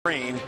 rain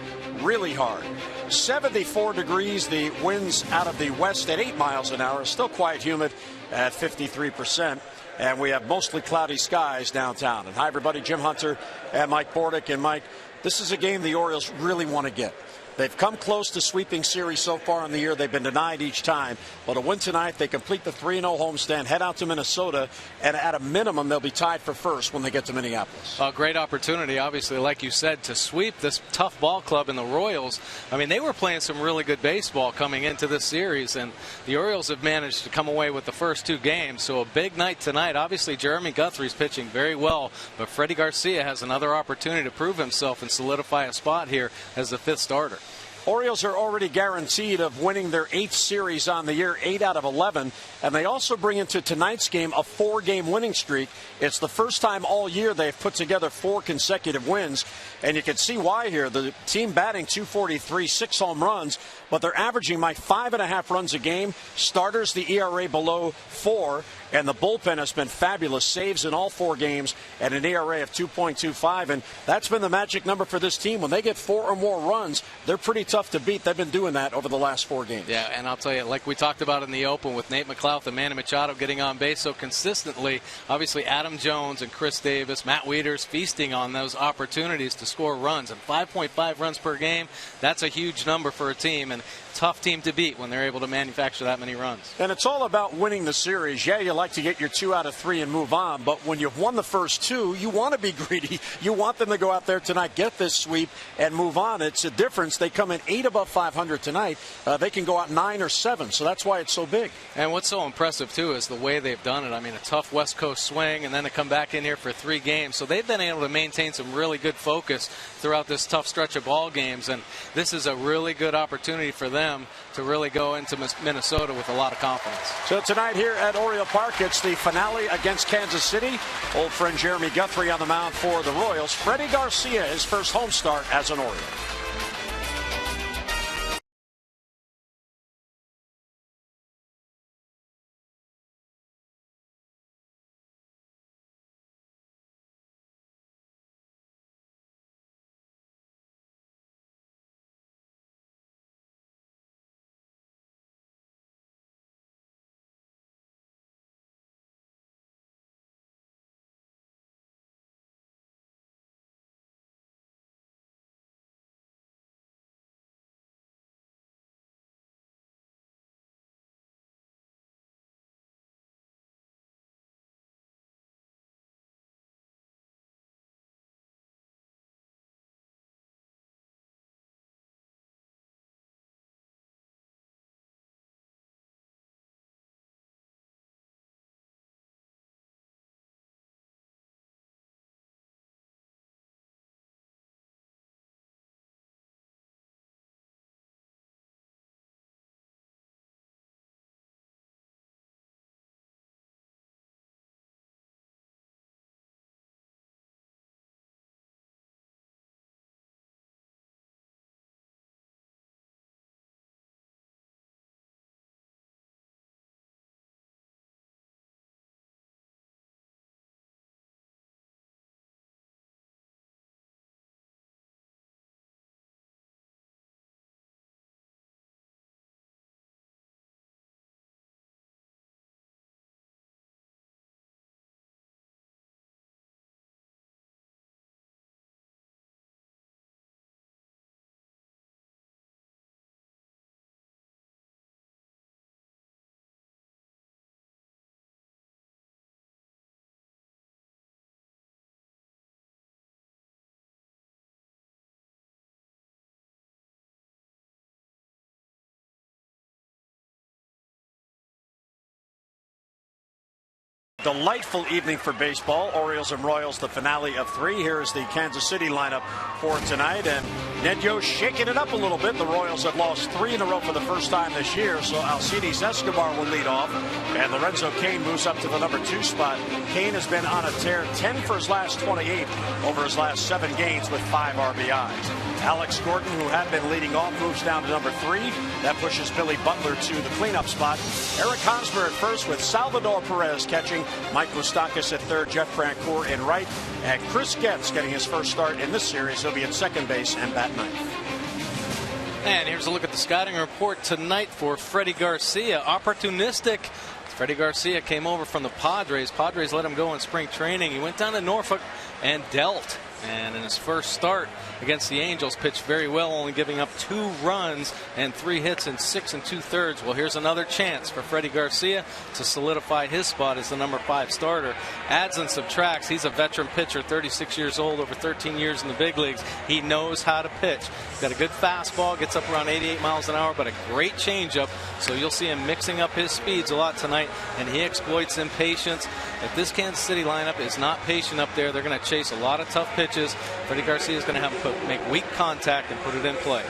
really hard. 74 degrees, the winds out of the west at 8 miles an hour. Still quite humid at 53%. And we have mostly cloudy skies downtown. And hi, everybody. Jim Hunter and Mike Bordick. And Mike, this is a game the Orioles really want to get. They've come close to sweeping series so far in the year. They've been denied each time. But a win tonight, they complete the 3-0 homestand, head out to Minnesota, and at a minimum, they'll be tied for first when they get to Minneapolis. A great opportunity, obviously, like you said, to sweep this tough ball club in the Royals. I mean, they were playing some really good baseball coming into this series, and the Orioles have managed to come away with the first 2 games. So a big night tonight. Obviously, Jeremy Guthrie's pitching very well, but Freddie Garcia has another opportunity to prove himself and solidify a spot here as the 5th starter. Orioles are already guaranteed of winning their 8th series on the year, 8 out of 11. And they also bring into tonight's game a 4-game winning streak. It's the first time all year they've put together 4 consecutive wins. And you can see why here. The team batting .243, 6 home runs, but they're averaging 5.5 runs a game. Starters, the ERA below 4. And the bullpen has been fabulous. Saves in all 4 games at an ERA of 2.25. And that's been the magic number for this team. When they get 4 or more runs, they're pretty tough to beat. They've been doing that over the last 4 games. Yeah, and I'll tell you, like we talked about in the open with Nate McLouth and Manny Machado getting on base so consistently, obviously Adam Jones and Chris Davis, Matt Wieters feasting on those opportunities to score runs. And 5.5 runs per game, that's a huge number for a team. And tough team to beat when they're able to manufacture that many runs. And it's all about winning the series. Yeah, you like to get your 2 out of 3 and move on, but when you've won the first 2, you want to be greedy. You want them to go out there tonight, get this sweep, and move on. It's a difference. They come in 8 above 500 tonight. They can go out 9 or 7, so that's why it's so big. And what's so impressive, too, is the way they've done it. I mean, a tough West Coast swing, and then to come back in here for 3 games. So they've been able to maintain some really good focus throughout this tough stretch of ball games, and this is a really good opportunity for them to really go into Minnesota with a lot of confidence. So tonight here at Oriole Park, it's the finale against Kansas City. Old friend Jeremy Guthrie on the mound for the Royals. Freddie Garcia, his first home start as an Oriole. Delightful evening for baseball. Orioles and Royals, the finale of 3. Here's the Kansas City lineup for tonight. And Ned Yost shaking it up a little bit. The Royals have lost 3 in a row for the first time this year. So Alcides Escobar will lead off. And Lorenzo Cain moves up to the number 2 spot. Cain has been on a tear, 10 for his last 28 over his last 7 games with 5 RBIs. Alex Gordon, who had been leading off, moves down to number 3. That pushes Billy Butler to the cleanup spot. Eric Hosmer at first with Salvador Perez catching. Mike Moustakas at third, Jeff Francoeur in right, and Chris Getz getting his first start in this series. He'll be at second base and bat ninth. And here's a look at the scouting report tonight for Freddie Garcia. Opportunistic. Freddie Garcia came over from the Padres. Padres let him go in spring training. He went down to Norfolk and dealt. And in his first start against the Angels, pitched very well, only giving up 2 runs and 3 hits in 6 2/3. Well, here's another chance for Freddie Garcia to solidify his spot as the number 5 starter. Adds and subtracts. He's a veteran pitcher, 36 years old, over 13 years in the big leagues. He knows how to pitch. Got a good fastball, gets up around 88 miles an hour, but a great changeup. So you'll see him mixing up his speeds a lot tonight, and he exploits impatience. If this Kansas City lineup is not patient up there, they're going to chase a lot of tough pitches. Freddie Garcia is going to have to make weak contact and put it in play.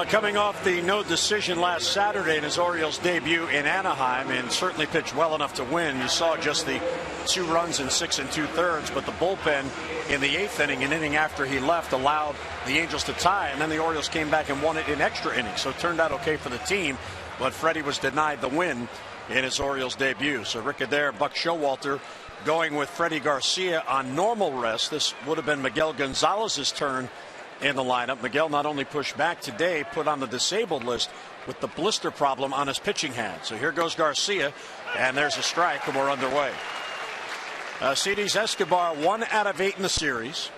Coming off the no decision last Saturday in his Orioles debut in Anaheim, and certainly pitched well enough to win. You saw just the 2 runs in 6 2/3, but the bullpen in the 8th inning, an inning after he left, allowed the Angels to tie, and then the Orioles came back and won it in extra innings. So it turned out okay for the team, but Freddie was denied the win in his Orioles debut. So Rick Adair, Buck Showalter going with Freddie Garcia on normal rest. This would have been Miguel Gonzalez's turn in the lineup. Miguel not only pushed back today, put on the disabled list with the blister problem on his pitching hand. So here goes Garcia, and there's a strike, and we're underway. Cedes Escobar 1 out of 8 in the series.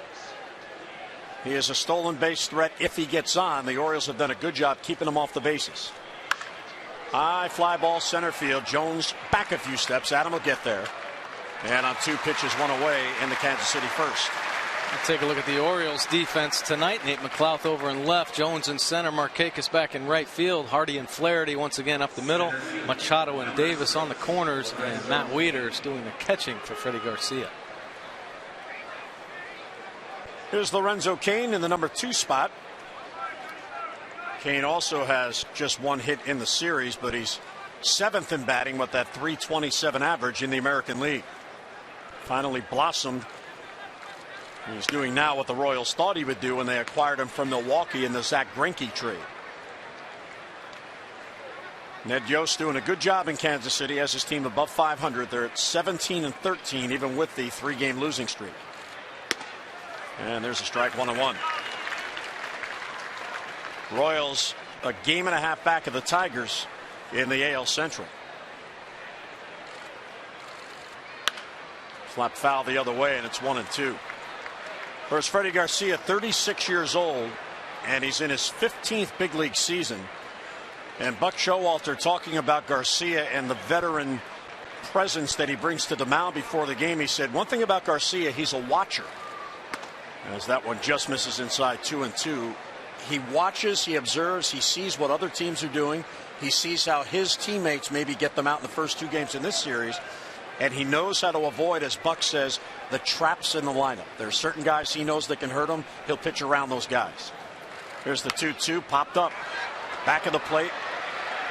He is a stolen base threat if he gets on. The Orioles have done a good job keeping him off the bases. High fly ball center field. Jones back a few steps. Adam will get there. And on 2 pitches, 1 away in the Kansas City first. We'll take a look at the Orioles defense tonight. Nate McLouth over in left, Jones in center, Markakis back in right field, Hardy and Flaherty once again up the middle, Machado and Davis on the corners, and Matt Wieters doing the catching for Freddie Garcia. Here's Lorenzo Cain in the number 2 spot. Cain also has just 1 hit in the series, but he's 7th in batting with that .327 average in the American League. Finally blossomed. He's doing now what the Royals thought he would do when they acquired him from Milwaukee in the Zach Greinke trade. Ned Yost doing a good job in Kansas City, has his team above 500. They're at 17-13, even with the 3-game losing streak. And there's a strike, 1-1. Royals a game and a half back of the Tigers in the AL Central. Flap foul the other way, and it's 1-2. First, Freddie Garcia, 36 years old, and he's in his 15th big league season. And Buck Showalter talking about Garcia and the veteran presence that he brings to the mound before the game. He said one thing about Garcia, he's a watcher. As that one just misses inside, 2-2. He watches, he observes, he sees what other teams are doing. He sees how his teammates maybe get them out in the first 2 games in this series. And he knows how to avoid, as Buck says, the traps in the lineup. There are certain guys he knows that can hurt him. He'll pitch around those guys. Here's the 2-2, popped up. Back of the plate.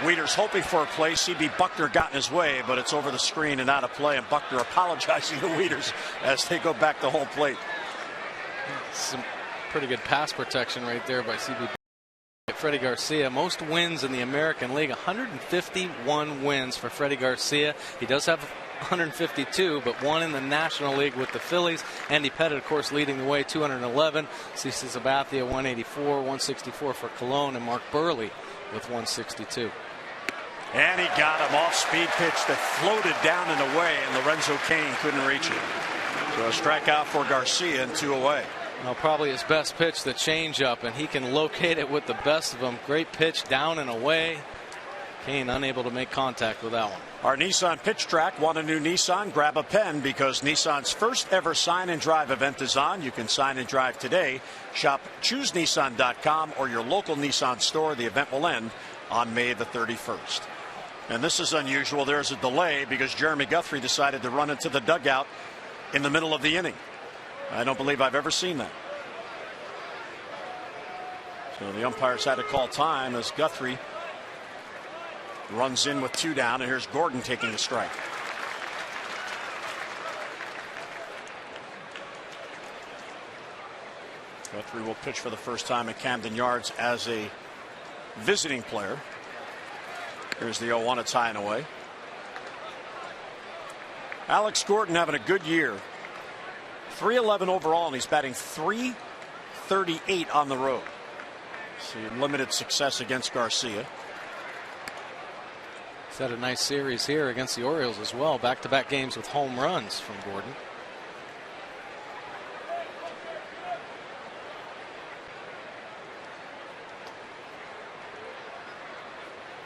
Wieters hoping for a play. CB Buckner got in his way, but it's over the screen and out of play. And Buckner apologizing to Wieters as they go back to home plate. Some pretty good pass protection right there by CB. Freddie Garcia, most wins in the American League, 151 wins for Freddie Garcia. He does have 152, but 1 in the National League with the Phillies. Andy Pettit, of course, leading the way, 211. CC Sabathia, 184, 164 for Cologne, and Mark Burley with 162. And he got him off speed pitch that floated down and away, and Lorenzo Cain couldn't reach it. So a strikeout for Garcia and 2 away. Well, probably his best pitch, the changeup, and he can locate it with the best of them. Great pitch down and away. Cain unable to make contact with that one. Our Nissan Pitch Track. Want a new Nissan? Grab a pen, because Nissan's first ever sign and drive event is on. You can sign and drive today. Shop ChooseNissan.com or your local Nissan store. The event will end on May the 31st. And this is unusual. There's a delay because Jeremy Guthrie decided to run into the dugout in the middle of the inning. I don't believe I've ever seen that. So the umpires had to call time as Guthrie runs in with 2 down, and here's Gordon taking a strike. Guthrie will pitch for the first time at Camden Yards as a visiting player. Here's the 0-1, it's high and away. Alex Gordon having a good year. 311 overall, and he's batting .338 on the road. See limited success against Garcia. He's had a nice series here against the Orioles as well. Back-to-back games with home runs from Gordon.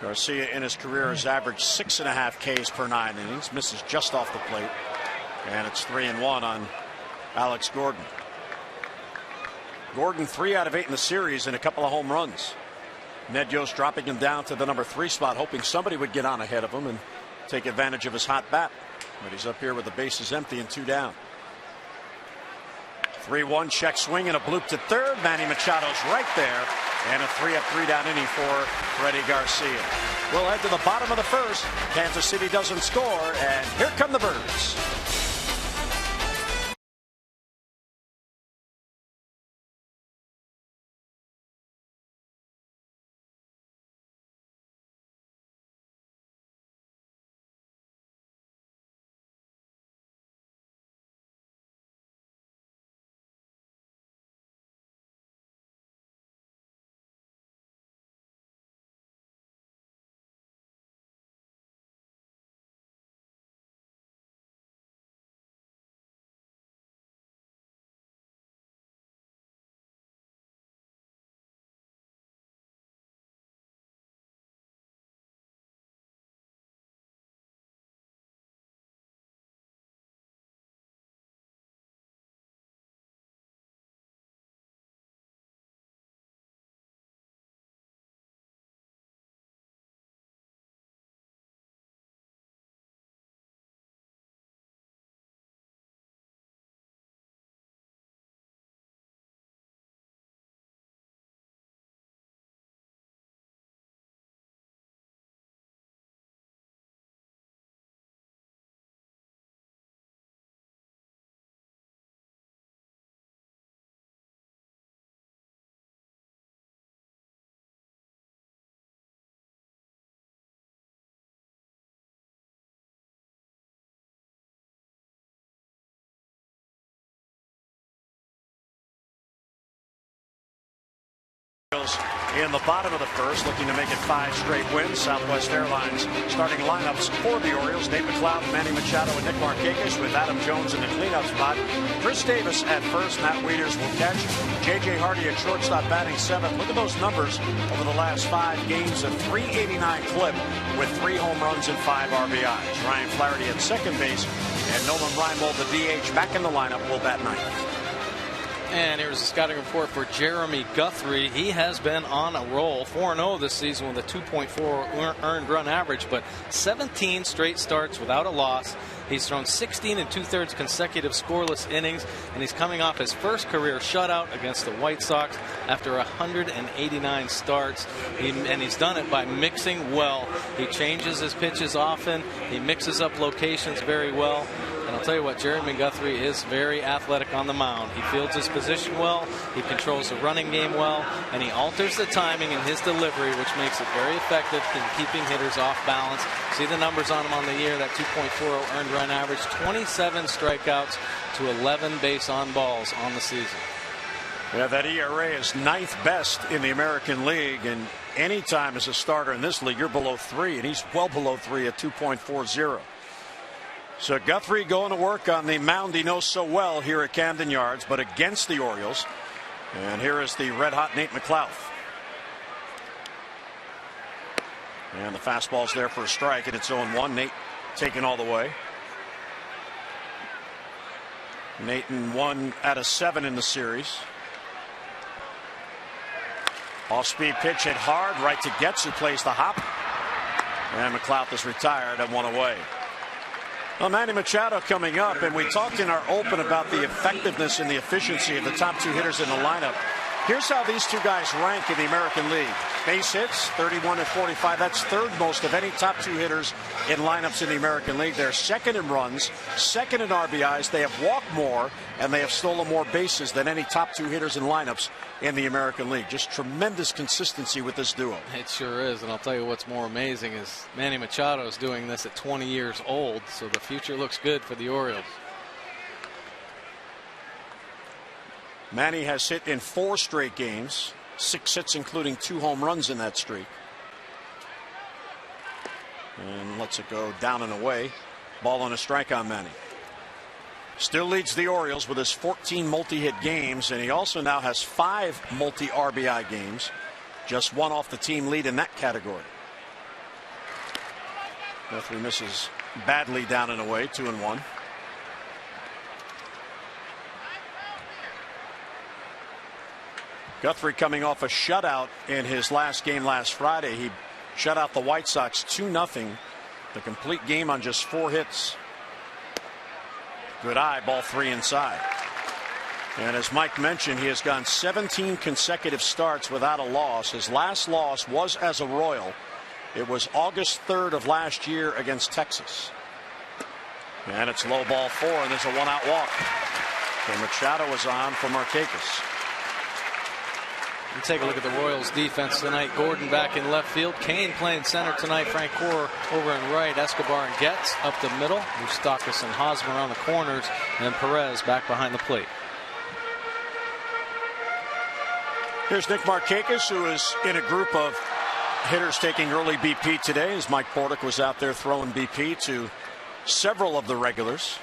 Garcia in his career has averaged 6.5 Ks per 9 innings. Misses just off the plate. And it's 3-1 on Alex Gordon. Gordon 3 out of 8 in the series and a couple of home runs. Ned Yost dropping him down to the number 3 spot, hoping somebody would get on ahead of him and take advantage of his hot bat. But he's up here with the bases empty and 2 down. 3-1 check swing and a bloop to third. Manny Machado's right there. And a 3-up, 3-down inning for Freddie Garcia. We'll head to the bottom of the first. Kansas City doesn't score, and here come the Birds. In the bottom of the first, looking to make it 5 straight wins. Southwest Airlines starting lineups for the Orioles: Nate McLeod, Manny Machado, and Nick Markakis, with Adam Jones in the cleanup spot. Chris Davis at first. Matt Wieters will catch. J.J. Hardy at shortstop, batting 7th. Look at those numbers over the last 5 games. A .389 clip with 3 home runs and 5 RBIs. Ryan Flaherty at second base, and Nolan Reinbold, the DH, back in the lineup, will bat 9th. And here's a scouting report for Jeremy Guthrie. He has been on a roll, 4-0 this season with a 2.4 earned run average, but 17 straight starts without a loss. He's thrown 16 2/3 consecutive scoreless innings, and he's coming off his first career shutout against the White Sox after 189 starts. And he's done it by mixing well. He changes his pitches often. He mixes up locations very well. And I'll tell you what, Jeremy Guthrie is very athletic on the mound. He fields his position well, he controls the running game well, and he alters the timing in his delivery, which makes it very effective in keeping hitters off balance. See the numbers on him on the year, that 2.40 earned run average, 27 strikeouts to 11 base on balls on the season. Yeah, that ERA is 9th best in the American League, and anytime as a starter in this league, you're below 3, and he's well below 3 at 2.40. So Guthrie going to work on the mound he knows so well here at Camden Yards, but against the Orioles. And here is the red-hot Nate McLeod. And the fastball's there for a strike, and it's 0-1. Nate taking all the way. Nate in 1 out of 7 in the series. Off-speed pitch hit hard, right to Getz, who plays the hop. And McLeod is retired and 1 away. Well, Manny Machado coming up, and we talked in our open about the effectiveness and the efficiency of the top 2 hitters in the lineup. Here's how these two guys rank in the American League. Base hits, 31 and 45. That's third most of any top two hitters in lineups in the American League. They're second in runs, second in RBIs. They have walked more, and they have stolen more bases than any top two hitters in lineups in the American League. Just tremendous consistency with this duo. It sure is, and I'll tell you what's more amazing is Manny Machado is doing this at 20 years old, so the future looks good for the Orioles. Manny has hit in 4 straight games, 6 hits including 2 home runs in that streak. And lets it go down and away. Ball on a strike on Manny. Still leads the Orioles with his 14 multi-hit games, and he also now has 5 multi-RBI games. Just 1 off the team lead in that category. Guthrie misses badly down and away, 2-1. Guthrie coming off a shutout in his last game last Friday. He shut out the White Sox 2-0. The complete game on just 4 hits. Good eye, ball 3 inside. And as Mike mentioned, he has gone 17 consecutive starts without a loss. His last loss was as a Royal. It was August 3rd of last year against Texas. And it's low, ball 4, and there's a 1-out walk. So Machado is on for Markakis. You take a look at the Royals defense tonight. Gordon back in left field. Kane playing center tonight. Frank Core over in right. Escobar and Getz up the middle. Moustakas and Hosmer on the corners. And Perez back behind the plate. Here's Nick Markakis, who is in a group of hitters taking early BP today, as Mike Bordick was out there throwing BP to several of the regulars.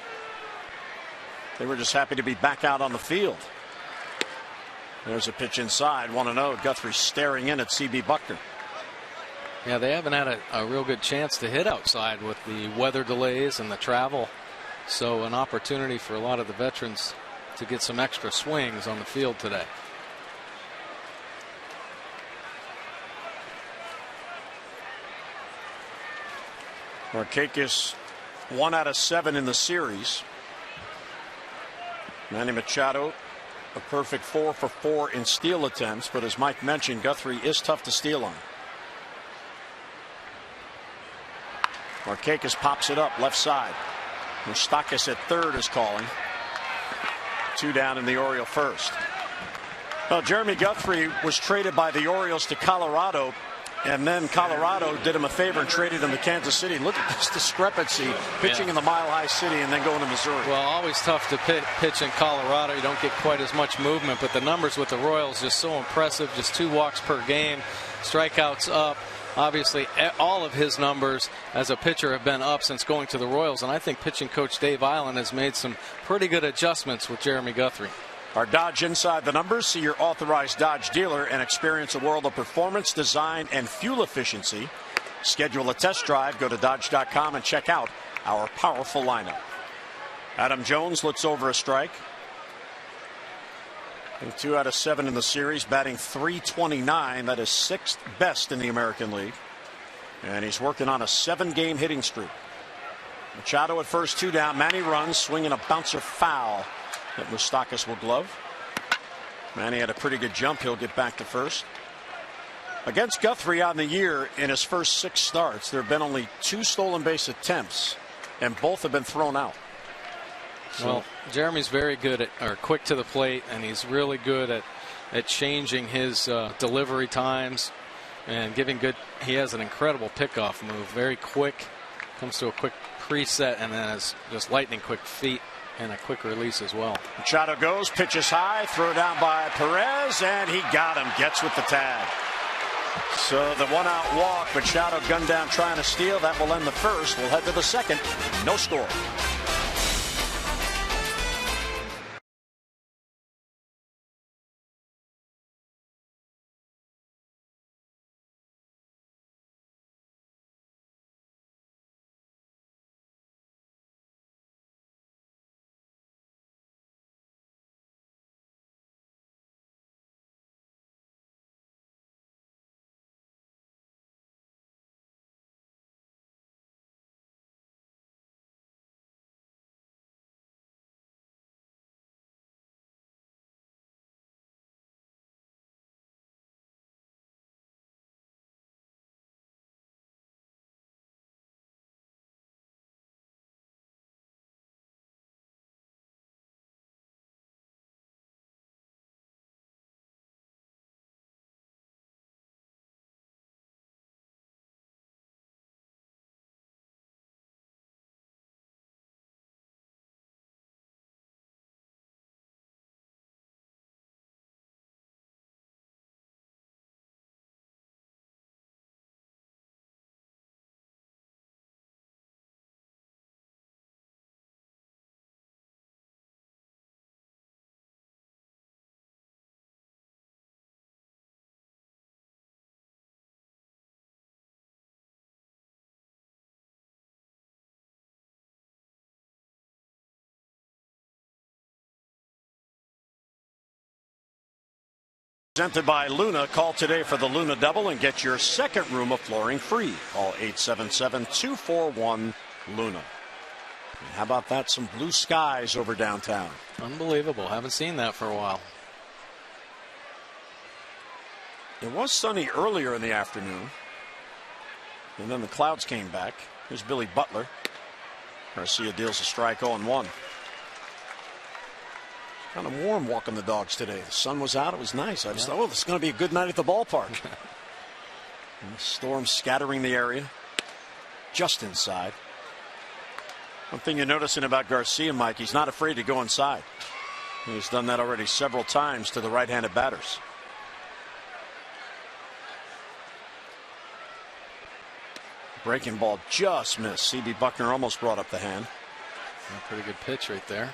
They were just happy to be back out on the field. There's a pitch inside, 1-0. Guthrie staring in at C.B. Buckner. Yeah, they haven't had a real good chance to hit outside with the weather delays and the travel. So an opportunity for a lot of the veterans to get some extra swings on the field today. Markakis 1 out of 7 in the series. Manny Machado a perfect 4 for 4 in steal attempts, but as Mike mentioned, Guthrie is tough to steal on. Markakis pops it up left side. Moustakas at third is calling. 2 down in the Oriole first. Well, Jeremy Guthrie was traded by the Orioles to Colorado, and then Colorado did him a favor and traded him to Kansas City. Look at this discrepancy, pitching in the Mile High City and then going to Missouri. Well, always tough to pitch in Colorado. You don't get quite as much movement, but the numbers with the Royals just so impressive. Just 2 walks per game, strikeouts up. Obviously, all of his numbers as a pitcher have been up since going to the Royals, and I think pitching coach Dave Island has made some pretty good adjustments with Jeremy Guthrie. Our Dodge Inside the Numbers. See your authorized Dodge dealer and experience a world of performance, design, and fuel efficiency. Schedule a test drive. Go to Dodge.com and check out our powerful lineup. Adam Jones looks over a strike. 2 out of 7 in the series, batting .329. That is 6th best in the American League. And he's working on a 7-game hitting streak. Machado at first, 2 down. Manny runs, swinging a bouncer foul that Moustakas will glove. Manny had a pretty good jump. He'll get back to first. Against Guthrie on the year, in his first 6 starts, there have been only 2 stolen base attempts, and both have been thrown out. So, well, Jeremy's very good quick to the plate, and he's really good at changing his delivery times and giving good. He has an incredible pickoff move, very quick, comes to a quick preset, and then has just lightning quick feet and a quick release as well. Machado goes, pitches high, throw down by Perez, and he got him. Gets with the tag. So the 1-out walk, Machado gunned down trying to steal. That will end the first. We'll head to the second. No score. presented by Luna. Call today for the Luna Double and get your second room of flooring free. Call 877-241-LUNA. How about that? Some blue skies over downtown. Unbelievable. Haven't seen that for a while. It was sunny earlier in the afternoon, and then the clouds came back. Here's Billy Butler. Garcia deals a strike 0-1. Kind of warm walking the dogs today. The sun was out. It was nice. I just thought, oh, this is going to be a good night at the ballpark. And the storm scattering the area just inside. One thing you're noticing about Garcia, Mike, he's not afraid to go inside. He's done that already several times to the right-handed batters. Breaking ball just missed. C.B. Buckner almost brought up the hand. A pretty good pitch right there.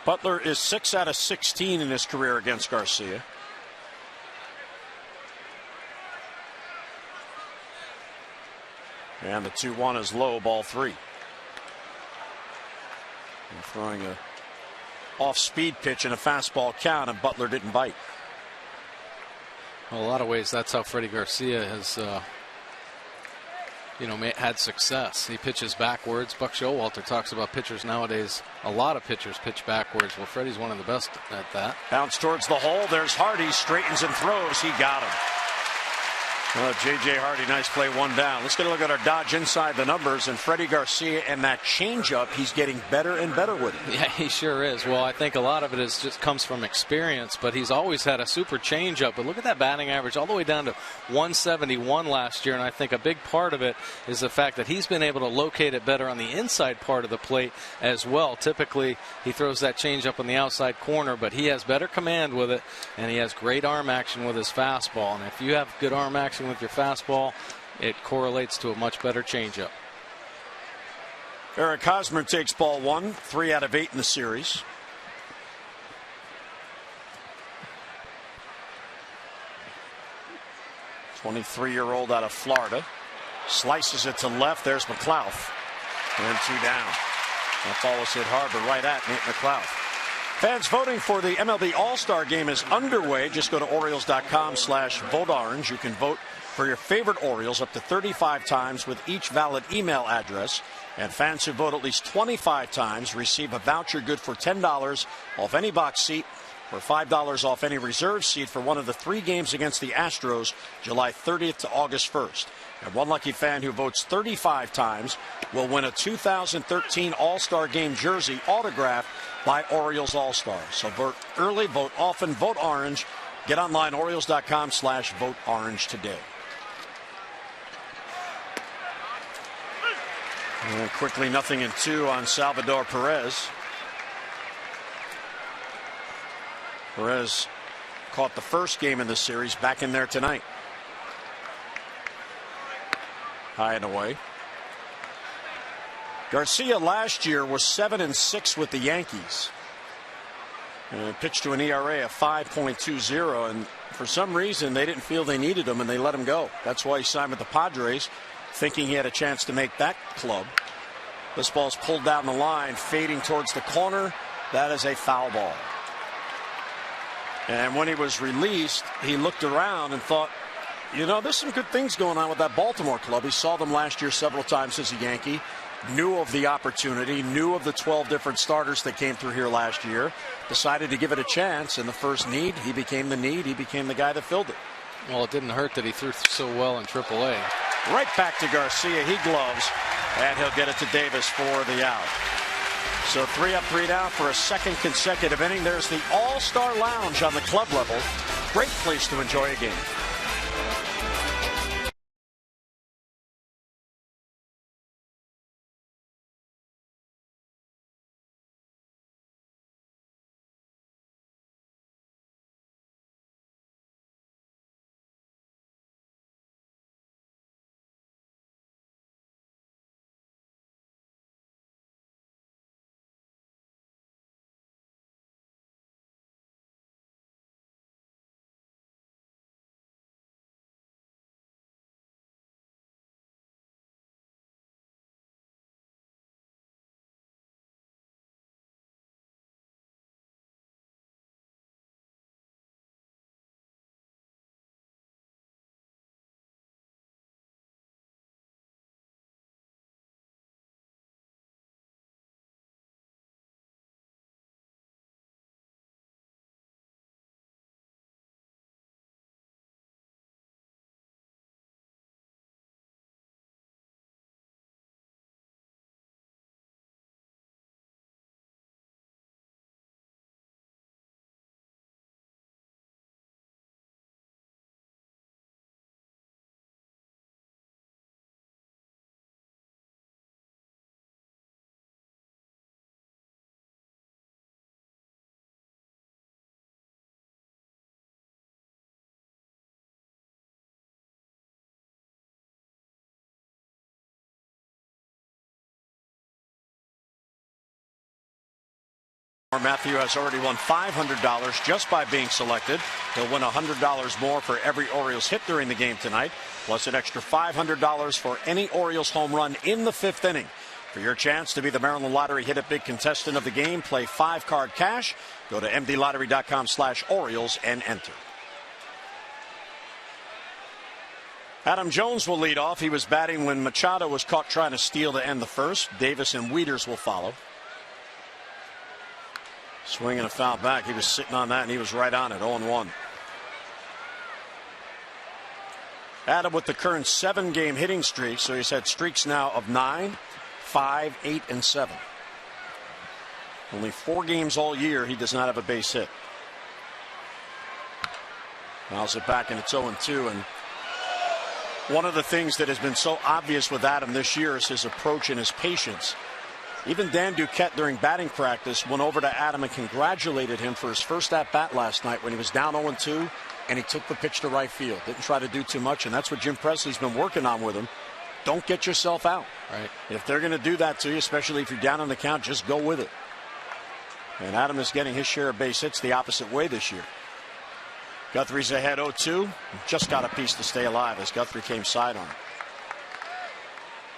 Butler is 6 out of 16 in his career against Garcia. And the 2-1 is low, ball 3. And throwing a off-speed pitch and a fastball count, and Butler didn't bite. Well, a lot of ways, that's how Freddie Garcia has, had success. He pitches backwards. Buck Showalter talks about pitchers nowadays. A lot of pitchers pitch backwards. Well, Freddie's one of the best at that. Bounce towards the hole. There's Hardy. Straightens and throws. He got him. Well, J.J. Hardy, nice play, 1 down. Let's get a look at our Dodge inside the numbers. And Freddie Garcia and that changeup, he's getting better and better with it. Yeah, he sure is. Well, I think a lot of it is just comes from experience, but he's always had a super changeup. But look at that batting average all the way down to 171 last year. And I think a big part of it is the fact that he's been able to locate it better on the inside part of the plate as well. Typically, he throws that changeup on the outside corner, but he has better command with it, and he has great arm action with his fastball. And if you have good arm action with your fastball, it correlates to a much better changeup. Eric Hosmer takes ball 1, 3 out of 8 in the series. '23-year-old out of Florida slices it to left. There's McLouth, and 2 down. That ball was hit hard, but right at Nate McLouth. Fans voting for the MLB All-Star Game is underway. Just go to Orioles.com/voteorange. You can vote for your favorite Orioles up to 35 times with each valid email address. And fans who vote at least 25 times receive a voucher good for $10 off any box seat or $5 off any reserve seat for one of the 3 games against the Astros, July 30th to August 1st. And one lucky fan who votes 35 times will win a 2013 All-Star Game jersey autographed by Orioles All-Stars. So vote early, vote often, vote orange. Get online, Orioles.com/voteorange today. And quickly, 0-2 on Salvador Perez. Perez caught the first game in the series, back in there tonight. High and away. Garcia last year was 7-6 with the Yankees. And pitched to an ERA of 5.20, and for some reason they didn't feel they needed him and they let him go. That's why he signed with the Padres, thinking he had a chance to make that club. This ball's pulled down the line, fading towards the corner. That is a foul ball. And when he was released, he looked around and thought, there's some good things going on with that Baltimore club. He saw them last year several times as a Yankee, knew of the opportunity, knew of the 12 different starters that came through here last year, decided to give it a chance. In the first need, he became the need. He became the guy that filled it. Well, it didn't hurt that he threw so well in AAA. Right back to Garcia. He gloves, and he'll get it to Davis for the out. So 3 up, 3 down for a second consecutive inning. There's the All-Star Lounge on the club level. Great place to enjoy a game. Matthew has already won $500 just by being selected. He'll win $100 more for every Orioles hit during the game tonight, plus an extra $500 for any Orioles home run in the 5th inning. For your chance to be the Maryland Lottery Hit It Big contestant of the game, play 5-card cash. Go to mdlottery.com/Orioles and enter. Adam Jones will lead off. He was batting when Machado was caught trying to steal to end the first. Davis and Wieters will follow. Swing and a foul back. He was sitting on that, and he was right on it, 0-1. Adam with the current 7-game hitting streak, so he's had streaks now of 9, 5, 8, and 7. Only 4 games all year he does not have a base hit. Fouls it back, and it's 0-2. And one of the things that has been so obvious with Adam this year is his approach and his patience. Even Dan Duquette during batting practice went over to Adam and congratulated him for his first at-bat last night when he was down 0-2, and he took the pitch to right field. Didn't try to do too much, and that's what Jim Presley's been working on with him. Don't get yourself out. Right. If they're going to do that to you, especially if you're down on the count, just go with it. And Adam is getting his share of base hits the opposite way this year. Guthrie's ahead 0-2. Just got a piece to stay alive as Guthrie came side on.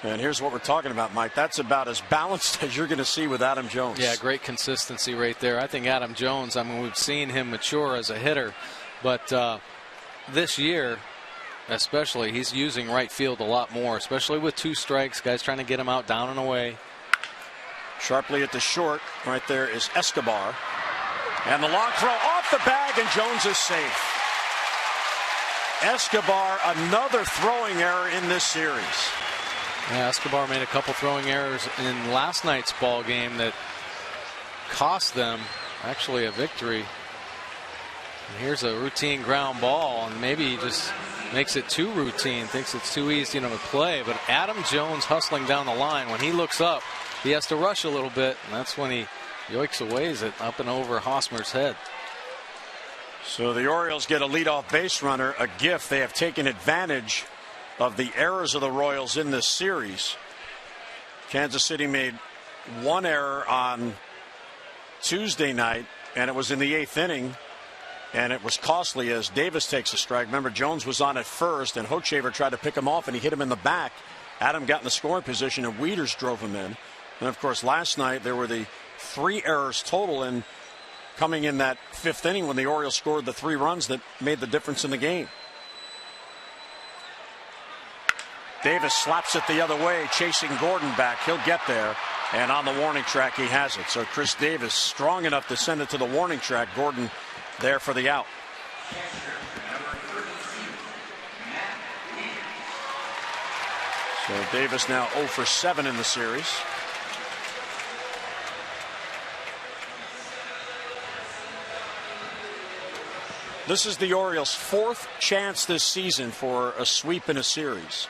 And here's what we're talking about, Mike. That's about as balanced as you're going to see with Adam Jones. Yeah, great consistency right there. I think Adam Jones, I mean, we've seen him mature as a hitter, but this year especially, he's using right field a lot more, especially with 2 strikes. Guys trying to get him out, down and away. Sharply at the short. Right there is Escobar. And the long throw off the bag, and Jones is safe. Escobar, another throwing error in this series. Yeah, Escobar made a couple throwing errors in last night's ball game that cost them actually a victory. And here's a routine ground ball, and maybe he just makes it too routine, thinks it's too easy to play. But Adam Jones hustling down the line, when he looks up, he has to rush a little bit, and that's when he yoiks aways it up and over Hosmer's head. So the Orioles get a leadoff base runner, a gift. They have taken advantage of the errors of the Royals in this series. Kansas City made 1 error on Tuesday night, and it was in the 8th inning, and it was costly as Davis takes a strike. Remember, Jones was on at first, and Hochevar tried to pick him off, and he hit him in the back. Adam got in the scoring position, and Wieters drove him in. And of course, last night there were the 3 errors total, and coming in that 5th inning when the Orioles scored the 3 runs that made the difference in the game. Davis slaps it the other way, chasing Gordon back. He'll get there, and on the warning track he has it. So Chris Davis strong enough to send it to the warning track. Gordon there for the out. So Davis now 0 for 7 in the series. This is the Orioles' 4th chance this season for a sweep in a series.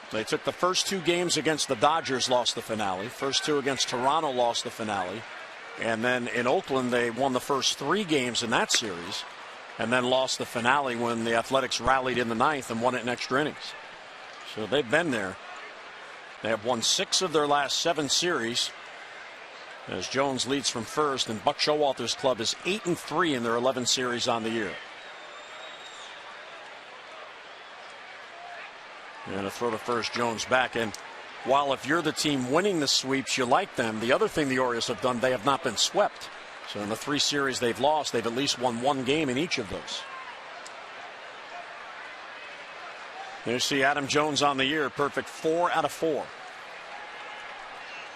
They took the first 2 games against the Dodgers, lost the finale. First 2 against Toronto, lost the finale. And then in Oakland, they won the first 3 games in that series, and then lost the finale when the Athletics rallied in the 9th and won it in extra innings. So they've been there. They have won 6 of their last 7 series, as Jones leads from first, and Buck Showalter's club is 8-3 in their 11 series on the year. And a throw to first, Jones back. And while if you're the team winning the sweeps, you like them, the other thing the Orioles have done, they have not been swept. So in the 3 series they've lost, they've at least won 1 game in each of those. There you see Adam Jones on the year, perfect 4 out of 4.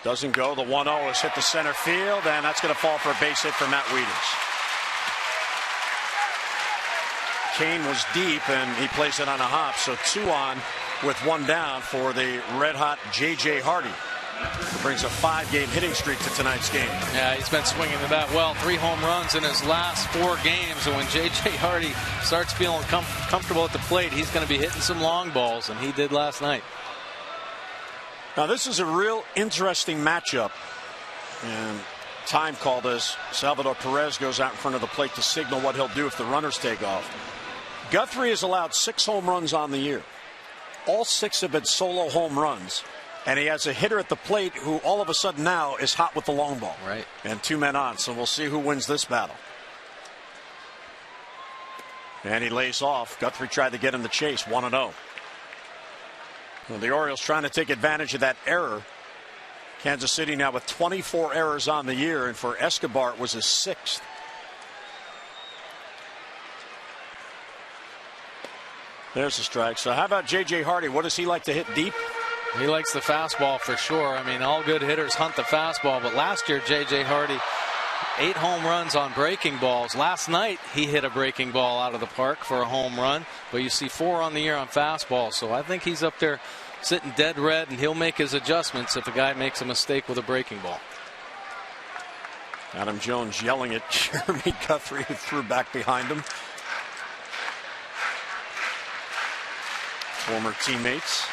Doesn't go. The 1-0 is hit the center field, and that's going to fall for a base hit for Matt Wieters. Kane was deep, and he plays it on a hop, so 2 on with 1 down for the red-hot J.J. Hardy, who brings a 5-game hitting streak to tonight's game. Yeah, he's been swinging the bat well. 3 home runs in his last 4 games, and when J.J. Hardy starts feeling comfortable at the plate, he's going to be hitting some long balls, and he did last night. Now, this is a real interesting matchup, and time called as Salvador Perez goes out in front of the plate to signal what he'll do if the runners take off. Guthrie has allowed 6 home runs on the year. All 6 have been solo home runs. And he has a hitter at the plate who all of a sudden now is hot with the long ball. Right. And 2 men on, so we'll see who wins this battle. And he lays off. Guthrie tried to get him the chase, 1-0. Well, the Orioles trying to take advantage of that error. Kansas City now with 24 errors on the year, and for Escobar it was his 6th. There's the strike. So how about J.J. Hardy? What does he like to hit deep? He likes the fastball for sure. I mean, all good hitters hunt the fastball, but last year J.J. Hardy 8 home runs on breaking balls. Last night he hit a breaking ball out of the park for a home run, but you see 4 on the year on fastballs. So I think he's up there sitting dead red, and he'll make his adjustments if a guy makes a mistake with a breaking ball. Adam Jones yelling at Jeremy Guthrie, who threw back behind him. Former teammates.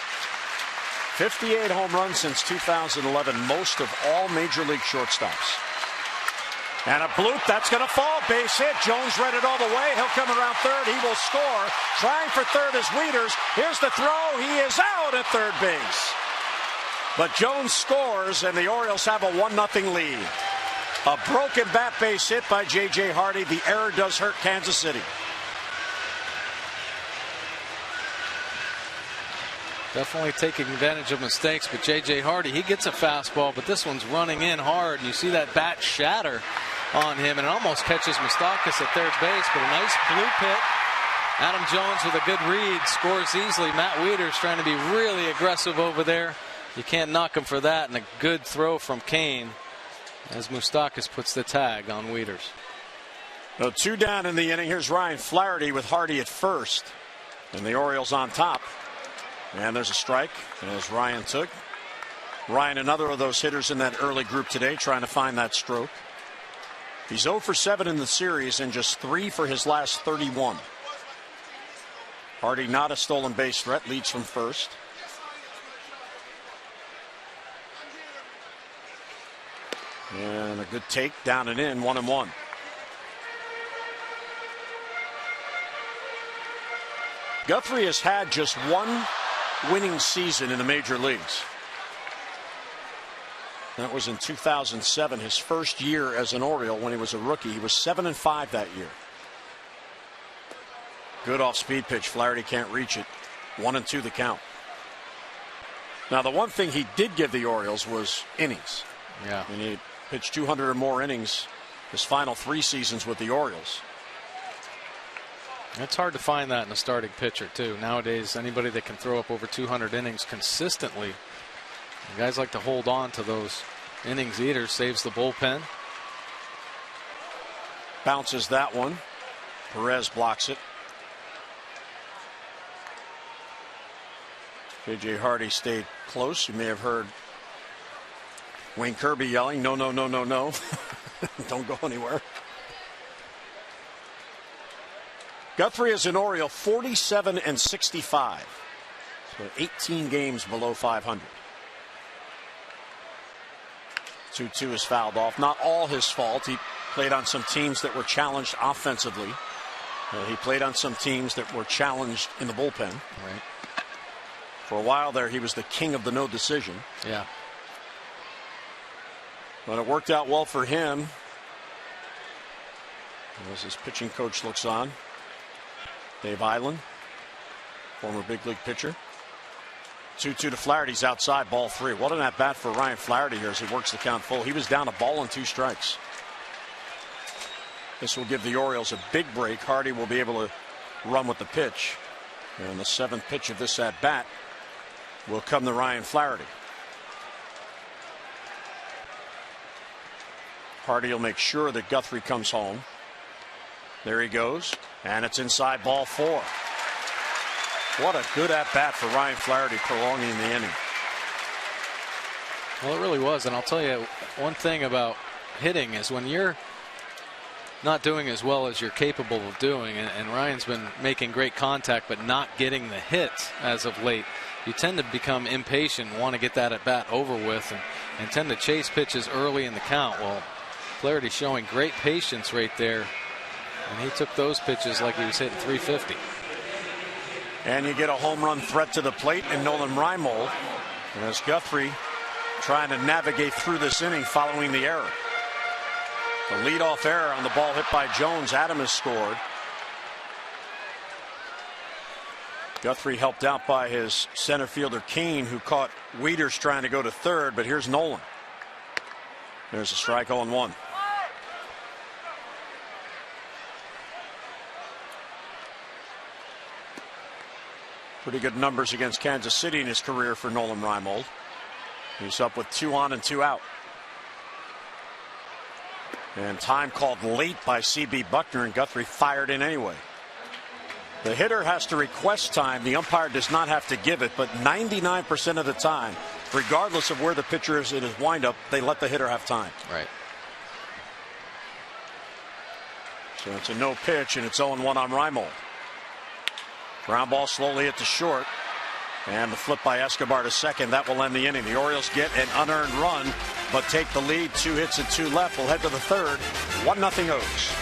58 home runs since 2011, most of all major league shortstops. And a bloop, that's going to fall. Base hit. Jones read it all the way. He'll come around third. He will score. Trying for third is Wieters. Here's the throw. He is out at third base. But Jones scores, and the Orioles have a 1-0 lead. A broken bat base hit by J.J. Hardy. The error does hurt Kansas City. Definitely taking advantage of mistakes, but J.J. Hardy, he gets a fastball, but this one's running in hard. You see that bat shatter on him, and it almost catches Moustakas at third base, but a nice bloop hit. Adam Jones with a good read, scores easily. Matt Wieters trying to be really aggressive over there. You can't knock him for that, and a good throw from Kane as Moustakas puts the tag on Wieters. So 2 down in the inning. Here's Ryan Flaherty with Hardy at first, and the Orioles on top. And there's a strike as Ryan took. Ryan, another of those hitters in that early group today, trying to find that stroke. He's 0 for 7 in the series and just 3 for his last 31. Hardy not a stolen base threat, leads from first. And a good take, down and in, 1-1. Guthrie has had just one winning season in the major leagues. That was in 2007, his first year as an Oriole when he was a rookie. He was 7-5 that year. Good off-speed pitch. Flaherty can't reach it. 1-2 the count. Now the one thing he did give the Orioles was innings. Yeah. And he pitched 200 or more innings his final 3 seasons with the Orioles. It's hard to find that in a starting pitcher, too. Nowadays, anybody that can throw up over 200 innings consistently, guys like to hold on to those innings eaters, saves the bullpen. Bounces that one. Perez blocks it. J.J. Hardy stayed close. You may have heard Wayne Kirby yelling, no, no, no, no, no. Don't go anywhere. Guthrie is an Oriole, 47-65. So 18 games below 500. 2-2 is fouled off. Not all his fault. He played on some teams that were challenged offensively. He played on some teams that were challenged in the bullpen. Right. For a while there, he was the king of the no decision. Yeah. But it worked out well for him. As his pitching coach looks on. Dave Island, former big league pitcher. 2-2 to Flaherty's outside, ball 3. What an at-bat for Ryan Flaherty here as he works the count full. He was down a ball and 2 strikes. This will give the Orioles a big break. Hardy will be able to run with the pitch. And the 7th pitch of this at-bat will come to Ryan Flaherty. Hardy will make sure that Guthrie comes home. There he goes. And it's inside, ball 4. What a good at-bat for Ryan Flaherty, prolonging the inning. Well, it really was. And I'll tell you one thing about hitting is when you're not doing as well as you're capable of doing, and Ryan's been making great contact but not getting the hits as of late, you tend to become impatient, want to get that at-bat over with, and tend to chase pitches early in the count. Well, Flaherty showing great patience right there. And he took those pitches like he was hitting 350. And you get a home run threat to the plate, and Nolan Reimold And as Guthrie trying to navigate through this inning following the error. The leadoff error on the ball hit by Jones. Adam has scored. Guthrie helped out by his center fielder Kane, who caught Wieters trying to go to third, but here's Nolan. There's a strike, 0-1. Pretty good numbers against Kansas City in his career for Nolan Reimold. He's up with 2 on and 2 out. And time called late by C.B. Buckner, and Guthrie fired in anyway. The hitter has to request time. The umpire does not have to give it, but 99% of the time, regardless of where the pitcher is in his windup, they let the hitter have time. Right. So it's a no pitch, and it's 0-1 on Reimold. Ground ball slowly at the short. And the flip by Escobar to second. That will end the inning. The Orioles get an unearned run, but take the lead. 2 hits and 2 left. We'll head to the third. 1-0 O's.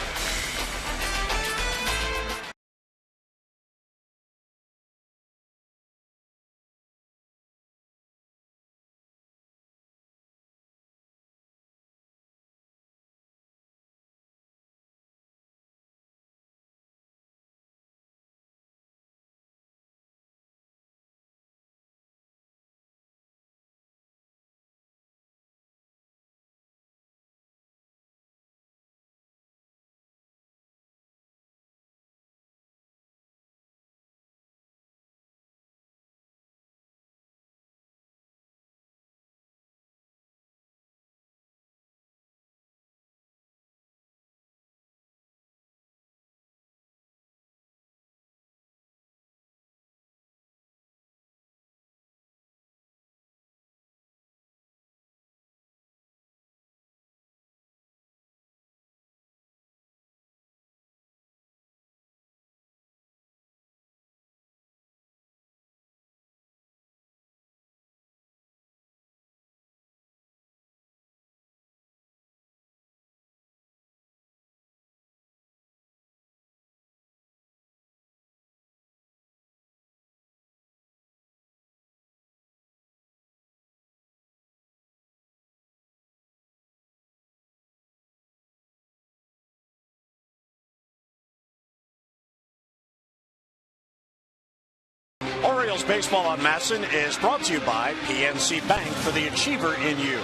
Orioles Baseball on Masson is brought to you by PNC Bank for the achiever in you,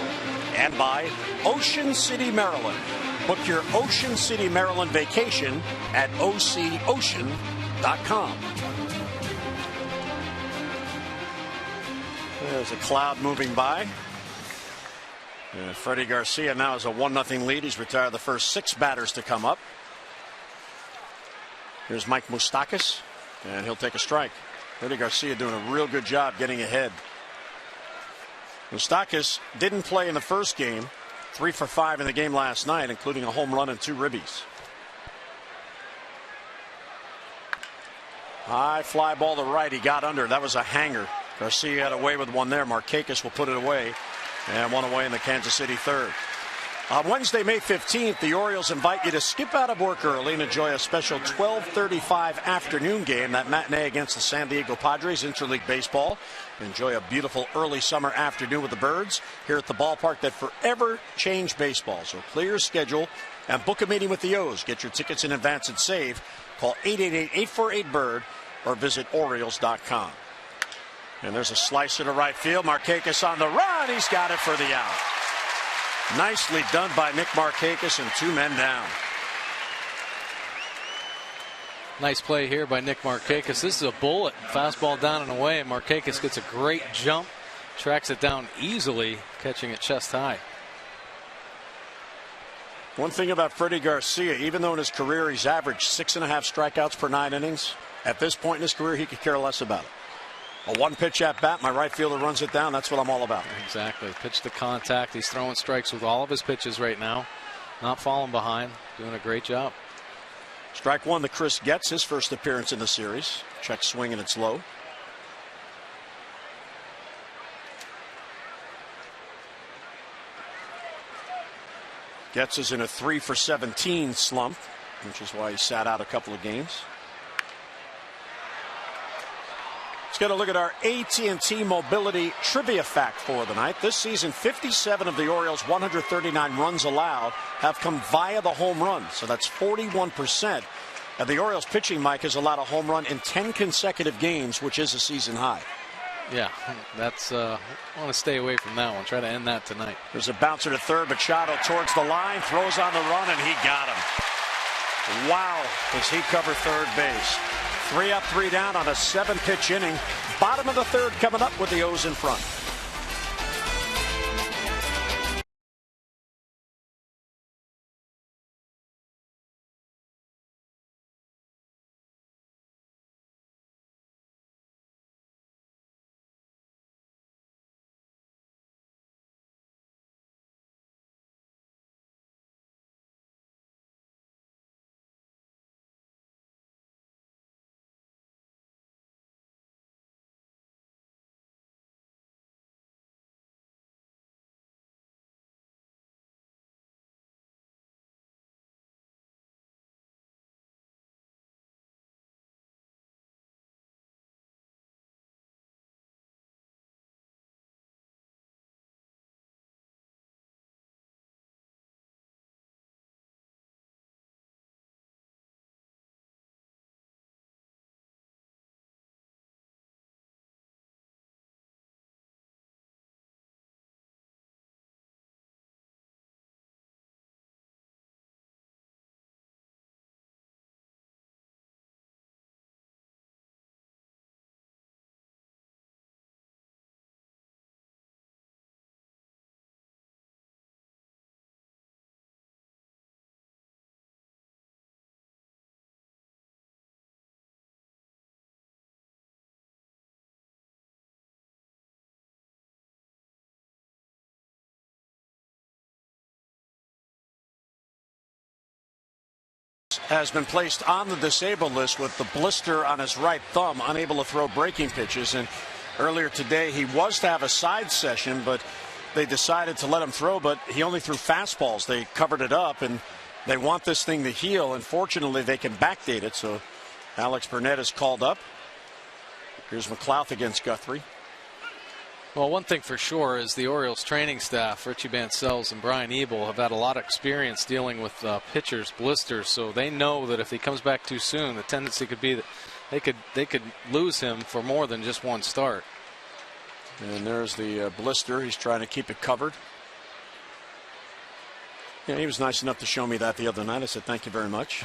and by Ocean City, Maryland. Book your Ocean City, Maryland vacation at ococean.com. There's a cloud moving by. And Freddie Garcia now has a 1-0 lead. He's retired the first 6 batters to come up. Here's Mike Moustakas, and he'll take a strike. Freddie Garcia doing a real good job getting ahead. Moustakas didn't play in the first game. 3 for 5 in the game last night, including a home run and 2 ribbies. High fly ball to right. He got under. That was a hanger. Garcia had away with one there. Markakis will put it away. And one away in the Kansas City third. On Wednesday, May 15th, the Orioles invite you to skip out of work early and enjoy a special 12:35 afternoon game, that matinee against the San Diego Padres, Interleague Baseball. Enjoy a beautiful early summer afternoon with the Birds here at the ballpark that forever changed baseball. So clear your schedule and book a meeting with the O's. Get your tickets in advance and save. Call 888-848-BIRD or visit Orioles.com. And there's a slicer to right field. Markakis on the run. He's got it for the out. Nicely done by Nick Markakis, and 2 men down. Nice play here by Nick Markakis. This is a bullet. Fastball down and away, and Markakis gets a great jump. Tracks it down easily, catching it chest high. One thing about Freddie Garcia, even though in his career he's averaged 6.5 strikeouts per 9 innings, at this point in his career he could care less about it. A 1-pitch at bat, my right fielder runs it down. That's what I'm all about. Exactly. Pitch to contact. He's throwing strikes with all of his pitches right now. Not falling behind. Doing a great job. Strike 1 to Chris Getz, his first appearance in the series. Check swing and it's low. Getz is in a 3 for 17 slump, which is why he sat out a couple of games. Let's get a look at our AT&T Mobility trivia fact for the night. This season, 57 of the Orioles' 139 runs allowed have come via the home run. So that's 41%. And the Orioles pitching, Mike, has allowed a home run in 10 consecutive games, which is a season high. Yeah, that's I want to stay away from that one. Try to end that tonight. There's a bouncer to third. Machado towards the line, throws on the run, and he got him. Wow, does he cover third base. 3 up, 3 down on a 7-pitch inning. Bottom of the third coming up with the O's in front. Has been placed on the disabled list with the blister on his right thumb, unable to throw breaking pitches. And earlier today he was to have a side session, but they decided to let him throw, but he only threw fastballs. They covered it up, and they want this thing to heal. Unfortunately, they can backdate it, so Alex Burnett is called up. Here's McLouth against Guthrie. Well, one thing for sure is the Orioles training staff, Richie Bancells and Brian Ebel, have had a lot of experience dealing with pitchers' blisters, so they know that if he comes back too soon, the tendency could be that they could lose him for more than just one start. And there's the blister. He's trying to keep it covered. Yeah, he was nice enough to show me that the other night. I said, thank you very much.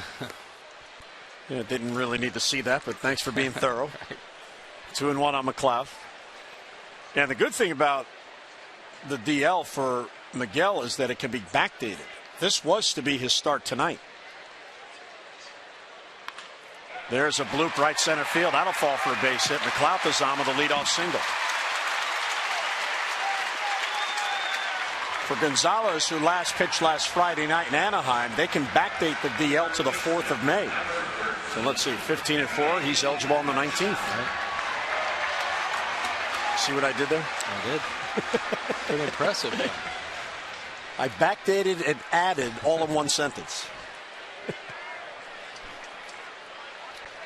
Yeah, didn't really need to see that, but thanks for being thorough. 2-1 on McLouth. And the good thing about the DL for Miguel is that it can be backdated. This was to be his start tonight. There's a bloop right center field. That'll fall for a base hit. McLouth is on with a leadoff single. For Gonzalez, who last pitched last Friday night in Anaheim, they can backdate the DL to the 4th of May. So let's see, 15-4. He's eligible on the 19th. See what I did there? I did. Pretty impressive. I backdated and added all in one sentence.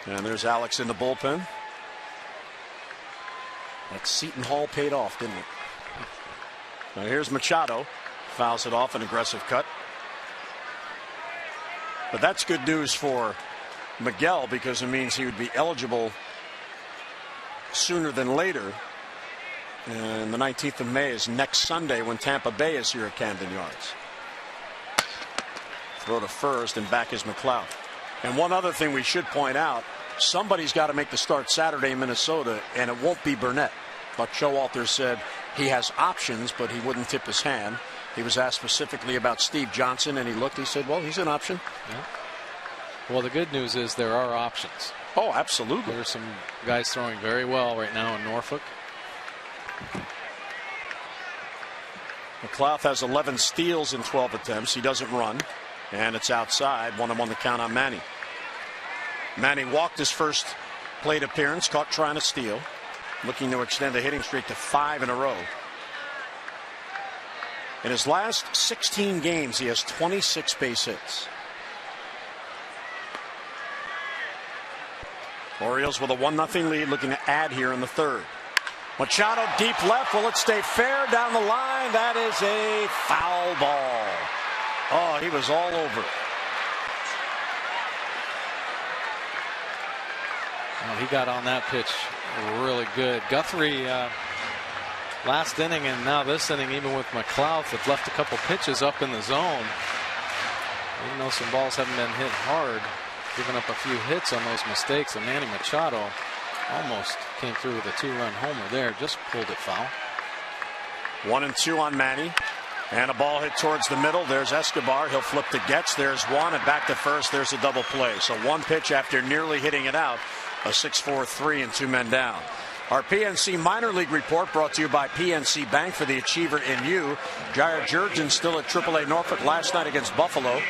And there's Alex in the bullpen. That Seton Hall paid off, didn't it? Now here's Machado. Fouls it off, an aggressive cut. But that's good news for Miguel because it means he would be eligible sooner than later. And the 19th of May is next Sunday when Tampa Bay is here at Camden Yards. Throw to first, and back is McLouth. And one other thing we should point out, somebody's got to make the start Saturday in Minnesota, and it won't be Burnett. But Showalter said he has options, but he wouldn't tip his hand. He was asked specifically about Steve Johnson, and he looked, he said, well, he's an option. Yeah. Well, the good news is there are options. Oh, absolutely. There are some guys throwing very well right now in Norfolk. McLouth has 11 steals in 12 attempts. He doesn't run, and it's outside. 1-1 the count on Manny. Manny walked his first plate appearance, caught trying to steal, looking to extend the hitting streak to 5 in a row. In his last 16 games, he has 26 base hits. Orioles with a 1-0 lead, looking to add here in the third. Machado deep left. Will it stay fair down the line? That is a foul ball. Oh, he was all over it. Well, he got on that pitch really good. Guthrie, last inning and now this inning, even with McLeod, have left a couple pitches up in the zone. Even though some balls haven't been hit hard, giving up a few hits on those mistakes. And Manny Machado almost came through with a 2-run homer there. Just pulled it foul. 1-2 on Manny. And a ball hit towards the middle. There's Escobar. He'll flip to Getz. There's one. And back to first. There's a double play. So one pitch after nearly hitting it out. A 6-4-3 and 2 men down. Our PNC minor league report brought to you by PNC Bank for the achiever in you. Jair Jurgen still at AAA Norfolk last night against Buffalo.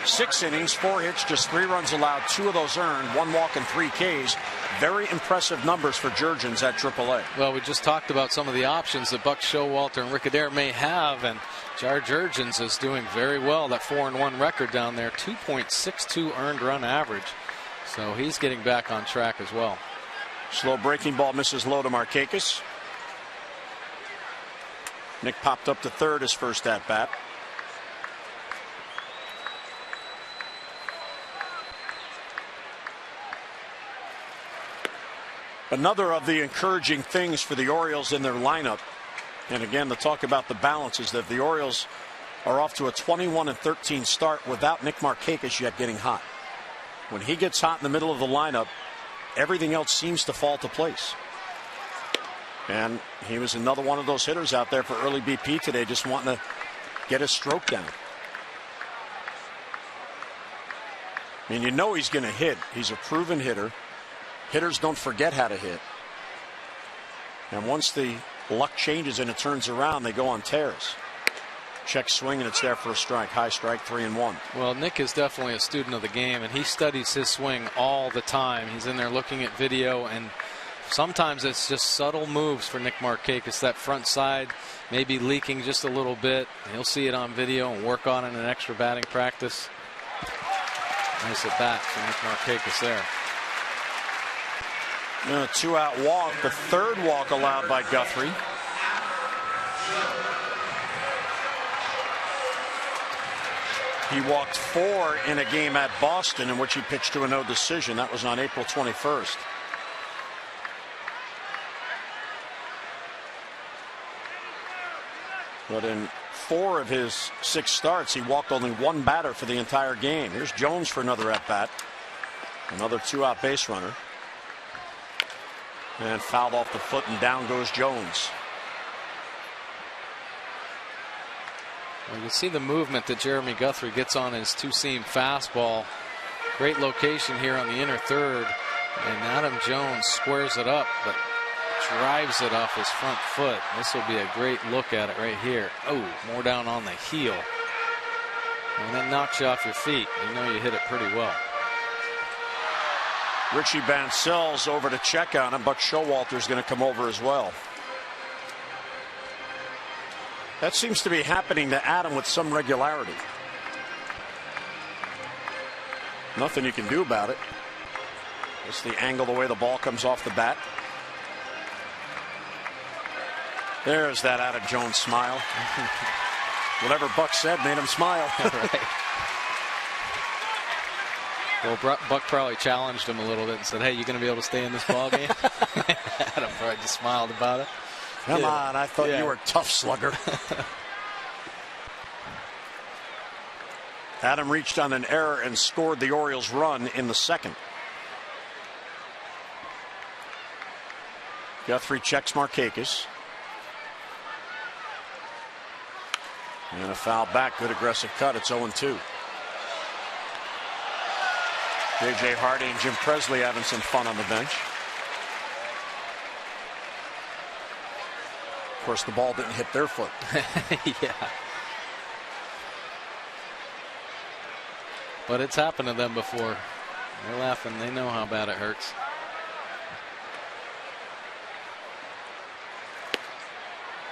6 innings, 4 hits, just 3 runs allowed, 2 of those earned, 1 walk and 3 Ks. Very impressive numbers for Jurgens at AAA. Well, we just talked about some of the options that Buck Showalter and Rick Adair may have, and Jair Jurgens is doing very well. That 4-1 record down there, 2.62 earned run average. So he's getting back on track as well. Slow breaking ball misses low to Markakis. Nick popped up to third his first at bat. Another of the encouraging things for the Orioles in their lineup, and again the talk about the balance, is that the Orioles are off to a 21-13 start without Nick Markakis yet getting hot. When he gets hot in the middle of the lineup, everything else seems to fall to place. And he was another one of those hitters out there for early BP today, just wanting to get his stroke down. I mean, you know he's going to hit. He's a proven hitter. Hitters don't forget how to hit. And once the luck changes and it turns around, they go on tears. Check swing, and it's there for a strike. High strike, 3-1. Well, Nick is definitely a student of the game, and he studies his swing all the time. He's in there looking at video, and sometimes it's just subtle moves for Nick Markakis. That front side maybe leaking just a little bit. He'll see it on video and work on it in an extra batting practice. Nice at bat for Nick Markakis there. A 2-out walk, the third walk allowed by Guthrie. He walked 4 in a game at Boston in which he pitched to a no decision. That was on April 21st. But in 4 of his 6 starts, he walked only 1 batter for the entire game. Here's Jones for another at bat. Another 2-out base runner. And fouled off the foot, and down goes Jones. Well, you can see the movement that Jeremy Guthrie gets on his two-seam fastball. Great location here on the inner third. And Adam Jones squares it up, but drives it off his front foot. This will be a great look at it right here. Oh, more down on the heel. And that knocks you off your feet. You know you hit it pretty well. Richie Bancil's over to check on him, but Showalter's going to come over as well. That seems to be happening to Adam with some regularity. Nothing you can do about it. Just the angle, the way the ball comes off the bat. There's that Adam Jones smile. Whatever Buck said made him smile. Right. Well, Buck probably challenged him a little bit and said, hey, you going to be able to stay in this ball game? Adam probably just smiled about it. Come on, I thought you were a tough slugger. Adam reached on an error and scored the Orioles' run in the second. Guthrie checks Markakis. And a foul back. Good aggressive cut. It's 0-2. J.J. Hardy and Jim Presley having some fun on the bench. Of course, the ball didn't hit their foot. Yeah. But it's happened to them before. They're laughing. They know how bad it hurts.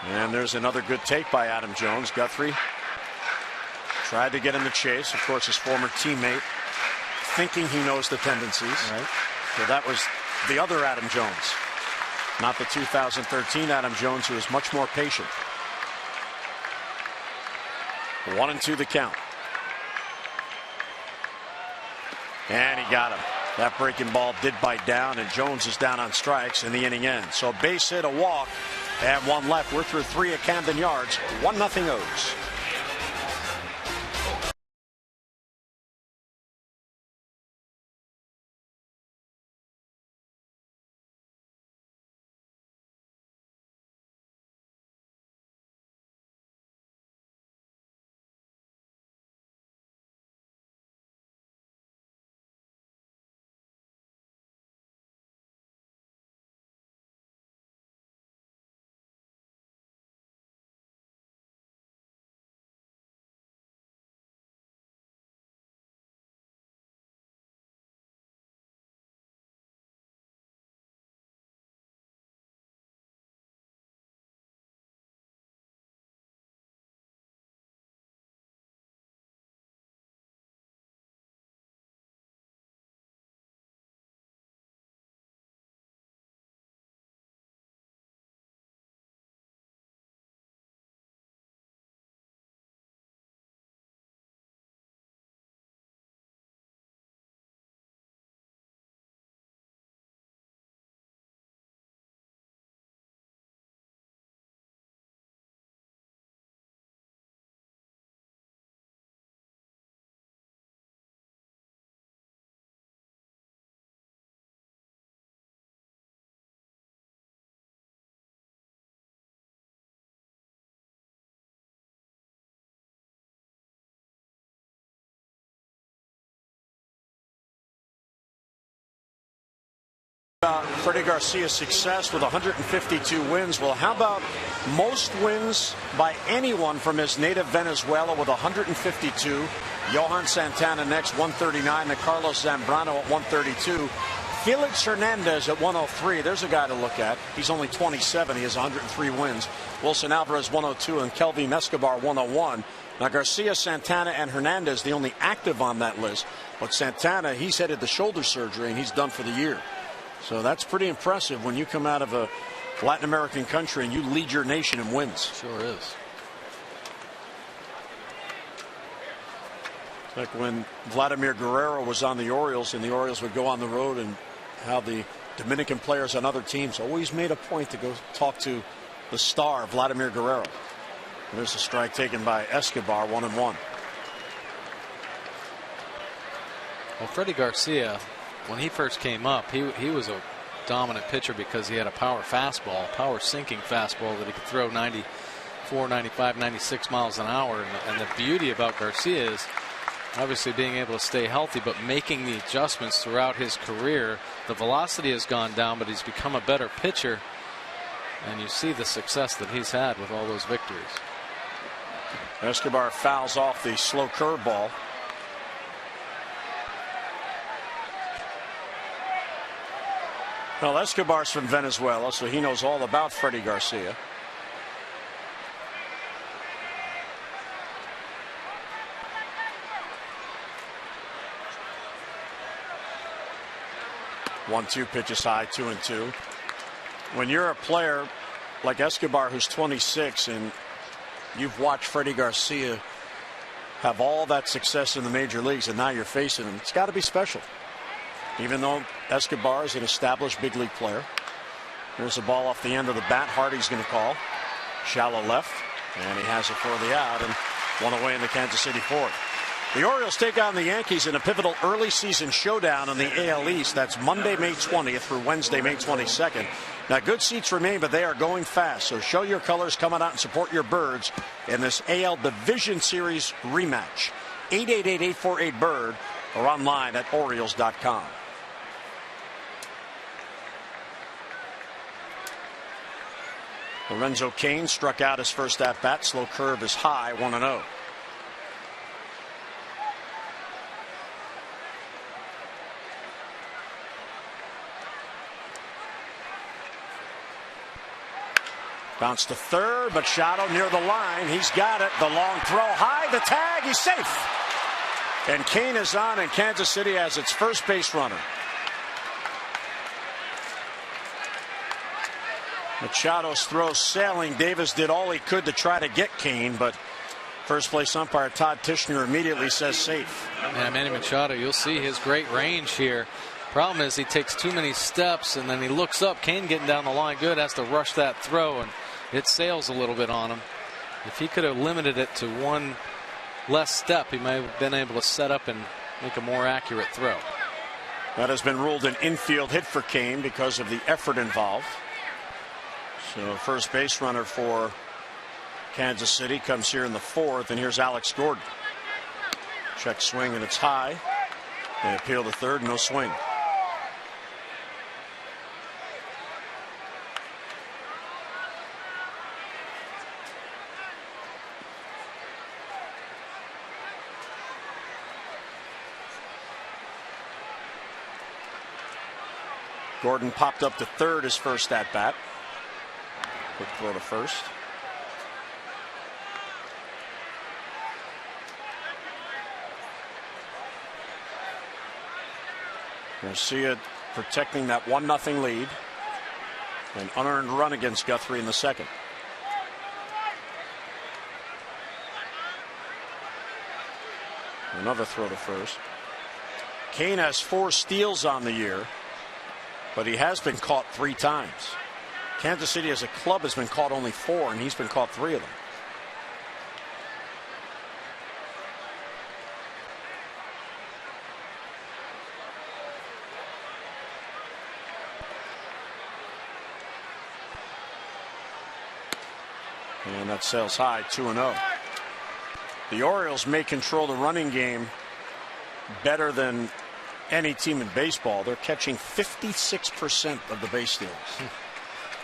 And there's another good take by Adam Jones. Guthrie tried to get in the chase. Of course, his former teammate, thinking he knows the tendencies. Right. So that was the other Adam Jones. Not the 2013 Adam Jones, who is much more patient. 1-2 the count. And he got him. That breaking ball did bite down, and Jones is down on strikes, and the inning ends. So base hit, a walk, and one left. We're through 3 at Camden Yards. 1-0 O's. Freddie Garcia's success with 152 wins. Well, how about most wins by anyone from his native Venezuela with 152? Johan Santana next, 139. And Carlos Zambrano at 132. Felix Hernandez at 103. There's a guy to look at. He's only 27. He has 103 wins. Wilson Alvarez 102 and Kelvin Escobar 101. Now Garcia, Santana, and Hernandez the only active on that list. But Santana, he's headed the shoulder surgery and he's done for the year. So that's pretty impressive when you come out of a Latin American country and you lead your nation in wins. Sure is. It's like when Vladimir Guerrero was on the Orioles and the Orioles would go on the road, and how the Dominican players on other teams always made a point to go talk to the star, Vladimir Guerrero. And there's a strike taken by Escobar, 1-1. Well, Freddie Garcia, when he first came up, he was a dominant pitcher because he had a power fastball, power sinking fastball that he could throw 94, 95, 96 miles an hour. And the beauty about Garcia is obviously being able to stay healthy, but making the adjustments throughout his career. The velocity has gone down, but he's become a better pitcher. And you see the success that he's had with all those victories. Escobar fouls off the slow curveball. Well, Escobar's from Venezuela, so he knows all about Freddie Garcia. One-two pitches high, 2-2. When you're a player like Escobar, who's 26, and you've watched Freddie Garcia have all that success in the major leagues, and now you're facing him, it's got to be special. Even though Escobar is an established big league player. There's a ball off the end of the bat. Hardy's going to call. Shallow left. And he has it for the out, and one away in the Kansas City fourth. The Orioles take on the Yankees in a pivotal early season showdown in the AL East. That's Monday, May 20th through Wednesday, May 22nd. Now, good seats remain, but they are going fast. So show your colors, come on out and support your Birds in this AL Division Series rematch. 888-848-BIRD or online at Orioles.com. Lorenzo Cain struck out his first at bat. Slow curve is high, 1-0. Bounce to third, Machado near the line. He's got it. The long throw high, the tag, he's safe. And Cain is on, and Kansas City has its first base runner. Machado's throw sailing. Davis did all he could to try to get Kane, but first place umpire Todd Tishner immediately says safe. Yeah, Manny Machado, you'll see his great range here. Problem is he takes too many steps and then he looks up. Kane getting down the line good, has to rush that throw, and it sails a little bit on him. If he could have limited it to one less step, he may have been able to set up and make a more accurate throw. That has been ruled an infield hit for Kane because of the effort involved. So first base runner for Kansas City comes here in the fourth, and here's Alex Gordon. Check swing, and it's high. They appeal to third, no swing. Gordon popped up to third his first at bat. Quick throw to first. Garcia protecting that 1-0 lead. An unearned run against Guthrie in the second. Another throw to first. Kane has 4 steals on the year, but he has been caught 3 times. Kansas City as a club has been caught only 4, and he's been caught 3 of them. And that sails high, 2-0. The Orioles may control the running game better than any team in baseball. They're catching 56% of the base steals.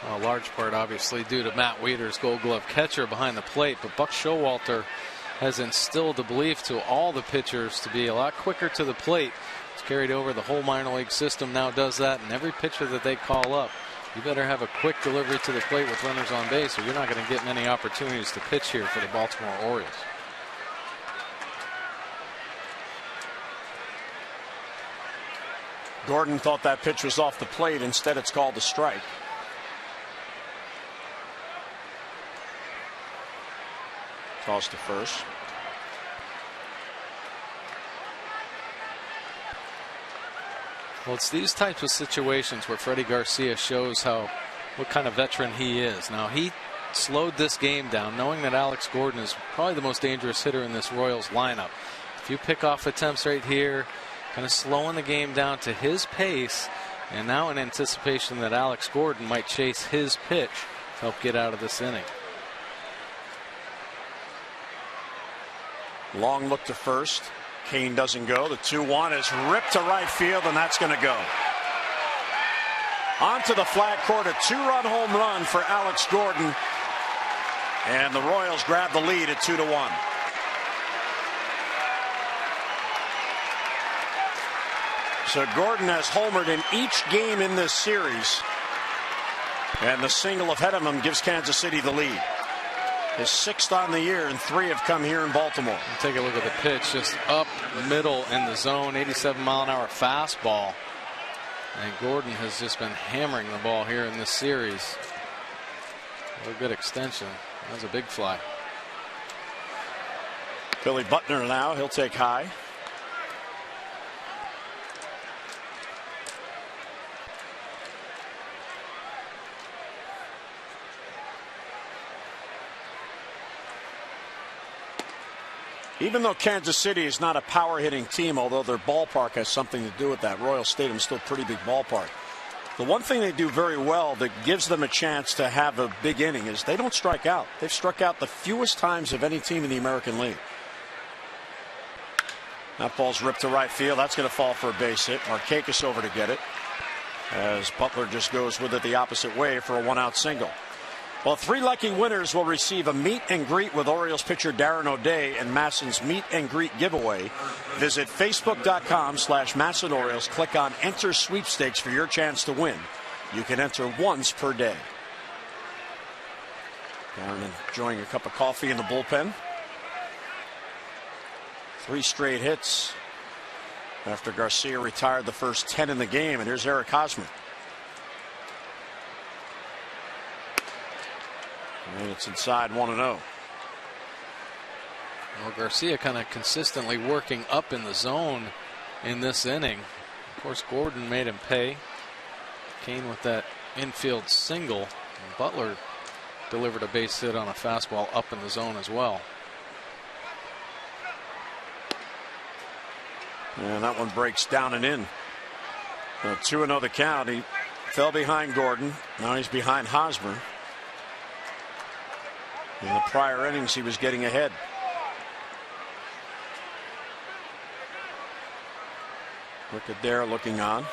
A large part obviously due to Matt Wieters, Gold Glove catcher behind the plate, but Buck Showalter has instilled the belief to all the pitchers to be a lot quicker to the plate. It's carried over the whole minor league system now does that, and every pitcher that they call up, you better have a quick delivery to the plate with runners on base, or you're not going to get many opportunities to pitch here for the Baltimore Orioles. Gordon thought that pitch was off the plate. Instead, it's called a strike. Toss to first. Well, it's these types of situations where Freddie Garcia shows what kind of veteran he is. Now, he slowed this game down, knowing that Alex Gordon is probably the most dangerous hitter in this Royals lineup. If you pick off attempts right here, kind of slowing the game down to his pace, and now in anticipation that Alex Gordon might chase his pitch to help get out of this inning. Long look to first. Kane doesn't go. The 2-1 is ripped to right field, and that's going to go. Onto the flat court, a 2-run home run for Alex Gordon, and the Royals grab the lead at 2-1. So Gordon has homered in each game in this series, and the single ahead of him gives Kansas City the lead. His 6th on the year, and 3 have come here in Baltimore. Take a look at the pitch, just up middle in the zone, 87-mile-an-hour fastball. And Gordon has just been hammering the ball here in this series. What a good extension. That was a big fly. Billy Butner now, he'll take high. Even though Kansas City is not a power hitting team, although their ballpark has something to do with that, Royal Stadium is still a pretty big ballpark. The one thing they do very well that gives them a chance to have a big inning is they don't strike out. They've struck out the fewest times of any team in the American League. That ball's ripped to right field. That's going to fall for a base hit. Markakis over to get it, as Butler just goes with it the opposite way for a 1-out single. Well, 3 lucky winners will receive a meet and greet with Orioles pitcher Darren O'Day and Masson's meet and greet giveaway. Visit Facebook.com/Masson Orioles. Click on Enter Sweepstakes for your chance to win. You can enter once per day. Darren enjoying a cup of coffee in the bullpen. 3 straight hits after Garcia retired the first 10 in the game. And here's Eric Hosmer. And it's inside 1-0. Well, Garcia kind of consistently working up in the zone in this inning. Of course, Gordon made him pay. Kane with that infield single. And Butler delivered a base hit on a fastball up in the zone as well. And that one breaks down and in. 2-0 the count. He fell behind Gordon. Now he's behind Hosmer. In the prior innings, he was getting ahead. Look at there, looking on.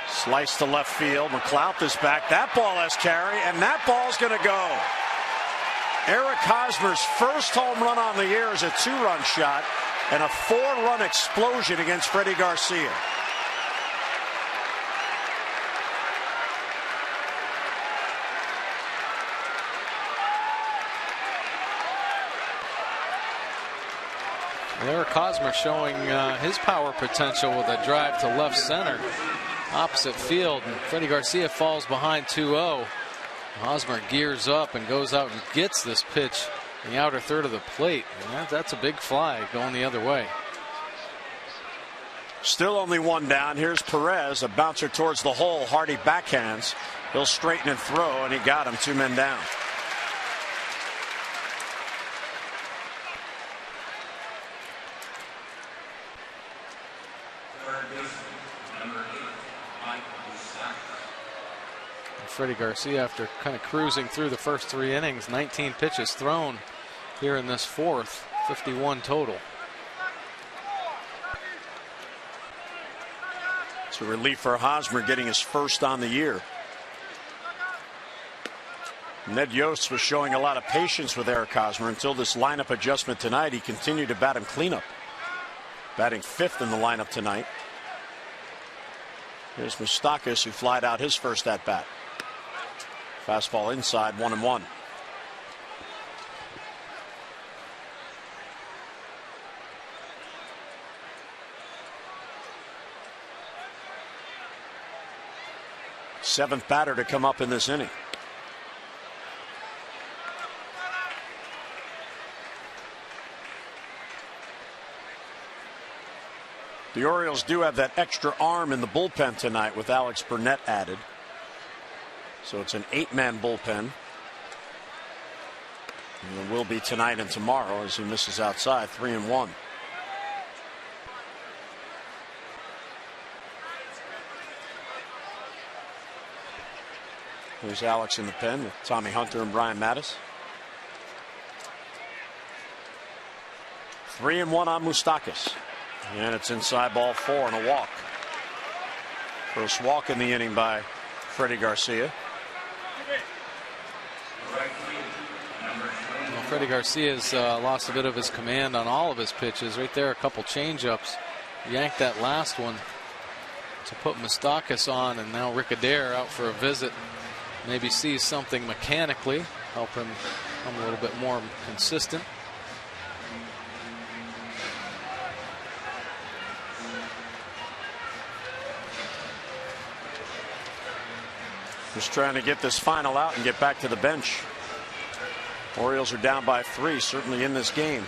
Slice to left field. McLeod is back. That ball has carry, and that ball's going to go. Eric Hosmer's first home run on the year is a 2-run shot and a 4-run explosion against Freddie Garcia. Eric Hosmer showing his power potential with a drive to left center, opposite field, and Freddie Garcia falls behind 2-0. Hosmer gears up and goes out and gets this pitch in the outer third of the plate. And that's a big fly going the other way. Still only one down. Here's Perez, a bouncer towards the hole. Hardy backhands. He'll straighten and throw, and he got him. 2 men down. Freddie Garcia, after kind of cruising through the first 3 innings, 19 pitches thrown here in this fourth, 51 total. It's a relief for Hosmer getting his first on the year. Ned Yost was showing a lot of patience with Eric Hosmer until this lineup adjustment tonight. He continued to bat him cleanup. Batting 5th in the lineup tonight. Here's Moustakas, who flied out his first at bat. Fastball inside, 1-1. Seventh batter to come up in this inning. The Orioles do have that extra arm in the bullpen tonight with Alex Burnett added. So it's an 8-man bullpen. And it will be tonight and tomorrow as he misses outside. 3-1. There's Alex in the pen with Tommy Hunter and Brian Mattis. 3-1 on Moustakas. And it's inside, ball 4 and a walk. First walk in the inning by Freddie Garcia. Well, Freddie Garcia's lost a bit of his command on all of his pitches. Right there, a couple changeups. Yanked that last one to put Moustakas on, and now Rick Adair out for a visit. Maybe sees something mechanically, help him become a little bit more consistent. Just trying to get this final out and get back to the bench. Orioles are down by 3, certainly in this game.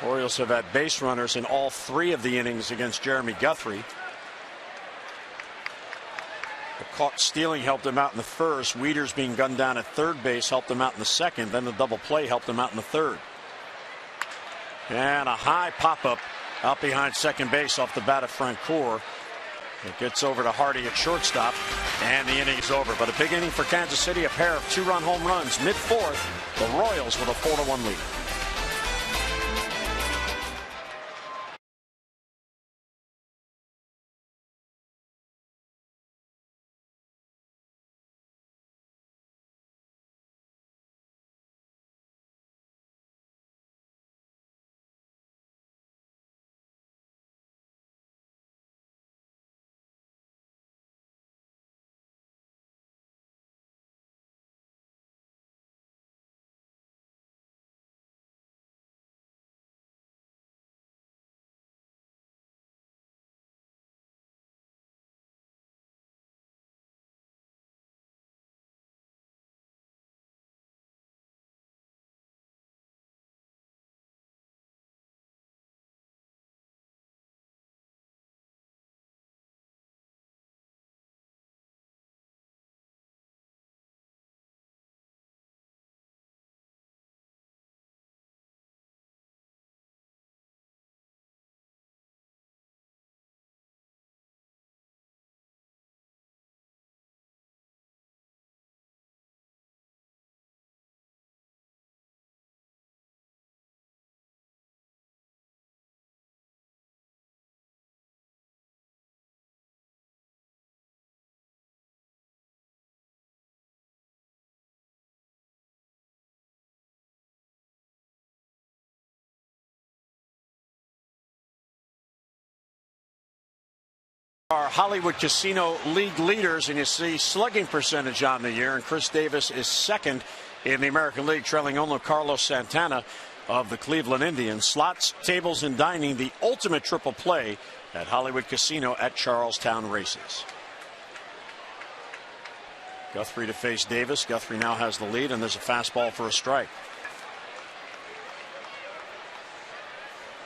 Orioles have had base runners in all 3 of the innings against Jeremy Guthrie. The caught stealing helped him out in the first. Wieters being gunned down at third base helped him out in the second. Then the double play helped him out in the third. And a high pop-up out behind second base off the bat of Francoeur. It gets over to Hardy at shortstop, and the inning is over. But a big inning for Kansas City, a pair of 2-run home runs. Mid-4th, the Royals with a 4-1 lead. Our Hollywood Casino League leaders, and you see slugging percentage on the year, and Chris Davis is second in the American League, trailing only Carlos Santana of the Cleveland Indians. Slots, tables, and dining, the ultimate triple play at Hollywood Casino at Charlestown Races. Guthrie to face Davis. Guthrie now has the lead, and there's a fastball for a strike.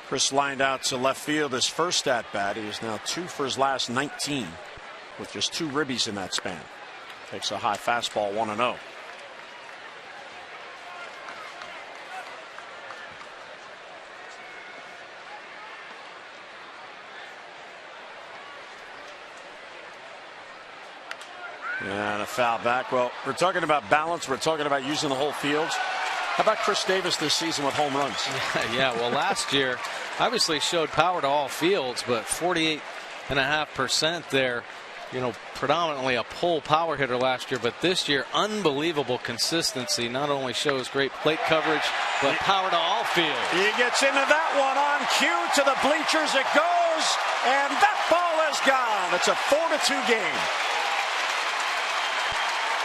Chris lined out to left field his first at bat. He is now 2 for his last 19 with just 2 ribbies in that span. Takes a high fastball, 1-0. And a foul back. Well, we're talking about balance. We're talking about using the whole field. How about Chris Davis this season with home runs? Yeah, well, last year obviously showed power to all fields, but 48.5% there. You know, predominantly a pull power hitter last year, but this year unbelievable consistency. Not only shows great plate coverage, but power to all fields. He gets into that one on cue. To the bleachers it goes, and that ball is gone. It's a 4-2 game.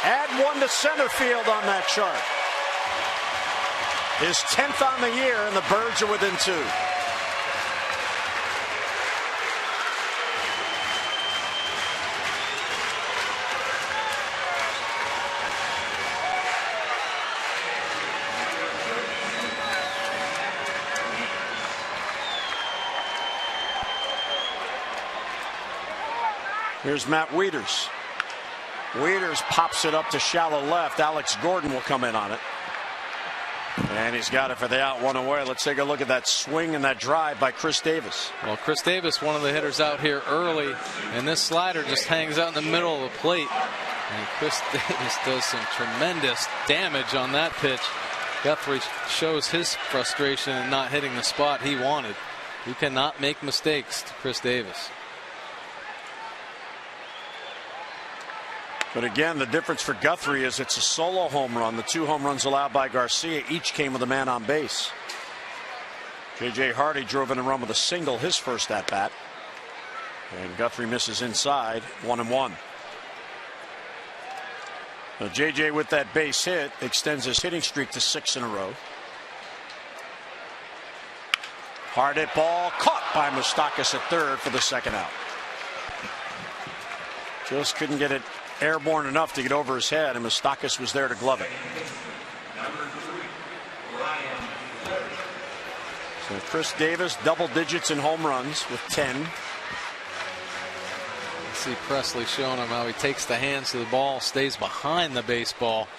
Add 1 to center field on that chart. His 10th on the year, and the Birds are within 2. Here's Matt Wieters. Wieters pops it up to shallow left. Alex Gordon will come in on it. And he's got it for the out, 1 away. Let's take a look at that swing and that drive by Chris Davis. Well, Chris Davis, one of the hitters out here early, and this slider just hangs out in the middle of the plate. And Chris Davis does some tremendous damage on that pitch. Guthrie shows his frustration in not hitting the spot he wanted. You cannot make mistakes to Chris Davis. But again, the difference for Guthrie is it's a solo home run. The 2 home runs allowed by Garcia each came with a man on base. J.J. Hardy drove in a run with a single his first at bat. And Guthrie misses inside, 1-1. Now J.J. with that base hit extends his hitting streak to 6 in a row. Hard hit ball caught by Moustakas at third for the second out. Just couldn't get it airborne enough to get over his head, and Moustakas was there to glove it. So Chris Davis double digits in home runs with 10. See Presley showing him how he takes the hands to the ball, stays behind the baseball.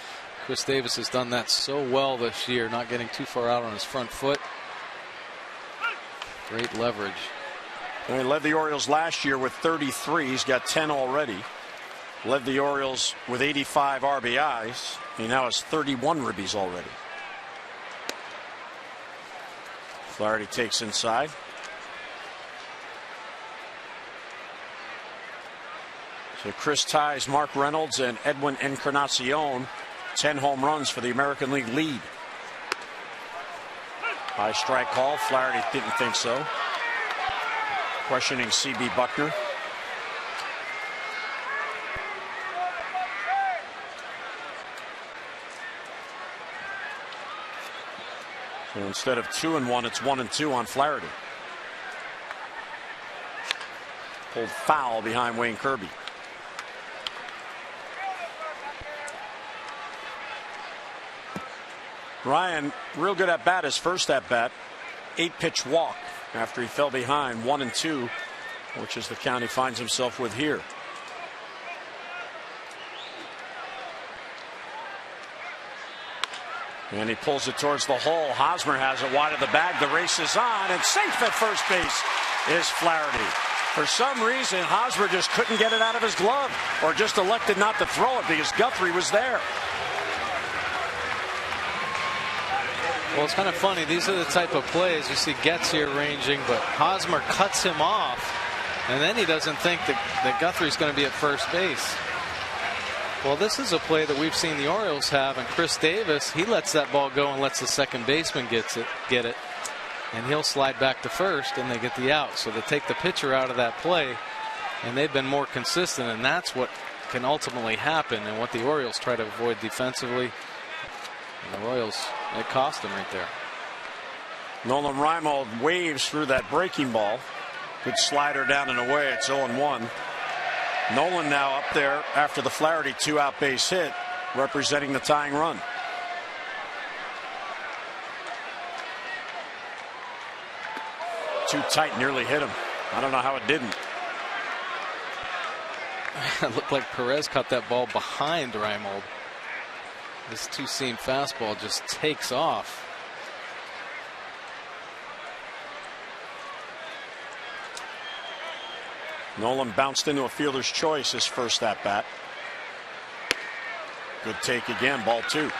Chris Davis has done that so well this year, not getting too far out on his front foot. Great leverage. And he led the Orioles last year with 33. He's got 10 already. Led the Orioles with 85 RBIs. He now has 31 ribbies already. Flaherty takes inside. So Chris ties Mark Reynolds and Edwin Encarnacion. 10 home runs for the American League lead. High strike call. Flaherty didn't think so. Questioning C.B. Buckner. So instead of 2-1, it's 1-2 on Flaherty. Pulled foul behind Wayne Kirby. Ryan, real good at bat, his first at bat. 8-pitch walk after he fell behind 1-2, which is the count he finds himself with here. And he pulls it towards the hole. Hosmer has it wide of the bag. The race is on, and safe at first base is Flaherty. For some reason, Hosmer just couldn't get it out of his glove, or just elected not to throw it because Guthrie was there. Well, it's kind of funny. These are the type of plays you see Getz here arranging, but Hosmer cuts him off, and then he doesn't think that Guthrie's going to be at first base. Well, this is a play that we've seen the Orioles have, and Chris Davis, he lets that ball go and lets the second baseman get it, and he'll slide back to first, and they get the out. So to take the pitcher out of that play, and they've been more consistent, and that's what can ultimately happen and what the Orioles try to avoid defensively. And the Royals, it cost them right there. Nolan Reimold waves through that breaking ball. Good slider down and away. It's 0-1. Nolan now up there after the Flaherty 2-out base hit, representing the tying run. Too tight, nearly hit him. I don't know how it didn't. It looked like Perez caught that ball behind Reimold. This two-seam fastball just takes off. Nolan bounced into a fielder's choice his first at bat. Good take again, ball 2.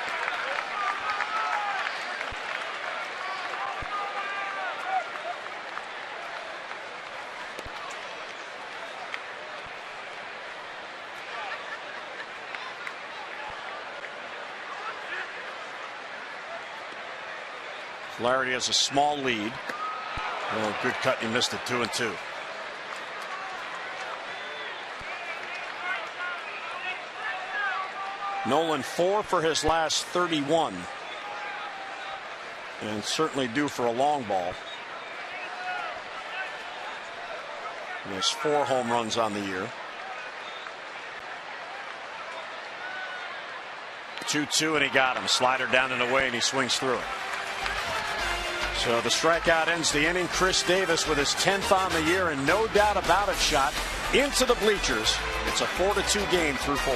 Flaherty has a small lead. Oh, good cut. He missed it. 2-2. Nolan 4 for his last 31. And certainly due for a long ball. He has 4 home runs on the year. 2-2, and he got him. Slider down and away, and he swings through it. So the strikeout ends the inning. Chris Davis with his 10th on the year, and no doubt about it, shot into the bleachers. It's a 4-2 game through 4.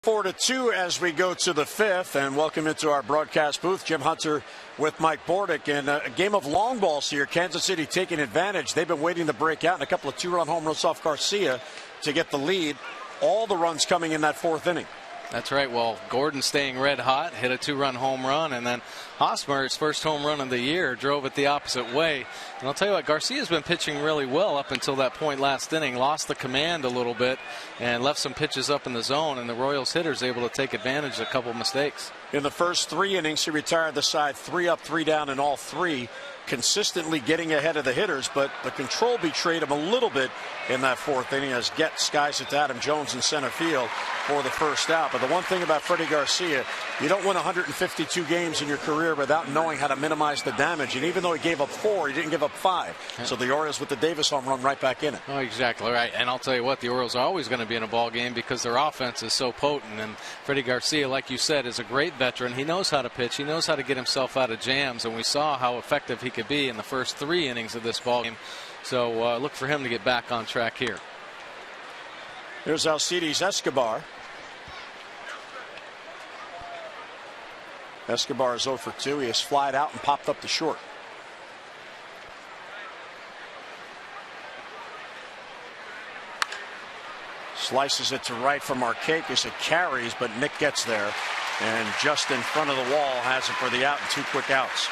Four to 2 as we go to the 5th, and welcome into our broadcast booth. Jim Hunter with Mike Bordick, and a game of long balls here. Kansas City taking advantage. They've been waiting to break out, and a couple of 2-run home runs off Garcia to get the lead. All the runs coming in that 4th inning. That's right. Well, Gordon staying red hot, hit a 2-run home run, and then Hosmer, his first home run of the year, drove it the opposite way. And I'll tell you what, Garcia's been pitching really well up until that point last inning. Lost the command a little bit and left some pitches up in the zone, and the Royals hitters able to take advantage of a couple of mistakes. In the first 3 innings, he retired the side 3 up, 3 down in all 3, consistently getting ahead of the hitters, but the control betrayed him a little bit in that 4th inning as Getz skies it to Adam Jones in center field for the first out. But the one thing about Freddie Garcia, you don't win 152 games in your career without knowing how to minimize the damage. And even though he gave up 4, he didn't give up 5. Yeah. So the Orioles with the Davis home run right back in it. Oh, exactly right. And I'll tell you what, the Orioles are always going to be in a ball game because their offense is so potent. And Freddie Garcia, like you said, is a great veteran. He knows how to pitch. He knows how to get himself out of jams. And we saw how effective he could be in the first 3 innings of this ball game. So look for him to get back on track here. Here's Alcides Escobar. Escobar is 0 for 2. He has flied out and popped up to short. Slices it to right for Markakis. It carries, but Nick gets there. And just in front of the wall has it for the out and 2 quick outs.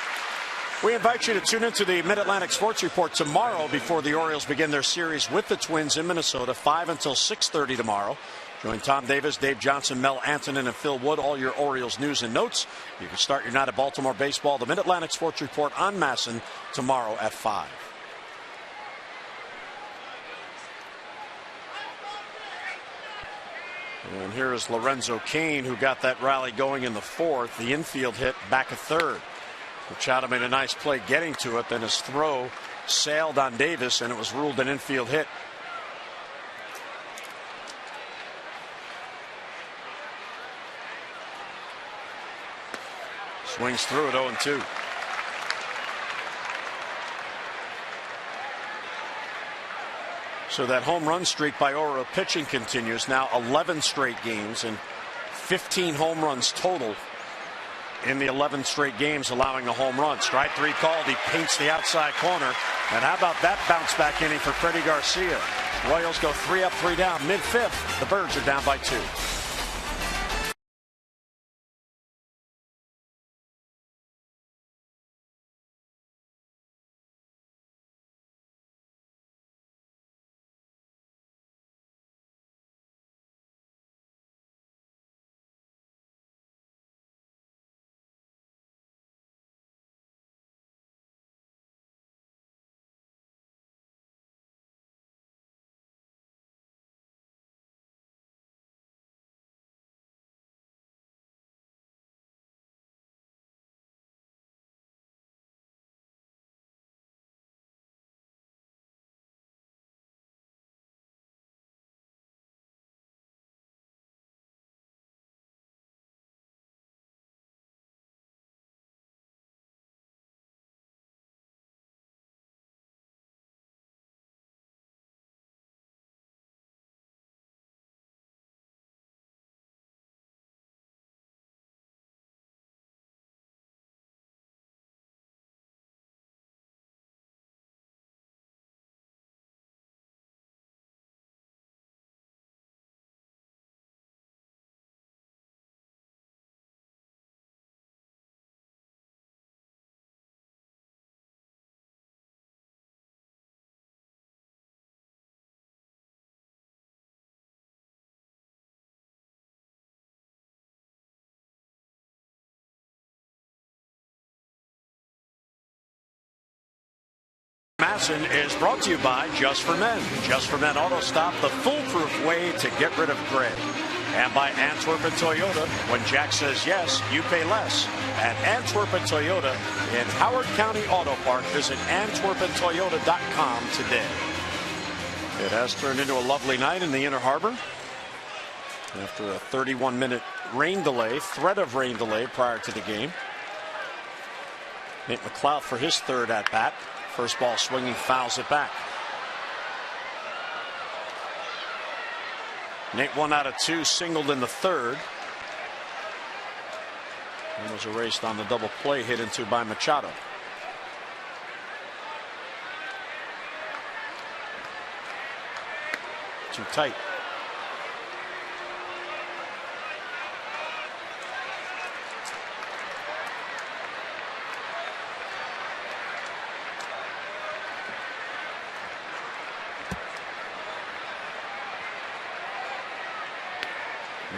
We invite you to tune into the Mid-Atlantic Sports Report tomorrow before the Orioles begin their series with the Twins in Minnesota, 5 until 6:30 tomorrow. Join Tom Davis, Dave Johnson, Mel Antonin, and Phil Wood, all your Orioles news and notes. You can start your night at Baltimore baseball, the Mid-Atlantic Sports Report on Masson tomorrow at 5. And here is Lorenzo Cain, who got that rally going in the 4th. The infield hit back at 3rd. Machado made a nice play getting to it, then his throw sailed on Davis, and it was ruled an infield hit. Swings through it 0-2. So that home run streak by Oro pitching continues. Now 11 straight games and 15 home runs total in the 11 straight games, allowing a home run. Strike 3 called. He paints the outside corner. And how about that bounce back inning for Freddie Garcia? Royals go 3 up, 3 down. Mid-5th, the Birds are down by 2. Masson is brought to you by Just for Men. Just for Men Auto Stop, the foolproof way to get rid of gray. And by Antwerpen Toyota. When Jack says yes, you pay less. At Antwerpen Toyota in Howard County Auto Park. Visit AntwerpenToyota.com today. It has turned into a lovely night in the Inner Harbor. After a 31-minute rain delay, threat of rain delay prior to the game. Nate McLeod for his 3rd at bat. First ball swinging, fouls it back. Nate 1 out of 2, singled in the 3rd. And was erased on the double play hit into by Machado. Too tight.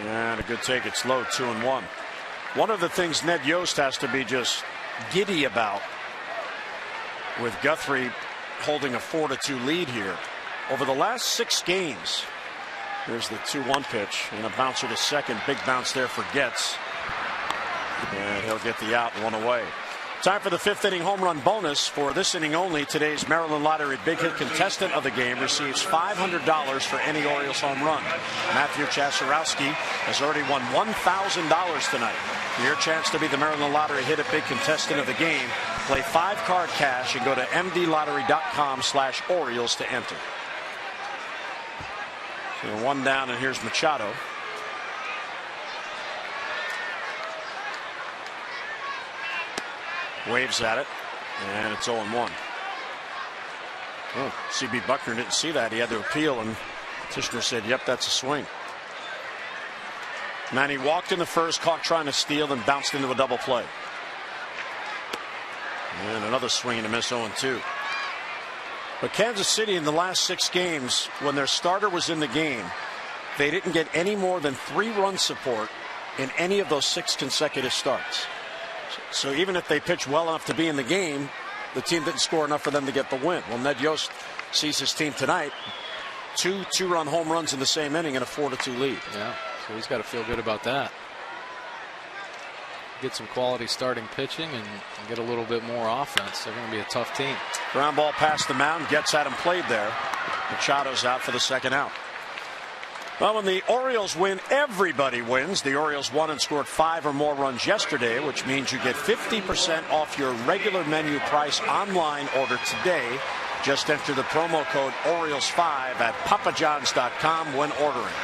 And a good take. It's low, 2-1. One of the things Ned Yost has to be just giddy about, with Guthrie holding a 4-2 lead here. Over the last 6 games, here's the 2-1 pitch and a bouncer to second. Big bounce there for Getz. And he'll get the out, 1 away. Time for the 5th inning home run bonus. For this inning only, today's Maryland Lottery Big Hit contestant of the game receives $500 for any Orioles home run. Matthew Chasarowski has already won $1,000 tonight. For your chance to be the Maryland Lottery Hit It Big contestant of the game, play 5-card cash and go to mdlottery.com/Orioles to enter. So 1 down, and here's Machado. Waves at it, and it's 0-1. Oh, C.B. Buckner didn't see that. He had to appeal, and Tishner said, yep, that's a swing. Man, he walked in the first, caught trying to steal, then bounced into a double play. And another swing and a miss, 0-2. But Kansas City in the last 6 games, when their starter was in the game, they didn't get any more than 3 run support in any of those 6 consecutive starts. So even if they pitch well enough to be in the game, the team didn't score enough for them to get the win. Well, Ned Yost sees his team tonight. 2 two-run home runs in the same inning and a 4-2 lead. Yeah, so he's got to feel good about that. Get some quality starting pitching and get a little bit more offense. They're going to be a tough team. Ground ball past the mound, gets at him, played there. Machado's out for the second out. Well, when the Orioles win, everybody wins. The Orioles won and scored 5 or more runs yesterday, which means you get 50% off your regular menu price online order today. Just enter the promo code Orioles5 at papajohns.com when ordering.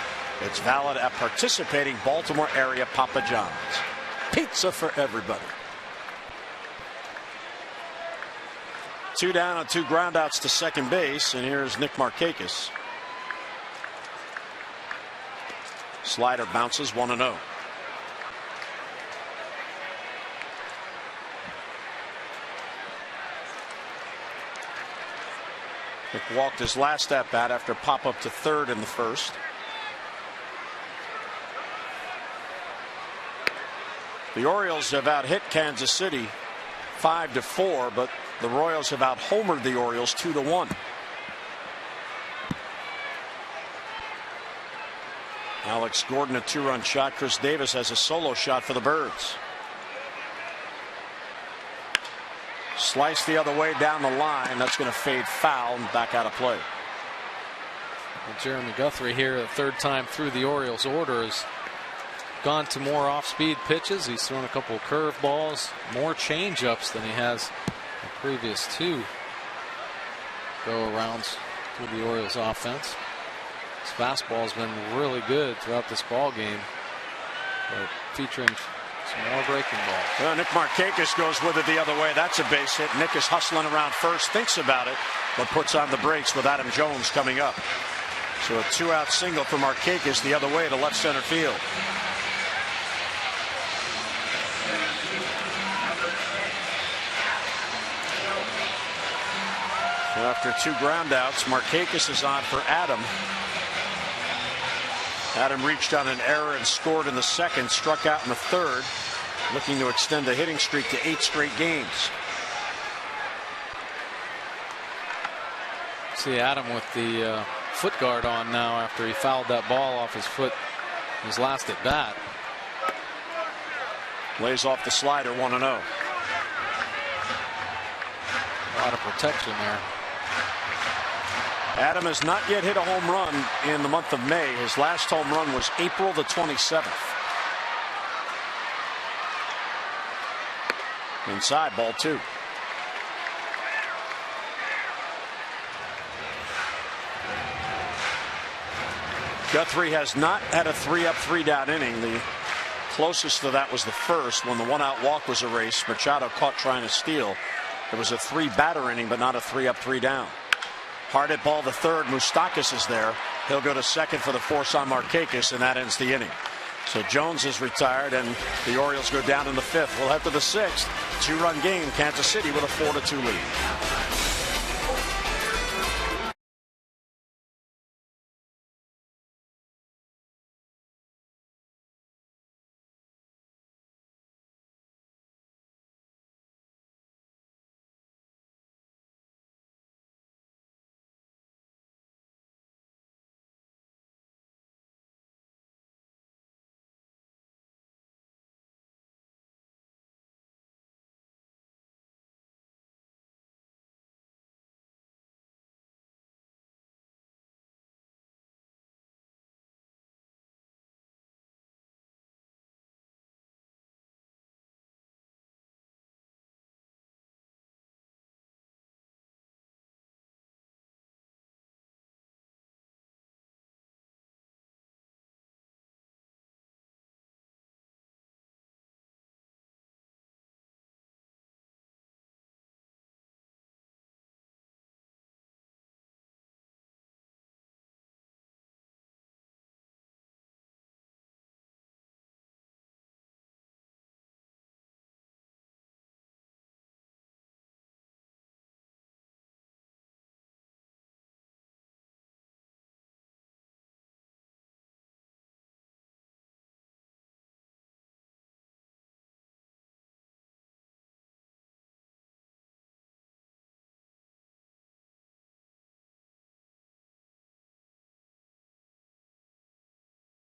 It's valid at participating Baltimore area Papa John's. Pizza for everybody. 2 down on 2 groundouts to second base, and here's Nick Markakis. Slider bounces, 1-0. Nick walked his last at bat after pop up to third in the first. The Orioles have out-hit Kansas City 5-4, but the Royals have out-homered the Orioles 2-1. Alex Gordon, a 2-run shot. Chris Davis has a solo shot for the Birds. Slice the other way down the line. That's going to fade foul and back out of play. Well, Jeremy Guthrie here, the 3rd time through the Orioles order, has gone to more off-speed pitches. He's thrown a couple of curve balls, more change-ups than he has the previous 2 go-arounds with the Orioles offense. His fastball's been really good throughout this ball game, but featuring some more breaking balls. Well, Nick Markakis goes with it the other way. That's a base hit. Nick is hustling around first, thinks about it, but puts on the brakes with Adam Jones coming up. So a 2-out single for Markakis the other way to left center field. So after 2 groundouts, Markakis is on for Adam. Adam reached on an error and scored in the second, struck out in the third, looking to extend the hitting streak to 8 straight games. See Adam with the foot guard on now after he fouled that ball off his foot his last at bat. Lays off the slider, 1-0. A lot of protection there. Adam has not yet hit a home run in the month of May. His last home run was April the 27th. Inside, ball 2. Guthrie has not had a 3-up, 3-down inning. The closest to that was the first when the 1-out walk was erased. Machado caught trying to steal. It was a 3-batter inning, but not a 3-up, 3-down. Hard hit ball the third. Moustakas is there. He'll go to second for the force on Markakis, and that ends the inning. So Jones is retired, and the Orioles go down in the 5th. We'll head to the 6th. 2-run game. Kansas City with a 4-2 lead.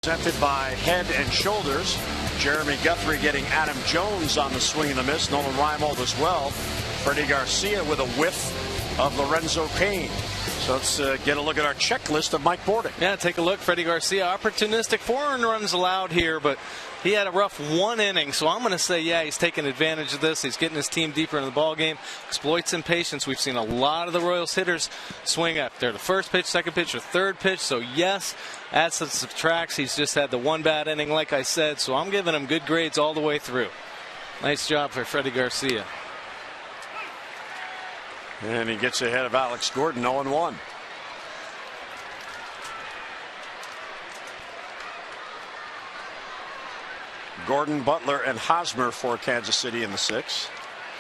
Presented by Head and Shoulders. Jeremy Guthrie getting Adam Jones on the swing and the miss. Nolan Reimold as well. Freddie Garcia with a whiff of Lorenzo Cain. So let's get a look at our checklist of Mike Bordick. Yeah, take a look. Freddie Garcia, opportunistic 4 earned runs allowed here, but he had a rough 1 inning. So I'm going to say, yeah, he's taking advantage of this. He's getting his team deeper in the ball game. Exploits impatience. We've seen a lot of the Royals hitters swing after the first pitch, second pitch, or third pitch. So yes, adds and subtracts. He's just had the 1 bad inning, like I said. So I'm giving him good grades all the way through. Nice job for Freddie Garcia. And he gets ahead of Alex Gordon, 0-1. Gordon, Butler, and Hosmer for Kansas City in the 6th.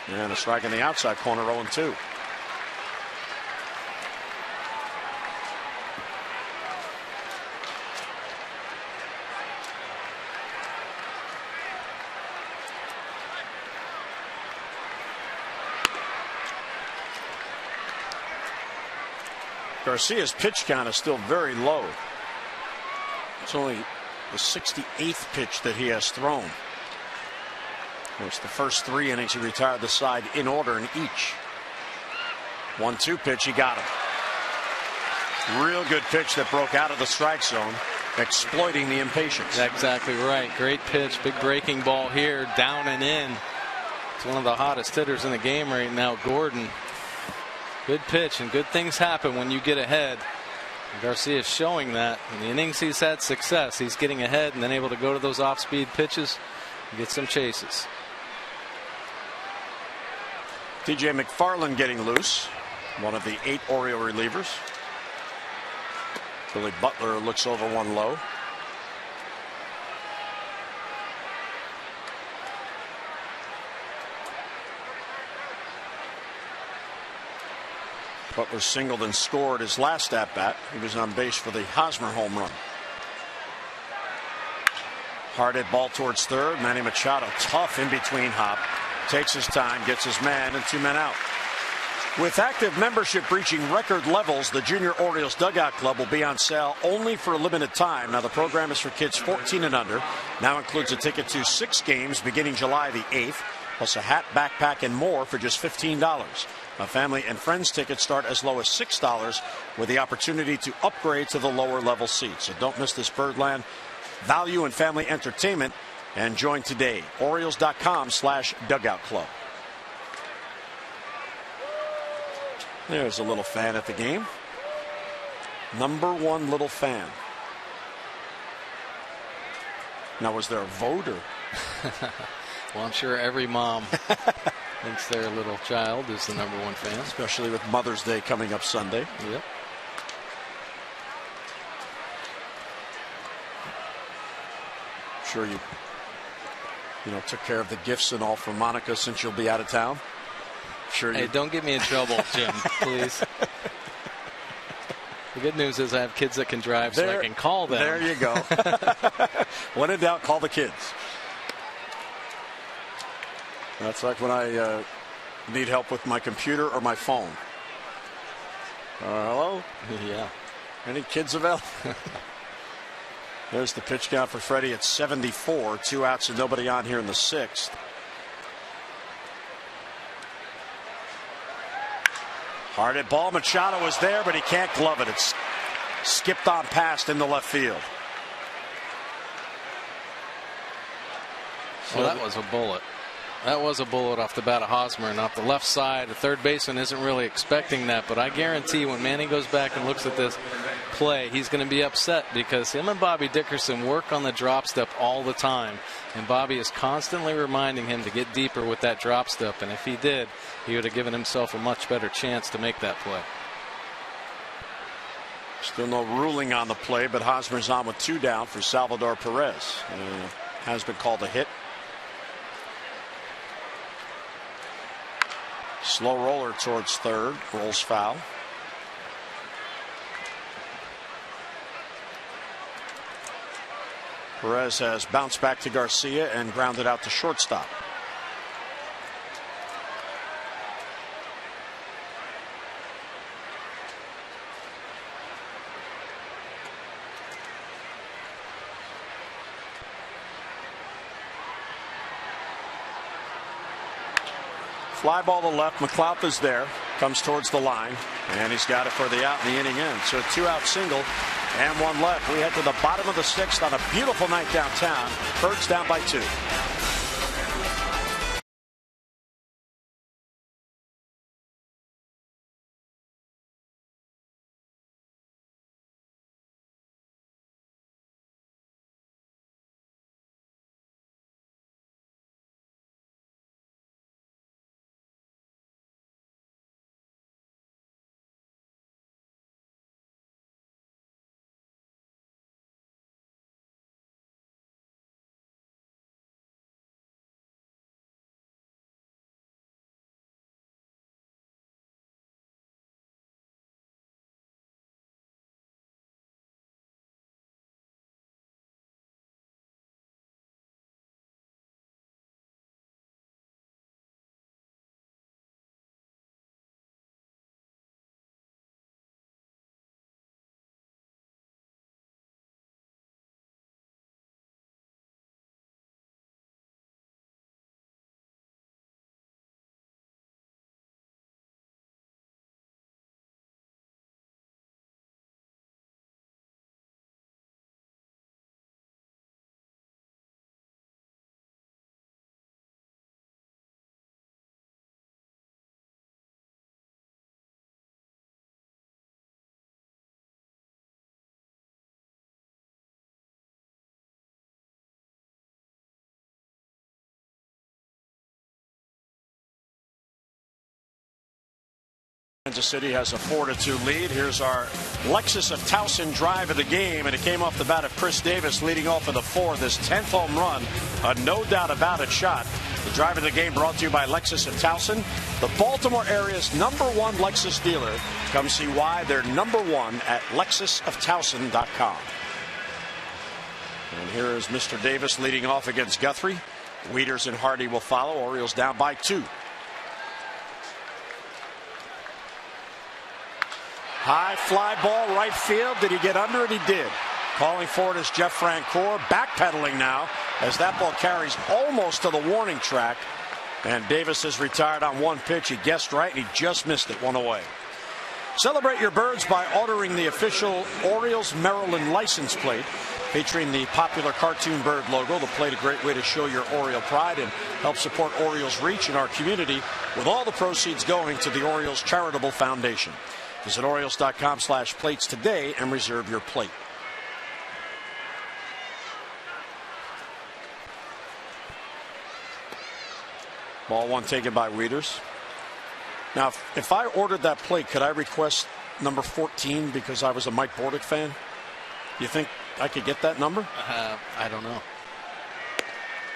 And a strike in the outside corner, 0-2. Garcia's pitch count is still very low. It's only the 68th pitch that he has thrown. Of course, the first 3 innings he retired the side in order in each. 1-2 pitch, he got him. Real good pitch that broke out of the strike zone, exploiting the impatience. Exactly right. Great pitch, big breaking ball here, down and in. It's one of the hottest hitters in the game right now, Gordon. Good pitch, and good things happen when you get ahead. Garcia is showing that. In the innings he's had success, he's getting ahead and then able to go to those off-speed pitches and get some chases. TJ McFarland getting loose, one of the 8 Oriole relievers. Billy Butler looks over 1 low. Butler singled and scored his last at bat. He was on base for the Hosmer home run. Hard hit ball towards third. Manny Machado, tough in between hop. Takes his time, gets his man, and 2 men out. With active membership reaching record levels, the Junior Orioles Dugout Club will be on sale only for a limited time. Now, the program is for kids 14 and under. Now includes a ticket to 6 games beginning July the 8th, plus a hat, backpack, and more for just $15. A family and friends tickets start as low as $6 with the opportunity to upgrade to the lower level seats. So don't miss this Birdland value and family entertainment and join today. Orioles.com/dugout club. There's a little fan at the game. #1 little fan. Now, was there a vote or? Well, I'm sure every mom thinks their little child is the #1 fan. Especially with Mother's Day coming up Sunday. Yep. Sure you took care of the gifts and all for Monica since you'll be out of town. Sure. Hey, don't get me in trouble, Jim, please. The good news is I have kids that can drive, so I can call them. There you go. When in doubt, call the kids. That's like when I need help with my computer or my phone. Hello? Yeah. Any kids available? There's the pitch count for Freddie at 74. 2 outs and nobody on here in the 6th. Hard hit ball. Machado was there, but he can't glove it. It's skipped on past in the left field. Well, that was a bullet. That was a bullet off the bat of Hosmer, and off the left side. The third baseman isn't really expecting that, but I guarantee when Manny goes back and looks at this play, he's going to be upset because him and Bobby Dickerson work on the drop step all the time, and Bobby is constantly reminding him to get deeper with that drop step, and if he did, he would have given himself a much better chance to make that play. Still no ruling on the play, but Hosmer's on with 2 down for Salvador Perez. Has been called a hit. Slow roller towards third, rolls foul. Perez has bounced back to Garcia and grounded out to shortstop. Fly ball to left. McLeod is there. Comes towards the line. And he's got it for the out in the inning end. So a 2-out single and 1 left. We head to the bottom of the 6th on a beautiful night downtown. Birds down by 2. Kansas City has a 4-2 lead. Here's our Lexus of Towson drive of the game, and it came off the bat of Chris Davis leading off in the 4th. This 10th home run, a no doubt about it shot. The drive of the game brought to you by Lexus of Towson, the Baltimore area's #1 Lexus dealer. Come see why they're #1 at LexusofTowson.com. And here is Mr. Davis leading off against Guthrie. Wieters and Hardy will follow. Orioles down by 2. High fly ball right field. Did he get under it? He did. Calling for it is Jeff Francoeur. Backpedaling now as that ball carries almost to the warning track. And Davis is retired on 1 pitch. He guessed right and he just missed it. 1 away. Celebrate your birds by ordering the official Orioles Maryland license plate featuring the popular cartoon bird logo. The plate a great way to show your Oriole pride and help support Orioles reach in our community, with all the proceeds going to the Orioles Charitable Foundation. Visit Orioles.com/plates today and reserve your plate. Ball 1 taken by Wieters. Now, if I ordered that plate, could I request number 14 because I was a Mike Bordick fan? Do you think I could get that number? I don't know.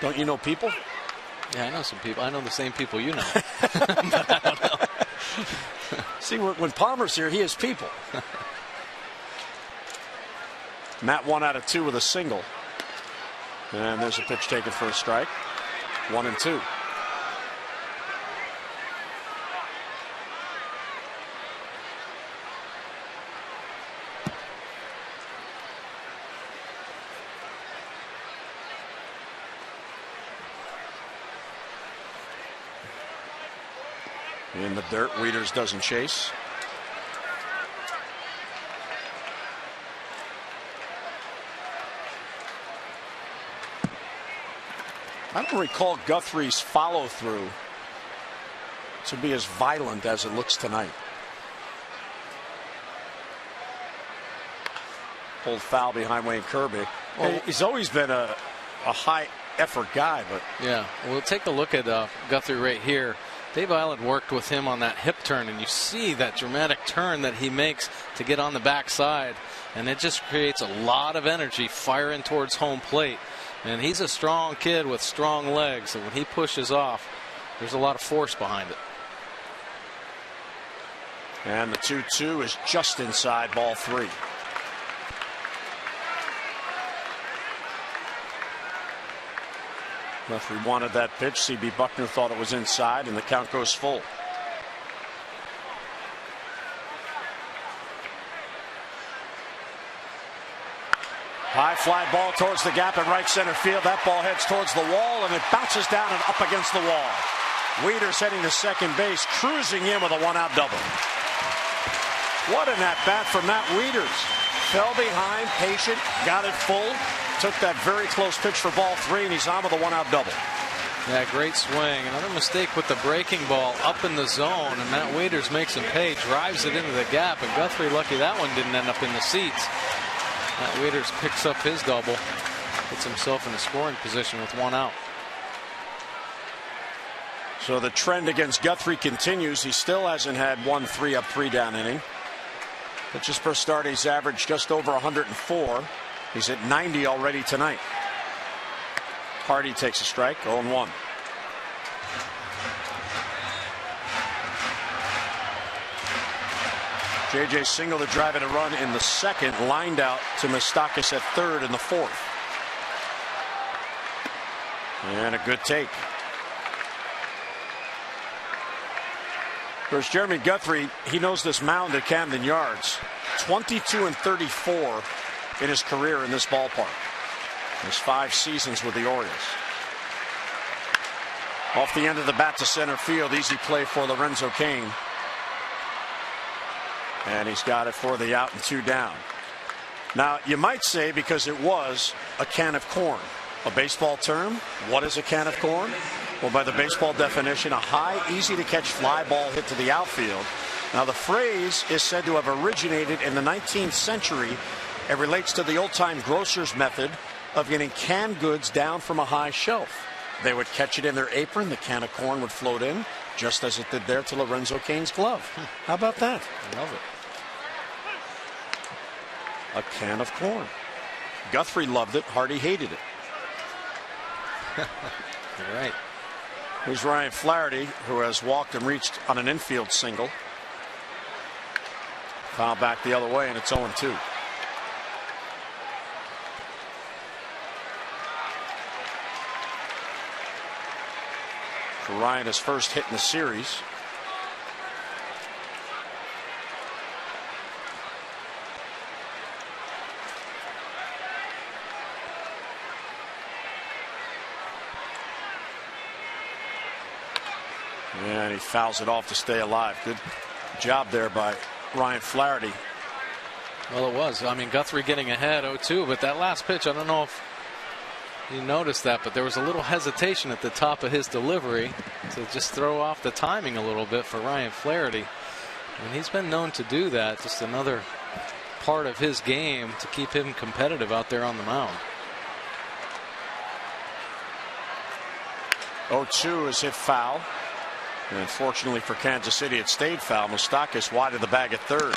Don't you know people? Yeah, I know some people. I know the same people you know. But I don't know. See, when Palmer's here, he is people. Matt 1 out of 2 with a single. And there's a pitch taken for a strike. 1-2. In the dirt, Wieters doesn't chase. I don't recall Guthrie's follow-through to be as violent as it looks tonight. Pulled foul behind Wayne Kirby. Well, he's always been a high-effort guy, but yeah. We'll take a look at Guthrie right here. Dave Island worked with him on that hip turn, and you see that dramatic turn that he makes to get on the backside, and it just creates a lot of energy firing towards home plate. And he's a strong kid with strong legs, and when he pushes off, there's a lot of force behind it. And the 2-2 is just inside, ball 3. Guthrie wanted that pitch. C.B. Buckner thought it was inside, and the count goes full. High fly ball towards the gap in right center field. That ball heads towards the wall, and it bounces down and up against the wall. Wieters heading to second base, cruising in with a one-out double. What an at-bat for Matt Wieters. Fell behind, patient, got it full, took that very close pitch for ball 3, and he's on with a one-out double. Yeah, great swing. Another mistake with the breaking ball up in the zone, and Matt Wieters makes him pay, drives it into the gap, and Guthrie lucky that one didn't end up in the seats. Matt Wieters picks up his double, puts himself in a scoring position with one out. So the trend against Guthrie continues. He still hasn't had one 3-up, 3-down inning. Pitches per start, he's averaged just over 104. He's at 90 already tonight. Hardy takes a strike, 0-1. JJ single to drive in a run in the second, lined out to Moustakas at third in the fourth. And a good take. Of course, Jeremy Guthrie, he knows this mound at Camden Yards. 22-34 in his career in this ballpark. His 5 seasons with the Orioles. Off the end of the bat to center field, easy play for Lorenzo Cain. And he's got it for the out and 2 down. Now, you might say because it was a can of corn. A baseball term, what is a can of corn? Well, by the baseball definition, a high, easy-to-catch fly ball hit to the outfield. Now, the phrase is said to have originated in the 19th century. It relates to the old-time grocer's method of getting canned goods down from a high shelf. They would catch it in their apron, the can of corn would float in, just as it did there to Lorenzo Cain's glove. How about that? I love it. A can of corn. Guthrie loved it, Hardy hated it. You're right. Here's Ryan Flaherty, who has walked and reached on an infield single. Foul back the other way, and it's 0-2. For Ryan, his first hit in the series. And he fouls it off to stay alive. Good job there by Ryan Flaherty. Well, it was. I mean, Guthrie getting ahead 0-2, but that last pitch, I don't know if you noticed that, but there was a little hesitation at the top of his delivery to just throw off the timing a little bit for Ryan Flaherty. And he's been known to do that. Just another part of his game to keep him competitive out there on the mound. 0-2 is hit foul. And unfortunately for Kansas City, it stayed foul. Moustakas wide of the bag at third.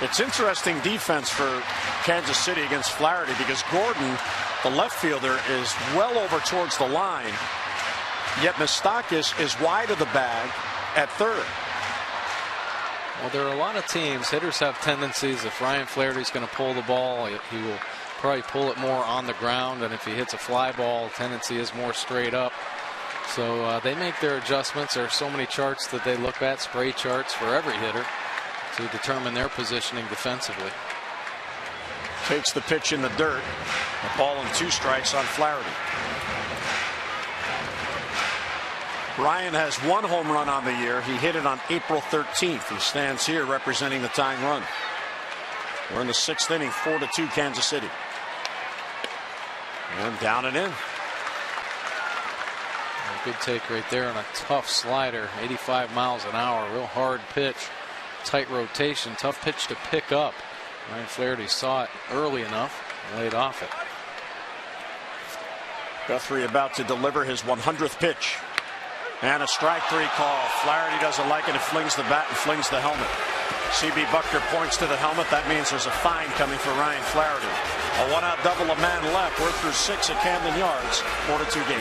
It's interesting defense for Kansas City against Flaherty because Gordon, the left fielder, is well over towards the line. Yet Moustakas is wide of the bag at third. Well, there are a lot of teams. Hitters have tendencies. If Ryan Flaherty's going to pull the ball, he will probably pull it more on the ground. And if he hits a fly ball, tendency is more straight up. So they make their adjustments. There are so many charts that they look at, spray charts for every hitter, to determine their positioning defensively. Takes the pitch in the dirt. A ball and 2 strikes on Flaherty. Ryan has 1 home run on the year. He hit it on April 13th. He stands here representing the tying run. We're in the 6th inning, 4-2 Kansas City. And down and in. A good take right there on a tough slider, 85 miles an hour, real hard pitch. Tight rotation, tough pitch to pick up. Ryan Flaherty saw it early enough and laid off it. Guthrie about to deliver his 100th pitch. And a strike 3 call. Flaherty doesn't like it and flings the bat and flings the helmet. CB Buckner points to the helmet. That means there's a fine coming for Ryan Flaherty. A one-out double, a man left. We're through 6 at Camden Yards. 4-2 game.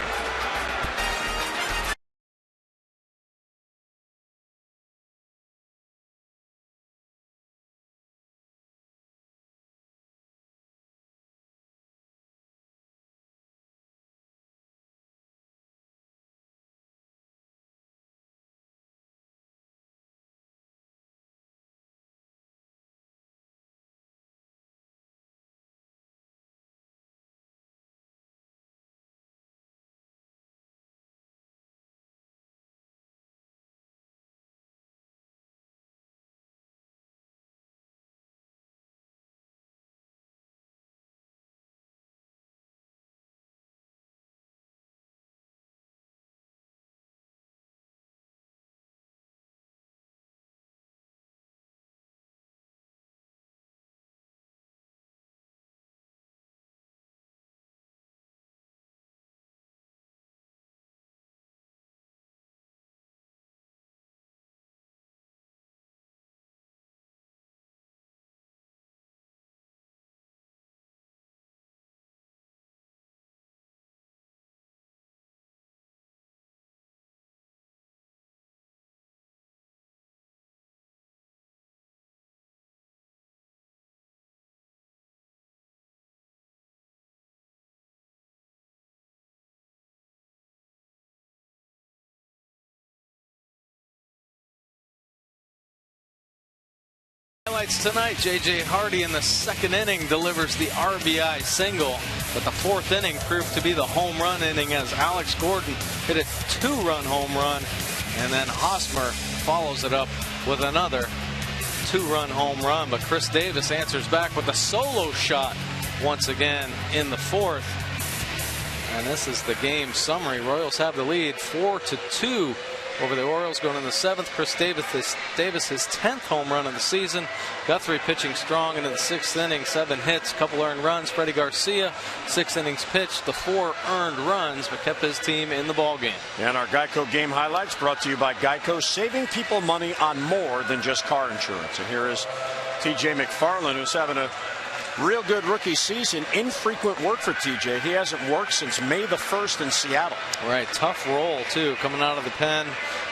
highlights tonight. J.J. Hardy in the second inning delivers the RBI single, but the fourth inning proved to be the home run inning as Alex Gordon hit a 2-run home run, and then Hosmer follows it up with another 2-run home run. But Chris Davis answers back with a solo shot once again in the fourth. And this is the game summary. Royals have the lead 4-2 over the Orioles going in the seventh. Chris Davis his 10th home run of the season. Guthrie pitching strong into the sixth inning, 7 hits, couple earned runs. Freddie Garcia, 6 innings pitched, the 4 earned runs, but kept his team in the ball game. And our Geico game highlights brought to you by Geico, saving people money on more than just car insurance. And here is T.J. McFarland, who's having a real good rookie season. Infrequent work for TJ. He hasn't worked since May the 1st in Seattle. Right, tough role too, coming out of the pen.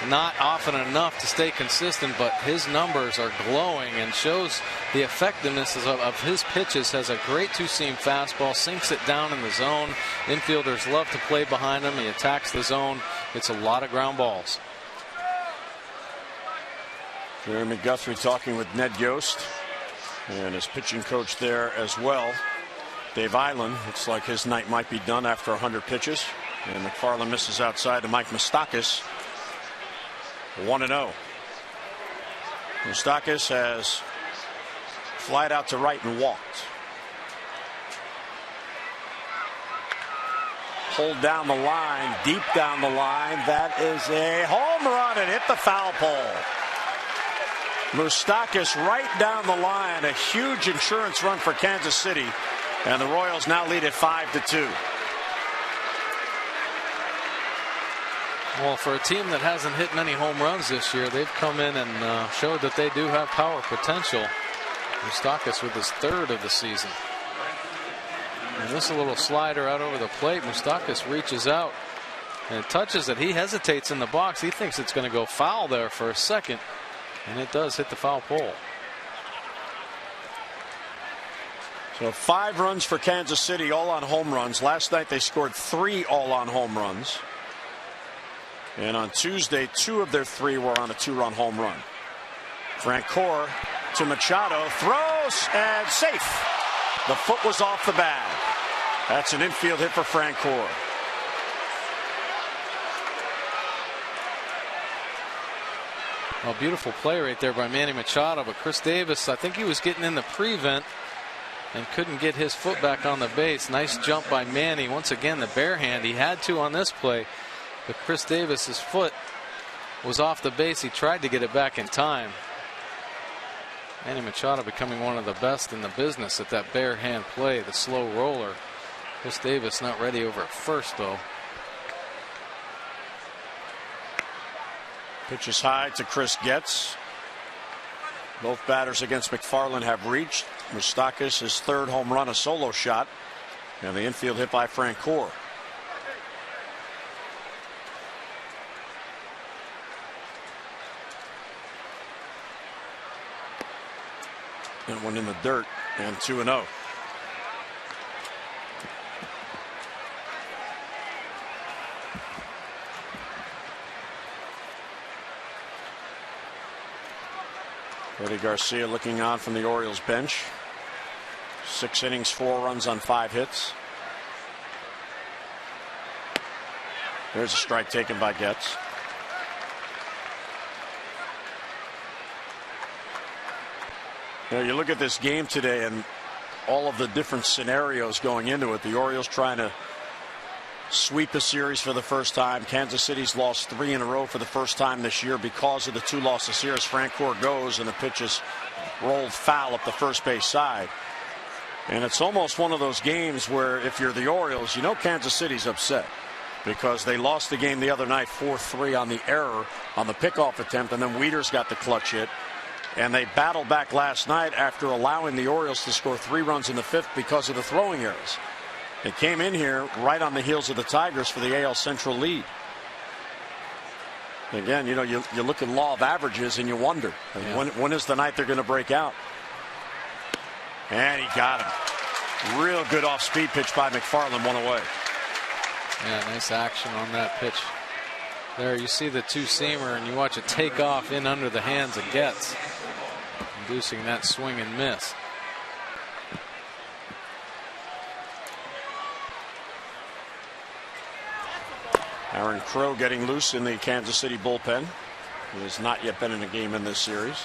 Not often enough to stay consistent, but his numbers are glowing and shows the effectiveness of his pitches. Has a great 2-seam fastball, sinks it down in the zone. Infielders love to play behind him. He attacks the zone. It's a lot of ground balls. Jeremy Guthrie talking with Ned Yost and his pitching coach there as well, Dave Island. Looks like his night might be done after 100 pitches. And McFarland misses outside to Mike Moustakas. 1-0. Moustakas has flied out to right and walked. Pulled down the line, deep down the line. That is a home run and hit the foul pole. Moustakas right down the line. A huge insurance run for Kansas City. And the Royals now lead at 5-2. Well, for a team that hasn't hit many home runs this year, they've come in and showed that they do have power potential. Moustakas with his 3rd of the season. And this a little slider out over the plate. Moustakas reaches out and touches it. He hesitates in the box. He thinks it's going to go foul there for a second. And it does hit the foul pole. So 5 runs for Kansas City, all on home runs. Last night they scored 3 all on home runs. And on Tuesday, 2 of their 3 were on a 2-run home run. Francoeur to Machado, throws and safe. The foot was off the bag. That's an infield hit for Francoeur. Well, beautiful play right there by Manny Machado, but Chris Davis, I think he was getting in the prevent and couldn't get his foot back on the base. Nice jump by Manny. Once again, the bare hand. He had to on this play, but Chris Davis's foot was off the base. He tried to get it back in time. Manny Machado becoming one of the best in the business at that bare hand play, the slow roller. Chris Davis not ready over at first, though. Pitches high to Chris Getz. Both batters against McFarland have reached. Moustakas, his 3rd home run, a solo shot. And the infield hit by Francoeur. And one in the dirt, and 2-0. Freddie Garcia looking on from the Orioles bench. 6 innings, 4 runs on 5 hits. There's a strike taken by Getz. You know, you look at this game today and all of the different scenarios going into it. The Orioles trying to sweep the series for the first time. Kansas City's lost 3 in a row for the first time this year because of the 2 losses here as Francoeur goes and the pitch is rolled foul up the first base side. And it's almost one of those games where if you're the Orioles, you know Kansas City's upset because they lost the game the other night 4-3 on the error on the pickoff attempt, and then Wieters got the clutch hit. And they battled back last night after allowing the Orioles to score 3 runs in the 5th because of the throwing errors. They came in here right on the heels of the Tigers for the AL Central lead. Again, you know, you look at law of averages and you wonder, when is the night they're going to break out? And he got him. Real good off-speed pitch by McFarland, 1 away. Yeah, nice action on that pitch. There you see the 2-seamer and you watch it take off in under the hands of Getz. inducing that swing and miss. Aaron Crow getting loose in the Kansas City bullpen. He has not yet been in a game in this series.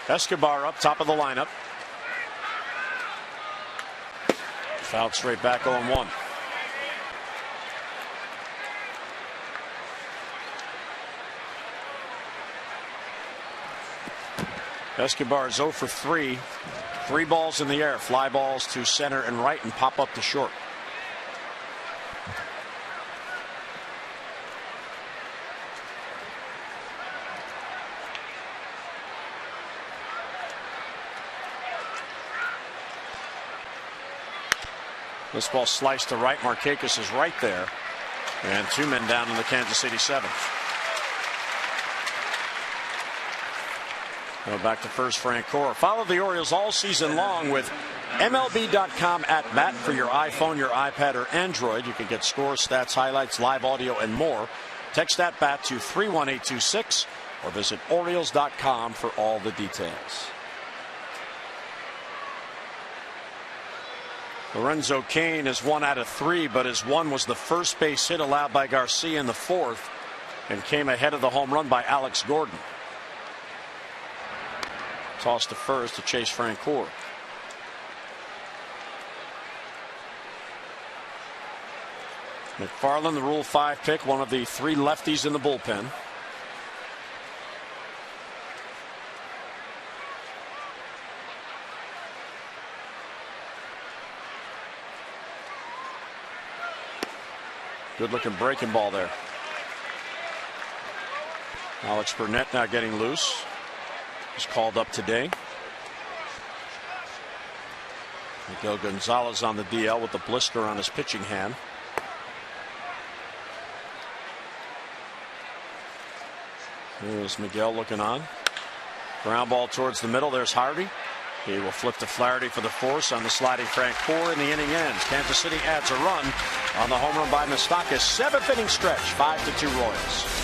Escobar up top of the lineup. Fouled straight back 0-1. Escobar is 0 for 3. 3 balls in the air. Fly balls to center and right and pop up to short. This ball sliced to right. Markakis is right there. And 2 men down in the Kansas City 7th. Go back to first, Francoeur. Follow the Orioles all season long with MLB.com at bat for your iPhone, your iPad, or Android. You can get scores, stats, highlights, live audio, and more. Text at bat to 31826 or visit Orioles.com for all the details. Lorenzo Cain is 1 out of 3, but his 1 was the first base hit allowed by Garcia in the 4th and came ahead of the home run by Alex Gordon. Toss to first to chase Francoeur. McFarland, the Rule 5 pick, one of the 3 lefties in the bullpen. Good looking breaking ball there. Alex Burnett now getting loose. He's called up today. Miguel Gonzalez on the DL with the blister on his pitching hand. Here's Miguel looking on. Ground ball towards the middle. There's Hardy. He will flip to Flaherty for the force on the sliding Francoeur, and the inning ends. Kansas City adds a run on the home run by Moustakas. 7th inning stretch, 5-2 Royals.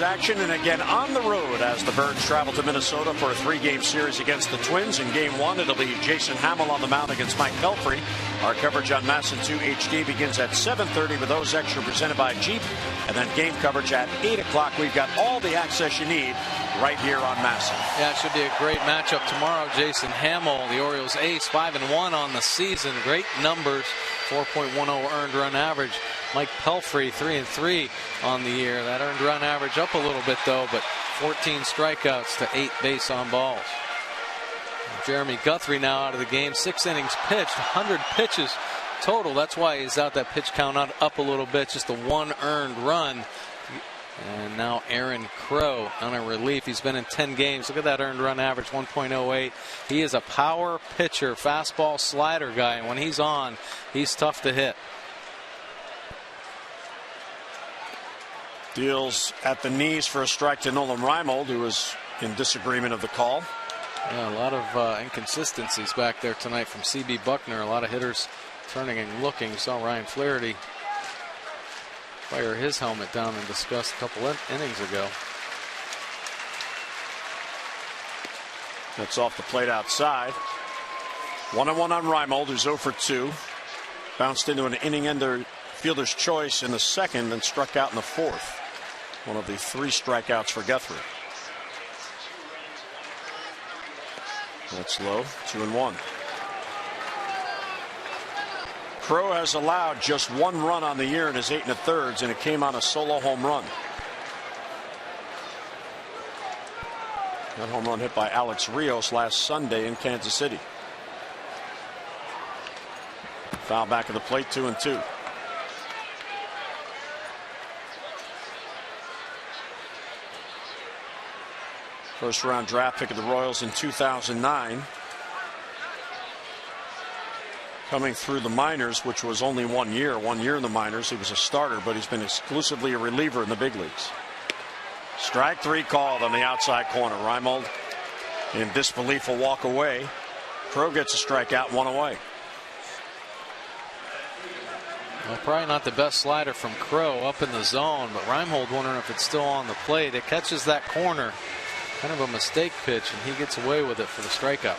Action and again on the road as the Birds travel to Minnesota for a 3-game series against the Twins. In game 1, it'll be Jason Hamill on the mound against Mike Pelfrey. Our coverage on MASN 2 HD begins at 7:30 with those extra presented by Jeep, and then game coverage at 8 o'clock. We've got all the access you need right here on MASN. Yeah, it should be a great matchup tomorrow. Jason Hamill, the Orioles ace, 5-1 on the season. Great numbers, 4.10 earned run average. Mike Pelfrey, 3-3 on the year. That earned run average up a little bit, though, but 14 strikeouts to 8 base on balls. Jeremy Guthrie now out of the game. 6 innings pitched, 100 pitches total. That's why he's out that pitch count up a little bit. Just the 1 earned run. And now Aaron Crow on a relief. He's been in 10 games. Look at that earned run average, 1.08. He is a power pitcher, fastball slider guy, and when he's on, he's tough to hit. Deals at the knees for a strike to Nolan Reimold, who was in disagreement of the call. Yeah, a lot of inconsistencies back there tonight from C.B. Buckner. A lot of hitters turning and looking. You saw Ryan Flaherty fire his helmet down and discuss a couple innings ago. That's off the plate outside. 1-1 on Reimold, who's 0 for 2. Bounced into an inning-ender fielder's choice in the second and struck out in the fourth. One of the 3 strikeouts for Guthrie. That's low, 2-1. Crow has allowed just 1 run on the year in his 8 1/3, and it came on a solo home run. That home run hit by Alex Rios last Sunday in Kansas City. Foul back of the plate, 2-2. First round draft pick of the Royals in 2009. Coming through the minors, which was only 1 year. 1 year in the minors. He was a starter, but he's been exclusively a reliever in the big leagues. Strike 3 called on the outside corner. Reimold in disbelief will walk away. Crow gets a strikeout, 1 away. Well, probably not the best slider from Crow up in the zone, but Reimold wondering if it's still on the plate. It catches that corner. Kind of a mistake pitch, and he gets away with it for the strikeout.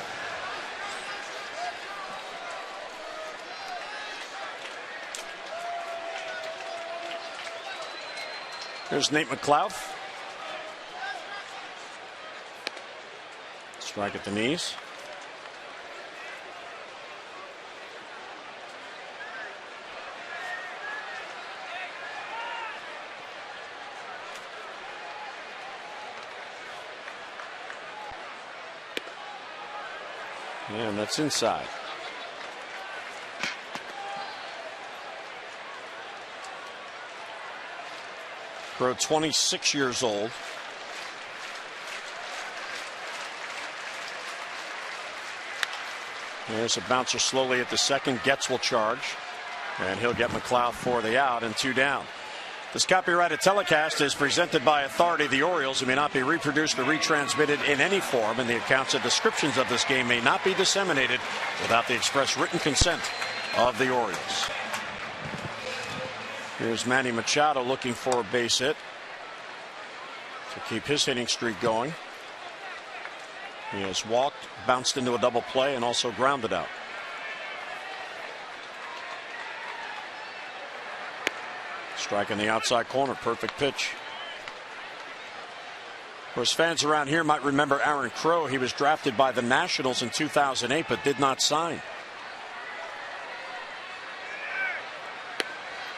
There's Nate McLeod. Strike at the knees. And that's inside. Crow, 26 years old. There's a bouncer slowly at the second. Getz will charge. And he'll get McLeod for the out and 2 down. This copyrighted telecast is presented by Authority of the Orioles and may not be reproduced or retransmitted in any form, and the accounts and descriptions of this game may not be disseminated without the express written consent of the Orioles. Here's Manny Machado looking for a base hit to keep his hitting streak going. He has walked, bounced into a double play, and also grounded out. Strike in the outside corner, perfect pitch. Of course, fans around here might remember Aaron Crow. He was drafted by the Nationals in 2008, but did not sign.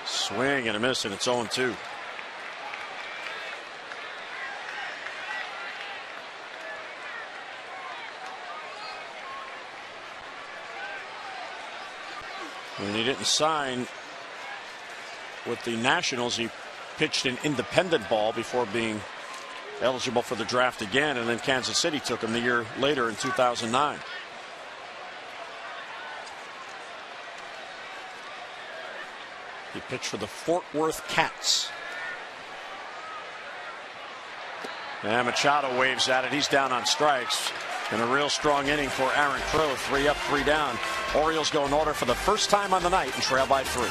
Swing and a miss, and it's 0-2. And he didn't sign with the Nationals. He pitched an independent ball before being eligible for the draft again, and then Kansas City took him the year later in 2009. He pitched for the Fort Worth Cats. And Machado waves at it. He's down on strikes. And a real strong inning for Aaron Crow. 3 up, 3 down. Orioles go in order for the first time on the night and trail by 3.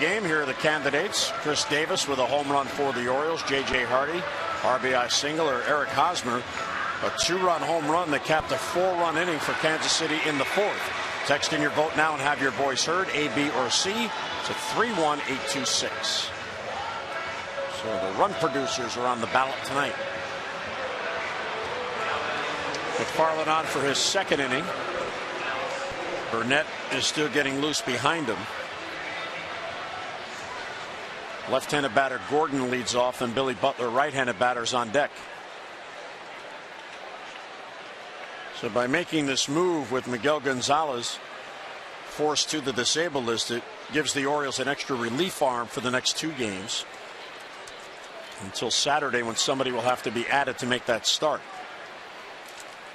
game. Here are the candidates. Chris Davis with a home run for the Orioles. J.J. Hardy, RBI single, or Eric Hosmer, a 2-run home run that capped a 4-run inning for Kansas City in the 4th. Text in your vote now and have your voice heard, A, B, or C, to 31826. So the run producers are on the ballot tonight. McFarland on for his 2nd inning. Burnett is still getting loose behind him. Left-handed batter Gordon leads off, and Billy Butler, right-handed batters, on deck. So by making this move with Miguel Gonzalez forced to the disabled list, it gives the Orioles an extra relief arm for the next 2 games until Saturday, when somebody will have to be added to make that start.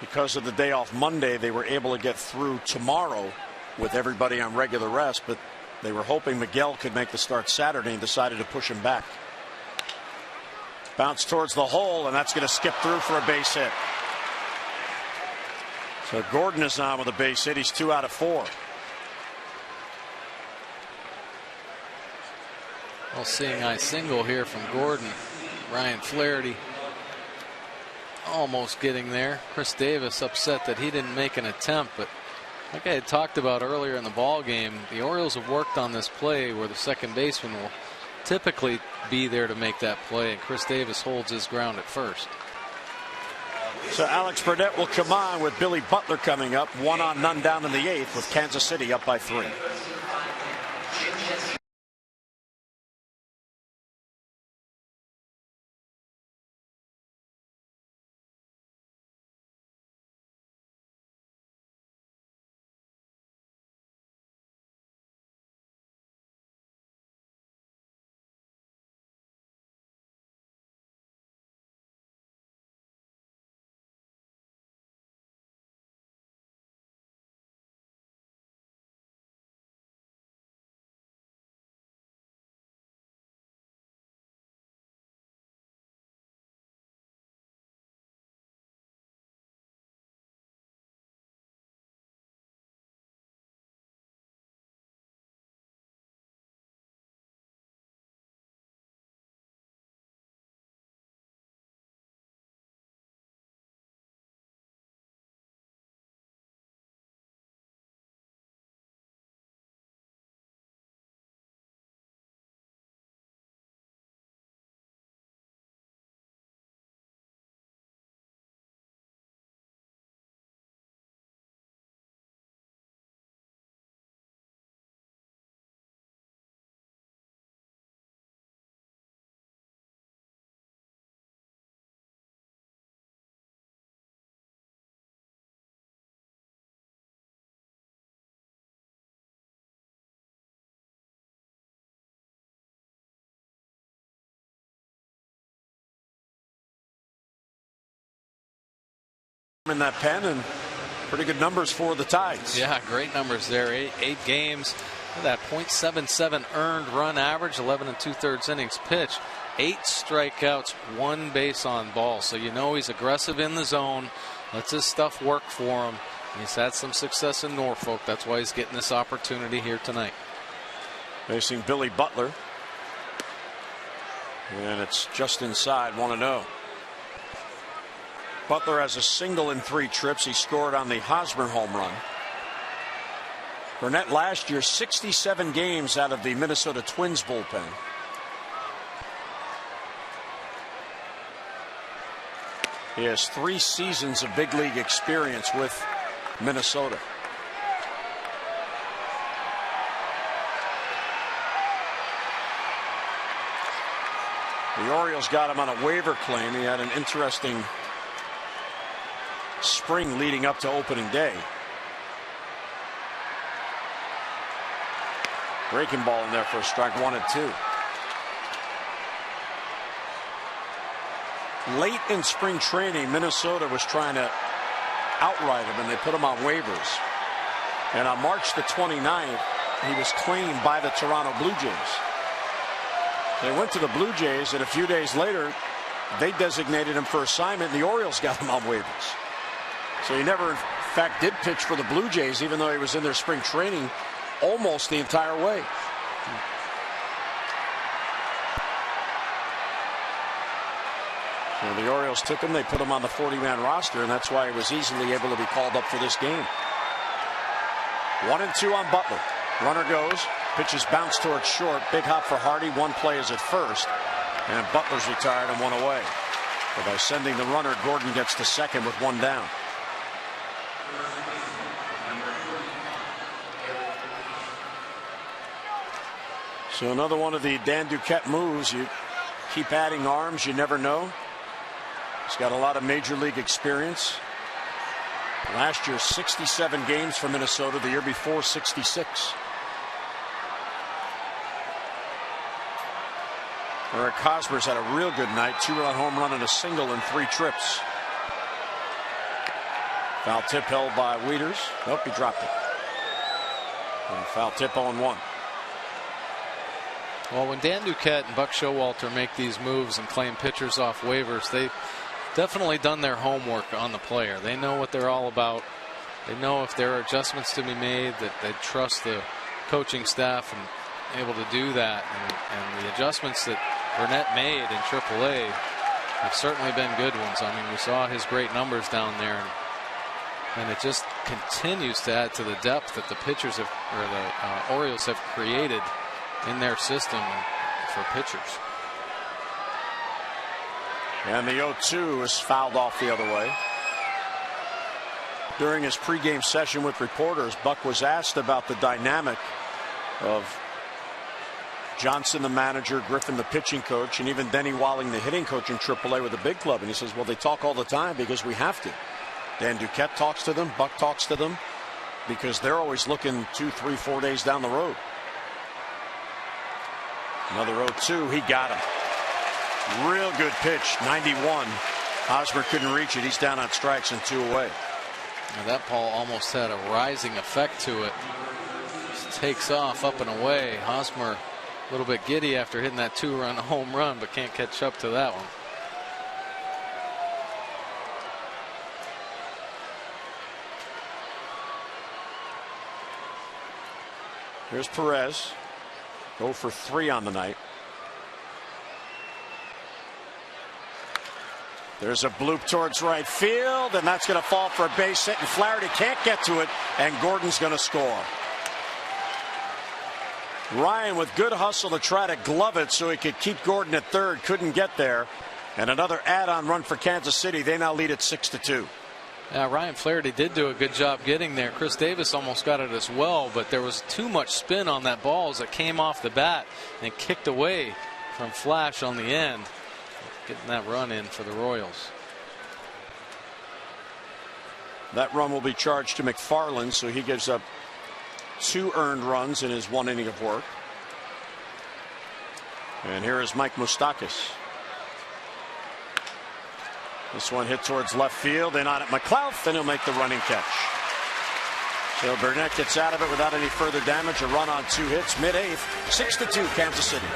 Because of the day off Monday, they were able to get through tomorrow with everybody on regular rest, but they were hoping Miguel could make the start Saturday and decided to push him back. Bounce towards the hole, and that's going to skip through for a base hit. So Gordon is on with a base hit. He's 2 out of 4. Well, seeing eye single here from Gordon. Ryan Flaherty almost getting there. Chris Davis upset that he didn't make an attempt, but like I had talked about earlier in the ball game, the Orioles have worked on this play where the second baseman will typically be there to make that play, and Chris Davis holds his ground at first. So Alex Burnett will come on with Billy Butler coming up. 1 on, none down in the 8th, with Kansas City up by 3. In that pen, and pretty good numbers for the Tides. Yeah, great numbers there. Eight games. That .77 earned run average, 11 2/3 innings pitched, 8 strikeouts, 1 base on ball. So you know he's aggressive in the zone, lets his stuff work for him. He's had some success in Norfolk. That's why he's getting this opportunity here tonight. Facing Billy Butler, and it's just inside 1-0. Butler has a single in 3 trips. He scored on the Hosmer home run. Burnett last year 67 games out of the Minnesota Twins bullpen. He has 3 seasons of big league experience with Minnesota. The Orioles got him on a waiver claim. He had an interesting spring leading up to opening day. Breaking ball in there for a strike, 1-2. Late in spring training, Minnesota was trying to outright him, and they put him on waivers. And on March the 29th, he was claimed by the Toronto Blue Jays. They went to the Blue Jays, and a few days later, they designated him for assignment, and the Orioles got him on waivers. So he never, in fact, did pitch for the Blue Jays, even though he was in their spring training almost the entire way. Well, the Orioles took him. They put him on the 40-man roster, and that's why he was easily able to be called up for this game. 1-2 on Butler. Runner goes. Pitches bounce towards short. Big hop for Hardy. One play is at first. And Butler's retired and one away. But by sending the runner, Gordon gets to second with one down. So another one of the Dan Duquette moves. You keep adding arms. You never know. He's got a lot of major league experience. Last year, 67 games for Minnesota. The year before, 66. Eric Hosmer's had a real good night. 2-run home run and a single in 3 trips. Foul tip held by Wieters. Nope, he dropped it. And foul tip 0-1. Well, when Dan Duquette and Buck Showalter make these moves and claim pitchers off waivers, they've definitely done their homework on the player. They know what they're all about. They know if there are adjustments to be made, that they trust the coaching staff and able to do that. And the adjustments that Burnett made in AAA have certainly been good ones. I mean, we saw his great numbers down there, and it just continues to add to the depth that the pitchers have, or the Orioles have created in their system for pitchers. And the 0-2 is fouled off the other way. During his pregame session with reporters, Buck was asked about the dynamic of Johnson, the manager, Griffin, the pitching coach, and even Denny Walling, the hitting coach in AAA with the big club. And he says, well, they talk all the time because we have to. Dan Duquette talks to them. Buck talks to them because they're always looking 2, 3, 4 days down the road. Another 0-2. He got him. Real good pitch. 91. Hosmer couldn't reach it. He's down on strikes and 2 away. Now that ball almost had a rising effect to it. Just takes off up and away. Hosmer a little bit giddy after hitting that 2-run home run, but can't catch up to that one. Here's Perez. 0 for 3 on the night. There's a bloop towards right field, and that's going to fall for a base hit, and Flaherty can't get to it, and Gordon's going to score. Ryan with good hustle to try to glove it so he could keep Gordon at third. Couldn't get there. And another add-on run for Kansas City. They now lead at 6-2. Ryan Flaherty did do a good job getting there. Chris Davis almost got it as well, but there was too much spin on that ball as it came off the bat and kicked away from Flash on the end, getting that run in for the Royals. That run will be charged to McFarland, so he gives up 2 earned runs in his 1 inning of work. And here is Mike Moustakas. This one hit towards left field, and on it McLeod, and he'll make the running catch. So Burnett gets out of it without any further damage. A run on 2 hits, mid-8th, 6-2 Kansas City.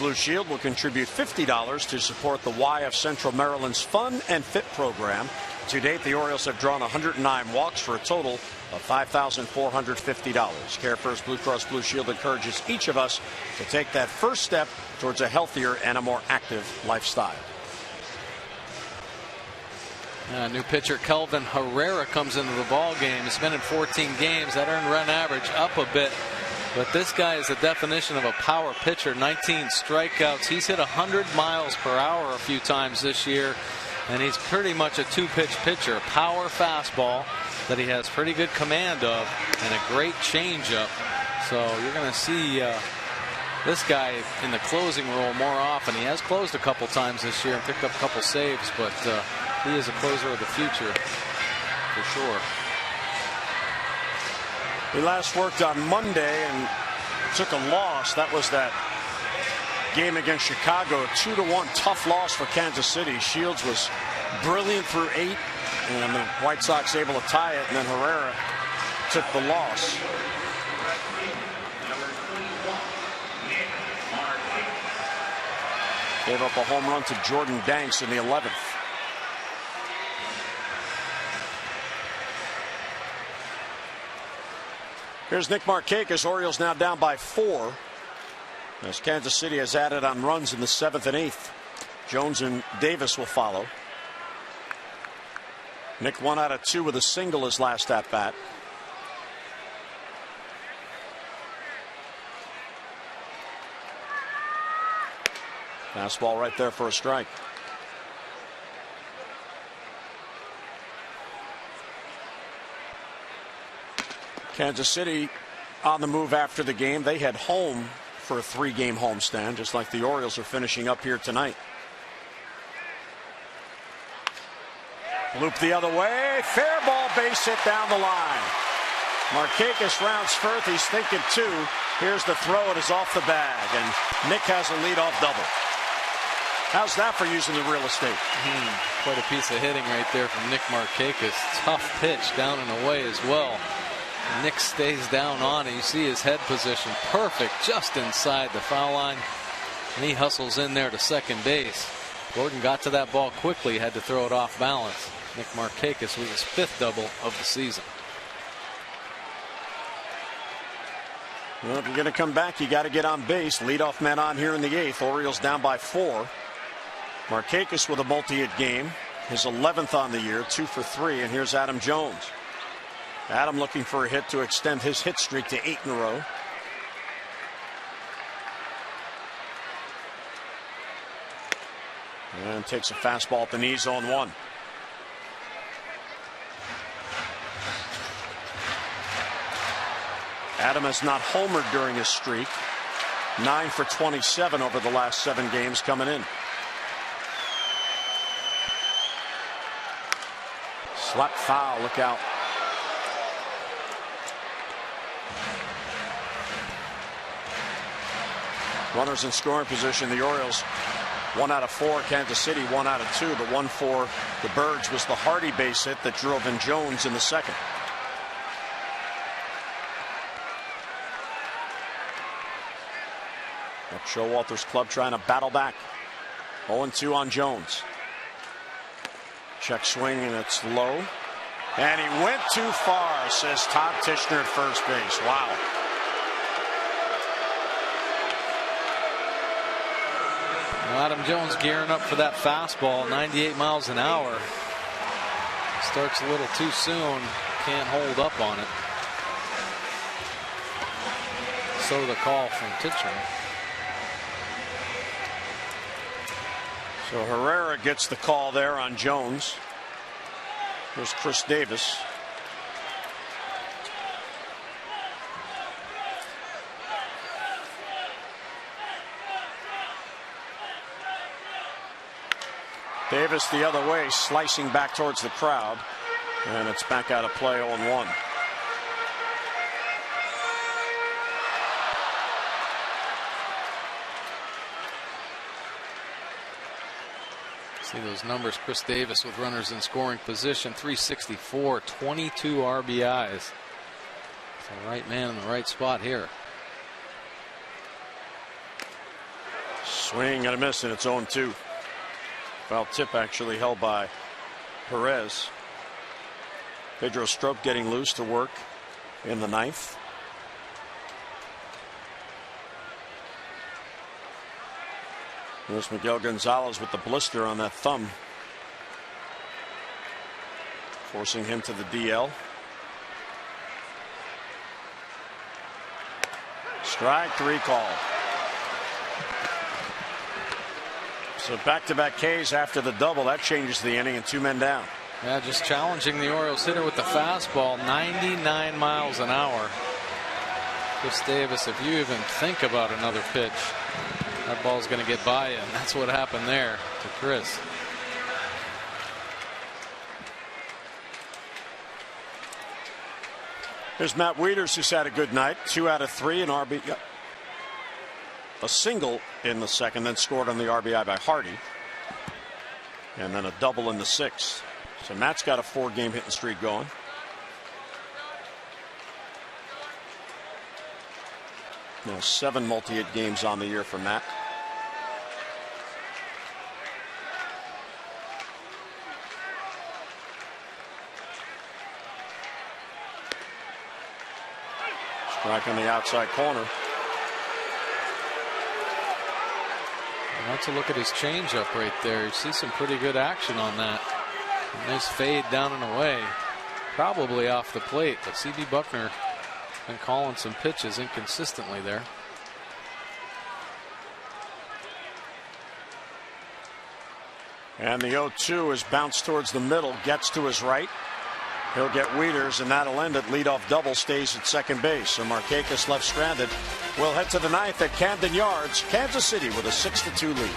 Blue Shield will contribute $50 to support the Y of Central Maryland's Fun and Fit program. To date, the Orioles have drawn 109 walks for a total of $5,450. Care First Blue Cross Blue Shield encourages each of us to take that first step towards a healthier and a more active lifestyle. New pitcher Kelvin Herrera comes into the ball game. He's been in 14 games. That earned run average up a bit. But this guy is the definition of a power pitcher. 19 strikeouts. He's hit 100 miles per hour a few times this year. And he's pretty much a two-pitch pitcher. Power fastball that he has pretty good command of, and a great changeup. So you're going to see this guy in the closing role more often. He has closed a couple times this year and picked up a couple saves, but he is a closer of the future for sure. He last worked on Monday and took a loss. That was that game against Chicago, a 2-1 tough loss for Kansas City. Shields was brilliant through 8, and the White Sox able to tie it, and then Herrera took the loss. Gave up a home run to Jordan Danks in the 11th. Here's Nick Markakis. Orioles now down by 4. As Kansas City has added on runs in the 7th and 8th. Jones and Davis will follow. Nick 1 out of 2 with a single his last at bat. Fastball right there for a strike. Kansas City on the move after the game. They head home for a 3-game homestand, just like the Orioles are finishing up here tonight. Loop the other way. Fair ball, base hit down the line. Markakis rounds first. He's thinking 2. Here's the throw. It is off the bag, and Nick has a leadoff double. How's that for using the real estate? Quite a piece of hitting right there from Nick Markakis. Tough pitch down and away as well. Nick stays down on it. You see his head position perfect just inside the foul line. And he hustles in there to second base. Gordon got to that ball quickly, had to throw it off balance. Nick Markakis with his 5th double of the season. Well, if you're going to come back, you got to get on base. Leadoff man on here in the 8th. Orioles down by 4. Markakis with a multi-hit game. His 11th on the year, 2 for 3. And here's Adam Jones. Adam looking for a hit to extend his hit streak to 8 in a row. And takes a fastball at the knee, 0-1. Adam has not homered during his streak. 9 for 27 over the last 7 games coming in. Slap foul, look out. Runners in scoring position. The Orioles 1 out of 4. Kansas City 1 out of 2. The 1 for the Birds was the Hardy base hit that drove in Jones in the 2nd. Showalter's club trying to battle back. 0-2 on Jones. Check swing, and it's low. And he went too far, says Todd Tishner at first base. Wow. Adam Jones gearing up for that fastball, 98 miles an hour. Starts a little too soon, can't hold up on it. So the call from Titcher. So Herrera gets the call there on Jones. Here's Chris Davis. Davis the other way, slicing back towards the crowd, and it's back out of play. 0-1. See those numbers. Chris Davis with runners in scoring position, 364, 22 RBIs. It's the right man in the right spot here. Swing and a miss, and it's 0-2. Foul tip actually held by Perez. Pedro Strop getting loose to work in the ninth. There's Miguel Gonzalez with the blister on that thumb, forcing him to the DL. Strike three call. So back-to-back Ks after the double. That changes the inning and 2 men down. Yeah, just challenging the Orioles hitter with the fastball, 99 miles an hour. Chris Davis, if you even think about another pitch, that ball's going to get by you, and that's what happened there to Chris. Here's Matt Wieters, who's had a good night. 2 out of 3, an RBI. A single in the second, then scored on the RBI by Hardy. And then a double in the 6th. So Matt's got a 4-game hitting streak going. Now 7 multi-hit games on the year for Matt. Strike on the outside corner. Let's look at his changeup right there. You see some pretty good action on that. A nice fade down and away. Probably off the plate, but C.B. Buckner been calling some pitches inconsistently there. And the 0-2 is bounced towards the middle, gets to his right. He'll get Wieters, and that'll end it. Leadoff double, stays at second base. So Markakis left stranded. We'll head to the ninth at Camden Yards. Kansas City with a 6-2 lead.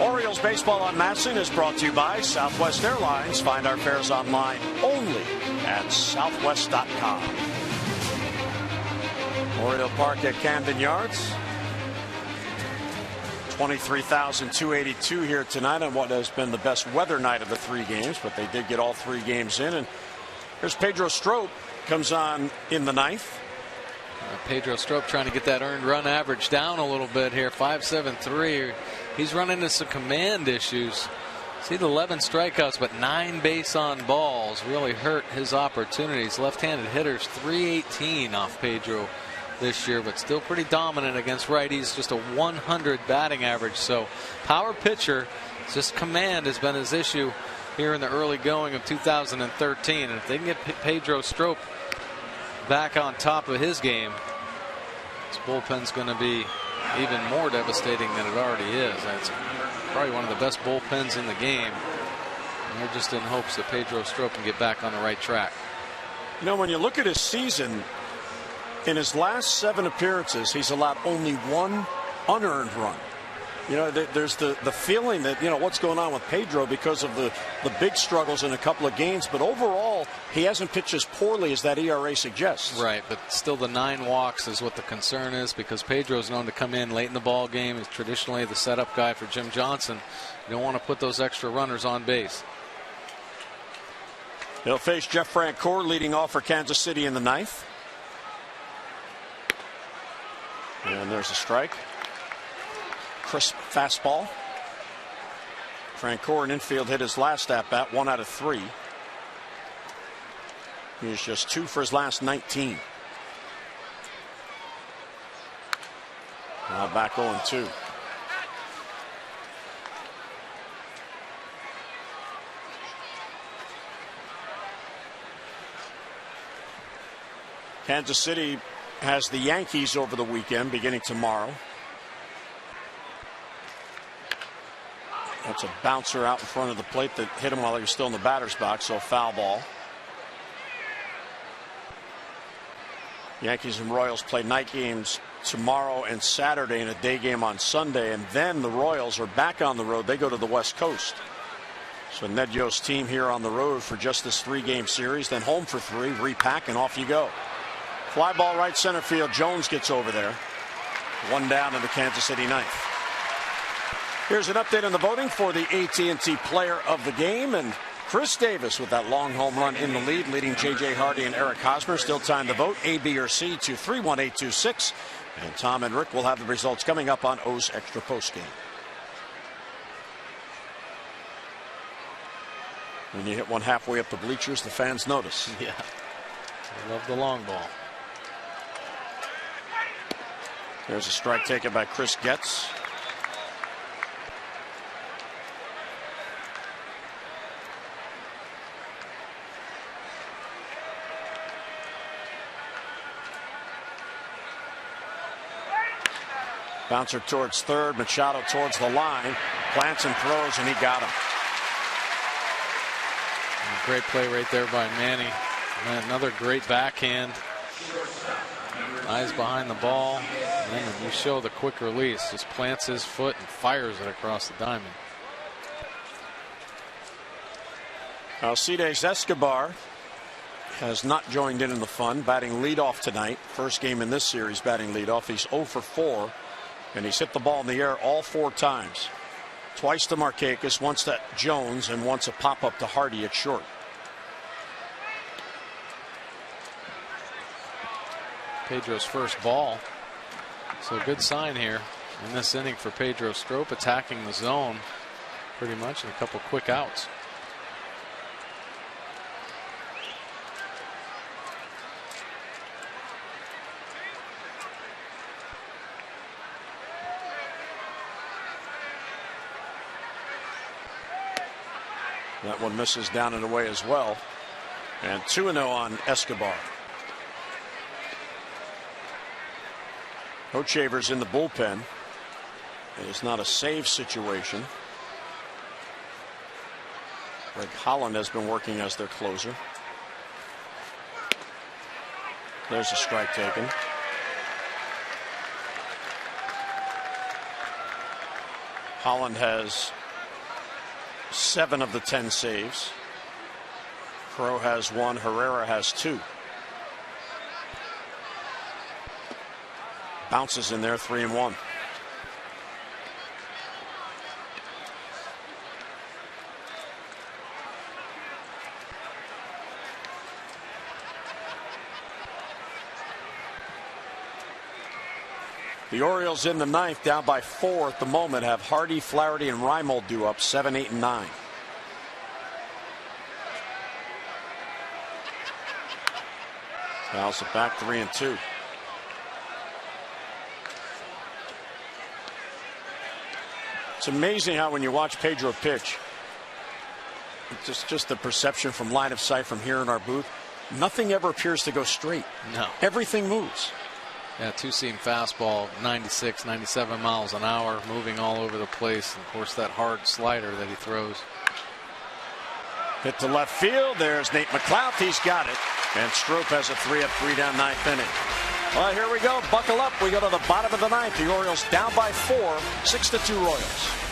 Orioles baseball on Matson is brought to you by Southwest Airlines. Find our fares online only at southwest.com. Oriole Park at Camden Yards. 23,282 here tonight on what has been the best weather night of the 3 games, but they did get all 3 games in. And here's Pedro Strop, comes on in the ninth. Pedro Strop trying to get that earned run average down a little bit here. 5.73. He's run into some command issues. See the 11 strikeouts, but 9 base on balls really hurt his opportunities. Left-handed hitters 318 off Pedro this year, but still pretty dominant against righties. Just a 100 batting average. So power pitcher, just command has been his issue here in the early going of 2013. And if they can get Pedro Strop back on top of his game, this bullpen's going to be even more devastating than it already is. That's probably one of the best bullpens in the game. And they're just in hopes that Pedro Strop can get back on the right track. You know, when you look at his season, in his last 7 appearances, he's allowed only 1 unearned run. You know, there's the feeling that, you know, what's going on with Pedro because of the big struggles in a couple of games. But overall, he hasn't pitched as poorly as that ERA suggests. Right, but still the 9 walks is what the concern is, because Pedro's known to come in late in the ball game. He's traditionally the setup guy for Jim Johnson. You don't want to put those extra runners on base. He'll face Jeff Francoeur leading off for Kansas City in the 9th. And there's a strike. Crisp fastball. Francoeur in infield hit his last at bat, 1 out of 3. He's just 2 for his last 19. Now back 0-2. Kansas City has the Yankees over the weekend, beginning tomorrow. That's a bouncer out in front of the plate that hit him while he was still in the batter's box, so foul ball. Yankees and Royals play night games tomorrow and Saturday and a day game on Sunday, and then the Royals are back on the road. They go to the West Coast. So Ned Yost's team here on the road for just this 3-game series, then home for 3, repack, and off you go. Fly ball right center field. Jones gets over there. 1 down in the Kansas City 9th. Here's an update on the voting for the AT&T Player of the Game, and Chris Davis with that long home run in the lead, leading J.J. Hardy and Eric Hosmer. Still time to vote, A, B, or C, to 31826. And Tom and Rick will have the results coming up on O's Extra Postgame. When you hit one halfway up the bleachers, the fans notice. Yeah, I love the long ball. There's a strike taken by Chris Getz. Bouncer towards third. Machado towards the line. Plants and throws, and he got him. Great play right there by Manny. And another great backhand. Eyes behind the ball. And then you show the quick release. Just plants his foot and fires it across the diamond. Alcides Escobar has not joined in the fun, batting leadoff tonight. First game in this series batting leadoff. He's 0 for 4. And he's hit the ball in the air all 4 times. Twice to Markakis, once to Jones, and once a pop-up to Hardy at short. Pedro's first ball. So a good sign here in this inning for Pedro Strop, attacking the zone pretty much, and a couple quick outs. That one misses down and away as well. And 2-0 on Escobar. Hochevar's in the bullpen. It's not a save situation. Greg Holland has been working as their closer. There's a strike taken. Holland has 7 of the 10 saves. Crow has 1. Herrera has 2. Bounces in there, 3-1. The Orioles in the 9th, down by 4 at the moment, have Hardy, Flaherty, and Reimold due up 7, 8, and 9. Fouls it back, 3-2. It's amazing how when you watch Pedro pitch, just the perception from line of sight from here in our booth, nothing ever appears to go straight. No. Everything moves. Yeah, 2-seam fastball, 96, 97 miles an hour, moving all over the place. And of course, that hard slider that he throws. Hit to left field. There's Nate McLouth. He's got it. And Strop has a 3-up, 3-down 9th inning. Well, here we go. Buckle up. We go to the bottom of the ninth. The Orioles down by 4, 6-2 Royals.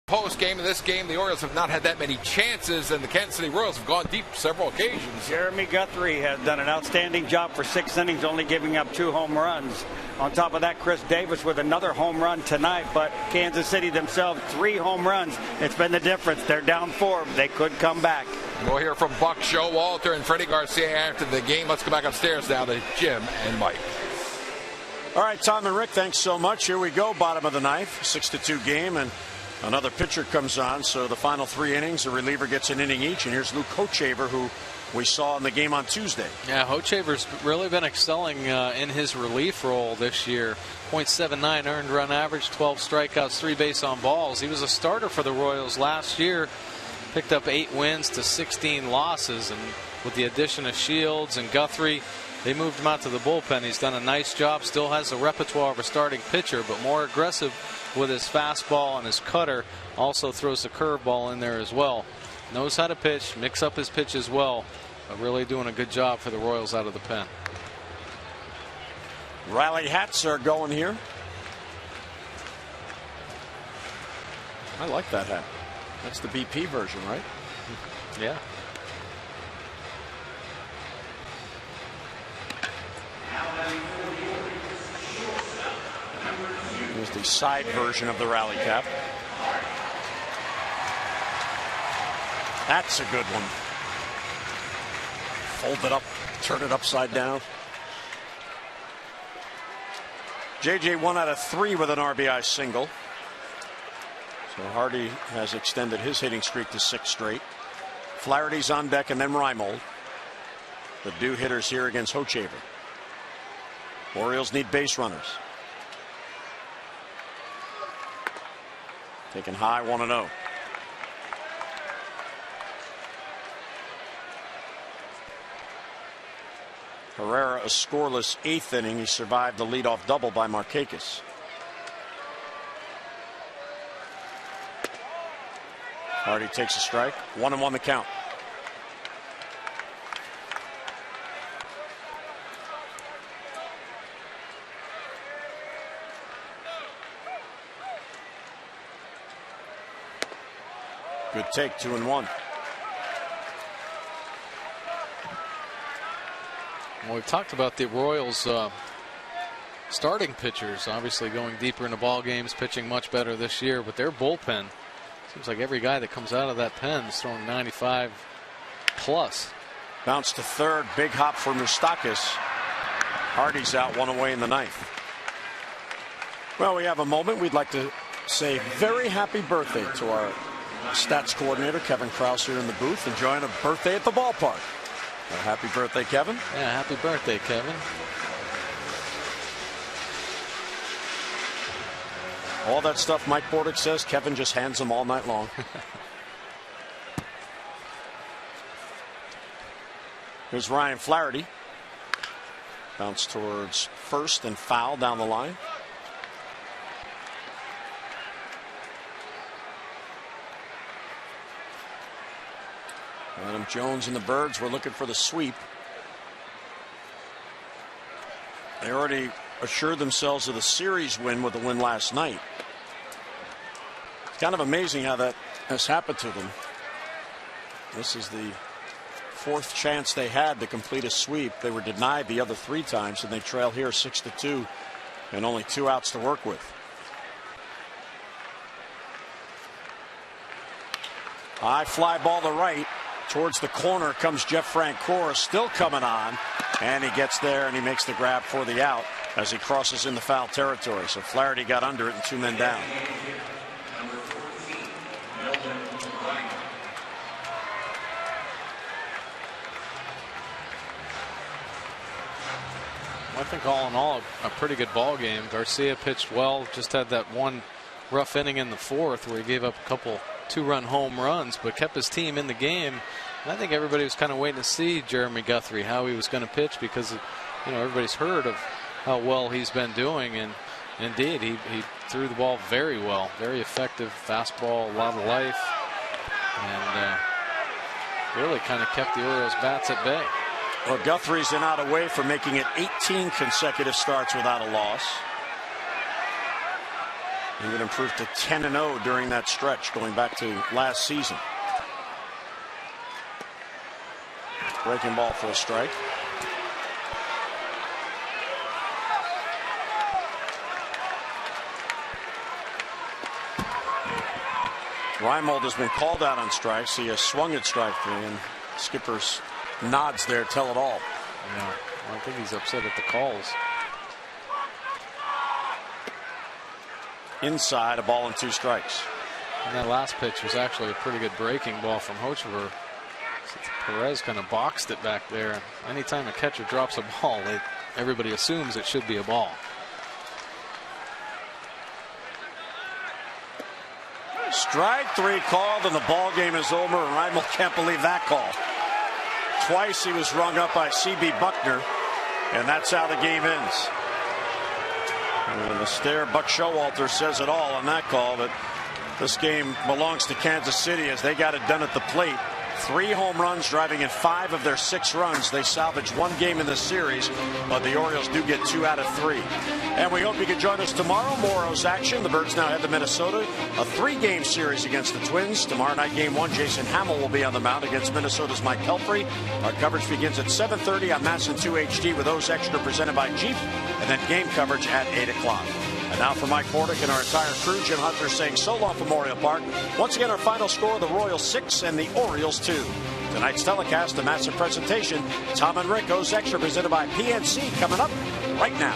Post game of this game, the Orioles have not had that many chances, and the Kansas City Royals have gone deep several occasions. Jeremy Guthrie has done an outstanding job for 6 innings, only giving up 2 home runs. On top of that, Chris Davis with another home run tonight, but Kansas City themselves 3 home runs. It's been the difference. They're down 4. They could come back. We'll hear from Buck Showalter and Freddie Garcia after the game. Let's go back upstairs now to Jim and Mike. All right, Tom and Rick, thanks so much. Here we go, bottom of the ninth, 6-2 game, and another pitcher comes on. So the final 3 innings, the reliever gets an inning each, and here's Luke Hochevar, who we saw in the game on Tuesday. Yeah, Hochevar's really been excelling in his relief role this year. .79 earned run average, 12 strikeouts, 3 base on balls. He was a starter for the Royals last year. Picked up 8 wins to 16 losses, and with the addition of Shields and Guthrie, they moved him out to the bullpen. He's done a nice job. Still has the repertoire of a starting pitcher, but more aggressive with his fastball and his cutter. Also throws the curveball in there as well. Knows how to pitch, mix up his pitch as well. Really doing a good job for the Royals out of the pen. Riley hats are going here. I like that hat. That's the BP version, right? Yeah. Here's the side version of the rally cap. That's a good one. Fold it up, turn it upside down. JJ 1 out of 3 with an RBI single. So Hardy has extended his hitting streak to 6 straight. Flaherty's on deck, and then Reimold. The due hitters here against Hochevar. Orioles need base runners. Taken high, 1-0. Herrera, a scoreless 8th inning. He survived the leadoff double by Markakis. Hardy takes a strike. 1-1 the count. Good take, 2-1. Well, we've talked about the Royals starting pitchers obviously going deeper into ball games, pitching much better this year, but their bullpen seems like every guy that comes out of that pen is throwing 95 plus. Bounce to third, big hop for Moustakas. Hardy's out, 1 away in the ninth. Well, we have a moment. We'd like to say very happy birthday to our stats coordinator Kevin Krause here in the booth, enjoying a birthday at the ballpark. Happy birthday, Kevin. Yeah, happy birthday, Kevin. All that stuff Mike Bordick says, Kevin just hands them all night long. Here's Ryan Flaherty. Bounce towards first and foul down the line. Adam Jones and the Birds were looking for the sweep. They already assured themselves of the series win with the win last night. It's kind of amazing how that has happened to them. This is the fourth chance they had to complete a sweep. They were denied the other 3 times, and they trail here 6-2 and only 2 outs to work with. High fly ball to right. Towards the corner comes Jeff Francoeur, still coming on, and he gets there and he makes the grab for the out as he crosses into foul territory. So Flaherty got under it and 2 men down. I think all in all a pretty good ball game. Garcia pitched well, just had that one rough inning in the 4th where he gave up a couple 2-run home runs, but kept his team in the game. And I think everybody was kind of waiting to see Jeremy Guthrie, how he was going to pitch, because everybody's heard of how well he's been doing, and indeed he threw the ball very well, very effective fastball, a lot of life, and really kind of kept the Orioles bats at bay. Well, Guthrie's not away from making it 18 consecutive starts without a loss. He would improve to 10-0 during that stretch going back to last season. Breaking ball for a strike. Reimold has been called out on strikes. He has swung at strike 3, and Skipper's nods there tell it all. Yeah, I think he's upset at the calls. Inside, a ball and 2 strikes. And that last pitch was actually a pretty good breaking ball from Hochevar. Perez kind of boxed it back there. Anytime a catcher drops a ball, everybody assumes it should be a ball. Strike 3 called, and the ball game is over, and Reimold can't believe that call. Twice he was rung up by C.B. Buckner, and that's how the game ends. And the stare, Buck Showalter says it all on that call, but this game belongs to Kansas City as they got it done at the plate. 3 home runs, driving in 5 of their 6 runs. They salvaged 1 game in the series, but the Orioles do get 2 out of 3. And we hope you can join us tomorrow. More O's action. The Birds now head to Minnesota. A 3-game series against the Twins. Tomorrow night, game 1, Jason Hamill will be on the mound against Minnesota's Mike Pelfrey. Our coverage begins at 7:30 on MASN 2 HD with O's Extra presented by Jeep, and then game coverage at 8 o'clock. And now for Mike Bordick and our entire crew, Jim Hunter saying so long from Memorial Park. Once again, our final score, the Royals 6 and the Orioles 2. Tonight's telecast, a massive presentation. Tom and Rick, O's Extra presented by PNC, coming up right now.